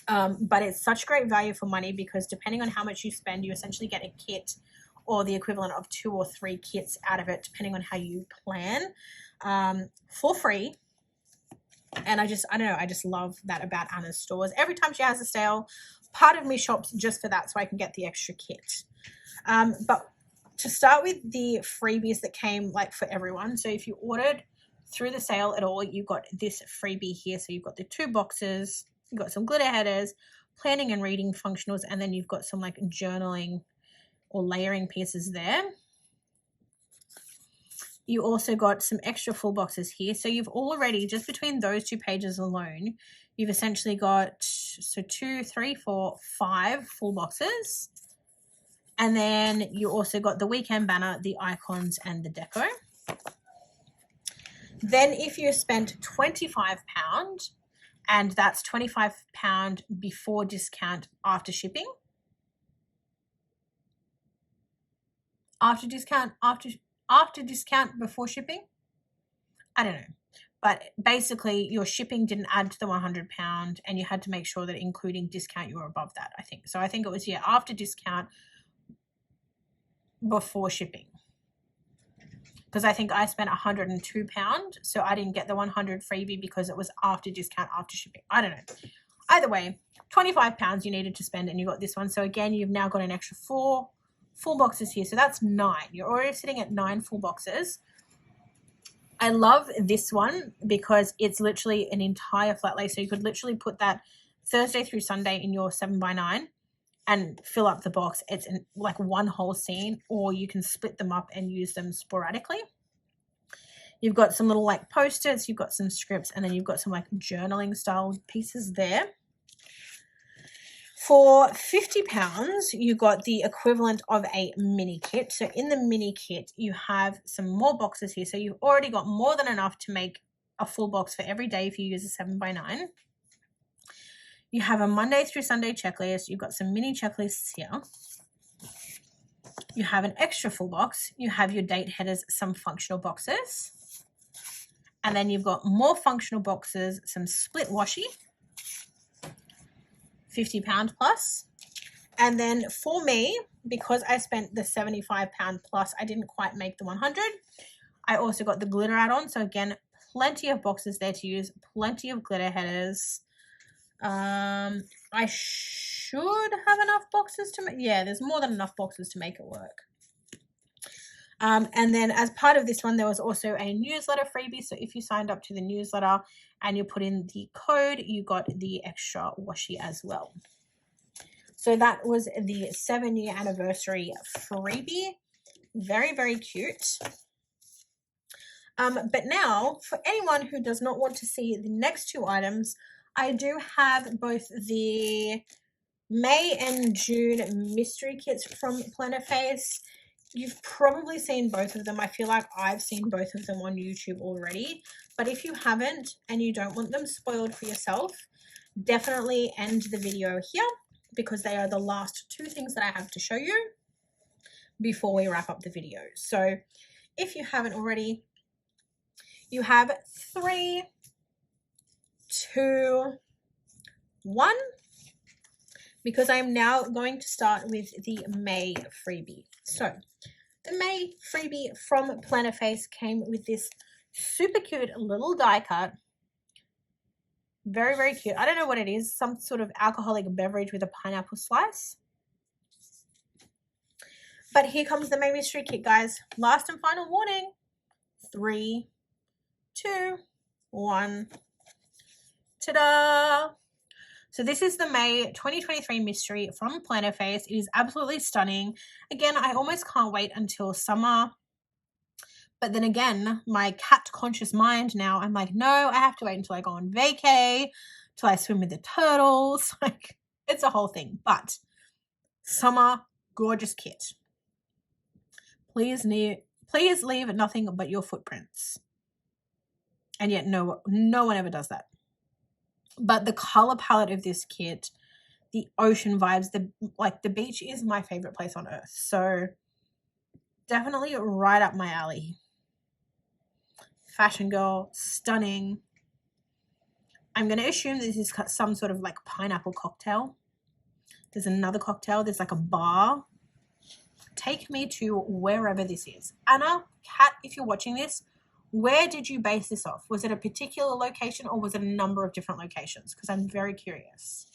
But it's such great value for money because depending on how much you spend, you essentially get a kit or the equivalent of 2 or 3 kits out of it, depending on how you plan, for free. And I don't know, I just love that about Anna's stores. Every time she has a sale, part of me shops just for that so I can get the extra kit. But to start with the freebies that came like for everyone, so if you ordered through the sale at all, you got this freebie here. So you've got the 2 boxes, you've got some glitter headers, planning and reading functionals, and then you've got some like journaling or layering pieces there. You also got some extra full boxes here. So you've already, just between those 2 pages alone, you've essentially got, so 2, 3, 4, 5 full boxes. And then you also got the weekend banner, the icons, and the deco. Then if you spent £25, and that's £25 before discount after shipping, after discount before shipping. I don't know. But basically, your shipping didn't add to the £100, and you had to make sure that including discount, you were above that, I think. So I think it was, yeah, after discount, before shipping. Because I think I spent £102, so I didn't get the 100 freebie because it was after discount, after shipping. I don't know. Either way, £25 you needed to spend, and you got this one. So again, you've now got an extra 4 full boxes here. So that's 9. You're already sitting at 9 full boxes. I love this one because it's literally an entire flat lay. So you could literally put that Thursday through Sunday in your 7x9 and fill up the box. It's like one whole scene, or you can split them up and use them sporadically. You've got some little like post-its, you've got some scripts, and then you've got some like journaling style pieces there. For £50, you got the equivalent of a mini kit. So in the mini kit, you have some more boxes here. So you've already got more than enough to make a full box for every day if you use a 7x9. You have a Monday through Sunday checklist. You've got some mini checklists here. You have an extra full box. You have your date headers, some functional boxes. And then you've got more functional boxes, some split washi. £50 plus. And then for me, because I spent the £75 plus, I didn't quite make the 100. I also got the glitter add-on. So again, plenty of boxes there to use, plenty of glitter headers. I should have enough boxes to make, yeah, there's more than enough boxes to make it work. And then as part of this one, there was also a newsletter freebie. So if you signed up to the newsletter and you put in the code, you got the extra washi as well. So that was the 7-year anniversary freebie. Very, very cute. But now, for anyone who does not want to see the next 2 items, I do have both the May and June mystery kits from Plannerface. You've probably seen both of them. I feel like I've seen both of them on YouTube already. But if you haven't and you don't want them spoiled for yourself, definitely end the video here because they are the last 2 things that I have to show you before we wrap up the video. So if you haven't already, you have 3, 2, 1, because I am now going to start with the May freebie. So the May freebie from Plannerface came with this super cute little die cut. Very, very cute. I don't know what it is. Some sort of alcoholic beverage with a pineapple slice. But here comes the May mystery kit, guys. Last and final warning. 3, 2, 1. Ta-da! So this is the May 2023 mystery from Plannerface. It is absolutely stunning. Again, I almost can't wait until summer. But then again, my cat conscious mind now, I'm like, no, I have to wait until I go on vacay, till I swim with the turtles. Like, it's a whole thing. But summer, gorgeous kit. Please leave nothing but your footprints. And yet no one ever does that. But the color palette of this kit, the ocean vibes, the beach is my favorite place on earth. So definitely right up my alley. Fashion girl, stunning. I'm going to assume this is some sort of like pineapple cocktail. There's another cocktail. There's like a bar. Take me to wherever this is. Anna, Kat, if you're watching this, where did you base this off? Was it a particular location or was it a number of different locations? Because I'm very curious.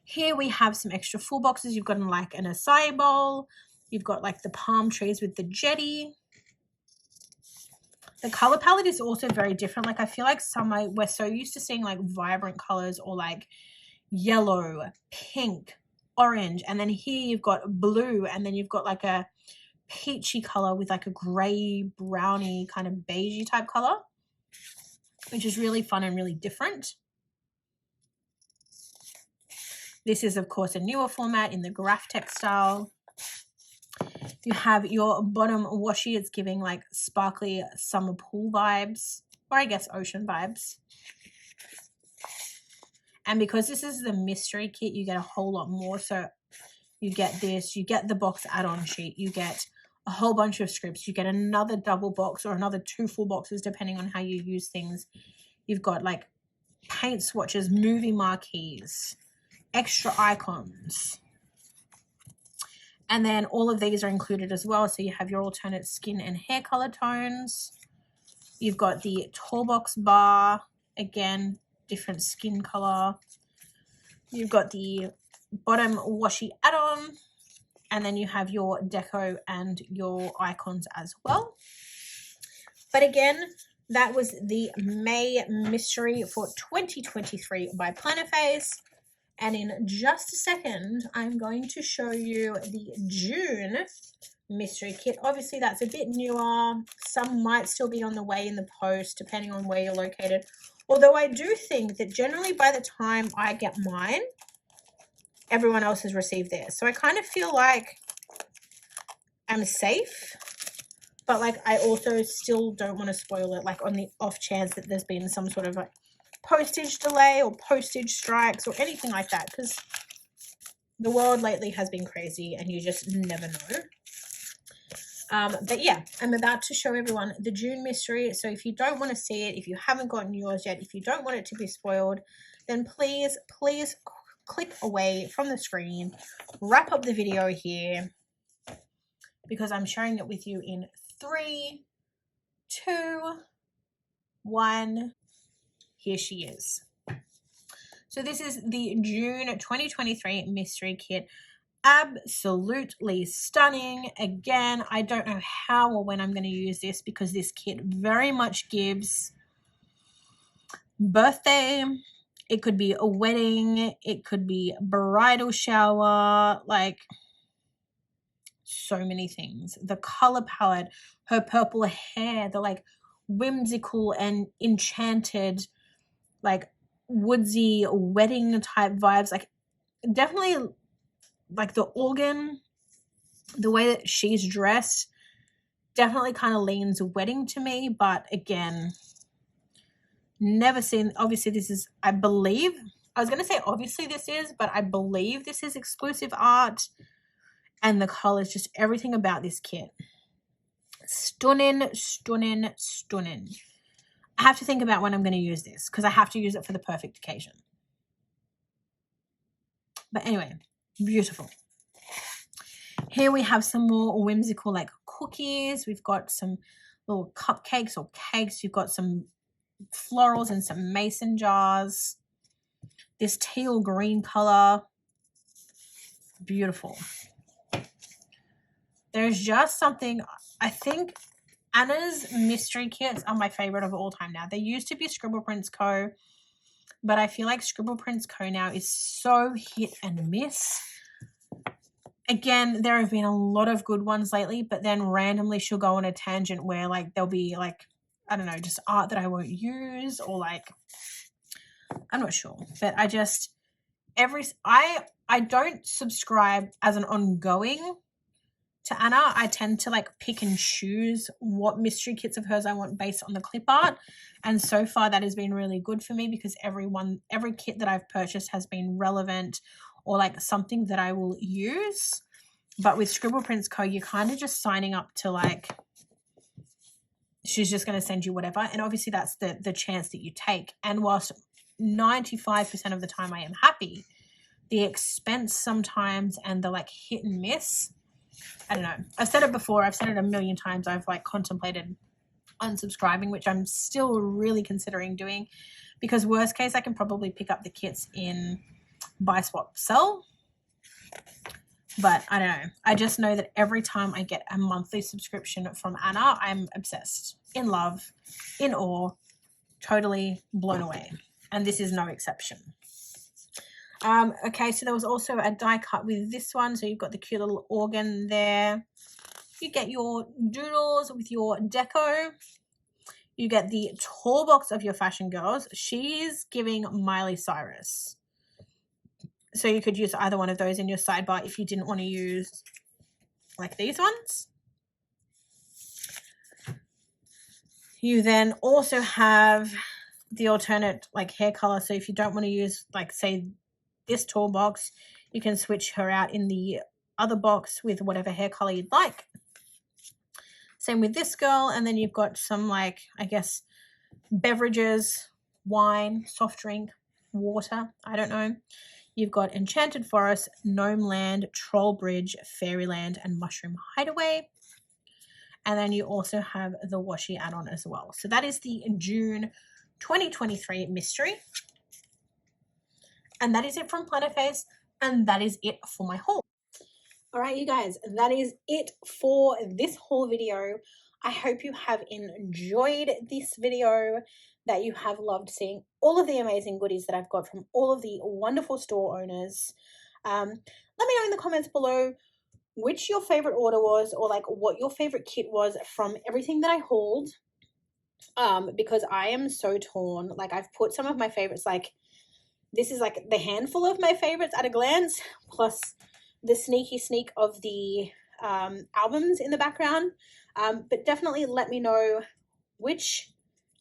Here we have some extra full boxes. You've got like an acai bowl. You've got like the palm trees with the jetty. The color palette is also very different. Like I feel like we're so used to seeing like vibrant colors or like yellow, pink, orange. And then here you've got blue, and then you've got like a peachy color with like a gray browny kind of beigey type color, which is really fun and really different. This is of course a newer format in the graph textile. You have your bottom washi. It's giving like sparkly summer pool vibes, or I guess ocean vibes. And because this is the mystery kit, you get a whole lot more. So You get this, you get the box add-on sheet, you get a whole bunch of scripts, you get another double box or another 2 full boxes depending on how you use things. You've got like paint swatches, movie marquees, extra icons. And then all of these are included as well. So you have your alternate skin and hair color tones. You've got the toolbox bar, again, different skin color. You've got the bottom washi add-on, and then you have your deco and your icons as well. But again, that was the May mystery for 2023 by Plannerface. And in just a second, I'm going to show you the June mystery kit. Obviously, that's a bit newer. Some might still be on the way in the post, depending on where you're located. Although I do think that generally by the time I get mine, everyone else has received theirs. So I kind of feel like I'm safe, but like I also still don't want to spoil it, like on the off chance that there's been some sort of like postage delay or postage strikes or anything like that, because the world lately has been crazy and you just never know. But yeah, I'm about to show everyone the June mystery. So if you don't want to see it, if you haven't gotten yours yet, if you don't want it to be spoiled, then please click away from the screen, wrap up the video here, because I'm sharing it with you in 3, 2, 1. Here she is. So this is the June 2023 mystery kit. Absolutely stunning. Again, I don't know how or when I'm going to use this, because this kit very much gives birthday. It could be a wedding. It could be bridal shower. Like, so many things. The color palette, her purple hair, the like whimsical and enchanted, like woodsy wedding type vibes. Like, definitely like the organ, the way that she's dressed definitely kind of leans wedding to me. But again, never seen, obviously this is, I believe, I was going to say obviously this is, but I believe this is exclusive art. And the colors, just everything about this kit. Stunning, stunning, stunning. I have to think about when I'm going to use this, because I have to use it for the perfect occasion. But anyway, beautiful. Here we have some more whimsical like cookies. We've got some little cupcakes or cakes. You've got some florals and some mason jars. This teal green color. Beautiful. There's just something, I think Anna's mystery kits are my favorite of all time now. They used to be Scribble Prints Co., but I feel like Scribble Prints Co. now is so hit and miss. Again, there have been a lot of good ones lately, but then randomly she'll go on a tangent where like there'll be like, I don't know, just art that I won't use, or like, I'm not sure. But I just, I don't subscribe as an ongoing to Anna. I tend to like pick and choose what mystery kits of hers I want based on the clip art. And so far that has been really good for me, because every kit that I've purchased has been relevant or like something that I will use. But with Scribble Prints Co., you're kind of just signing up to like, she's just going to send you whatever. And obviously that's the chance that you take. And whilst 95% of the time I am happy, the expense sometimes and the like hit and miss, I don't know. I've said it before. I've said it a million times. I've like contemplated unsubscribing, which I'm still really considering doing, because worst case, I can probably pick up the kits in buy, swap, sell. But I don't know. I just know that every time I get a monthly subscription from Anna, I'm obsessed, in love, in awe, totally blown away. And this is no exception. Okay, so there was also a die cut with this one. So you've got the cute little organ there. You get your doodles with your deco. You get the tall box of your fashion girls. She's giving Miley Cyrus. So you could use either one of those in your sidebar if you didn't want to use like these ones. You then also have the alternate like hair color. So if you don't want to use like say this tall box, You can switch her out in the other box with whatever hair color you'd like. Same with this girl. And then you've got some, like, I guess, beverages, wine, soft drink, water, I don't know. You've got Enchanted Forest, Gnome Land, Troll Bridge, Fairyland, and Mushroom Hideaway. And then you also have the washi add-on as well. So that is the June 2023 mystery. And that is it from Plannerface. And that is it for my haul. All right, you guys, that is it for this haul video. I hope you have enjoyed this video, that you have loved seeing all of the amazing goodies that I've got from all of the wonderful store owners. Let me know in the comments below which your favorite order was, or like what your favorite kit was from everything that I hauled, because I am so torn. Like, I've put some of my favorites, like this is like the handful of my favorites at a glance, plus the sneaky sneak of the albums in the background. But definitely let me know which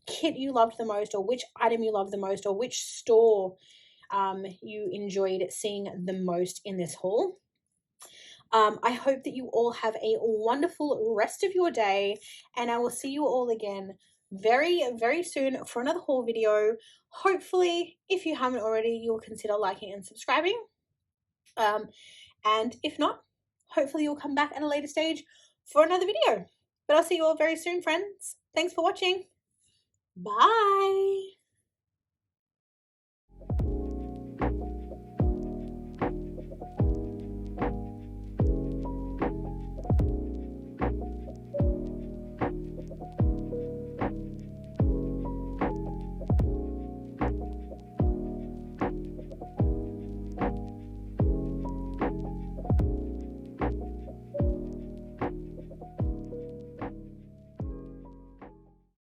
kit you loved the most, or which item you loved the most, or which store you enjoyed seeing the most in this haul. I hope that you all have a wonderful rest of your day, and I will see you all again very, very soon for another haul video. Hopefully, if you haven't already, you'll consider liking and subscribing. And if not, hopefully you'll come back at a later stage for another video. But I'll see you all very soon, friends. Thanks for watching. Bye.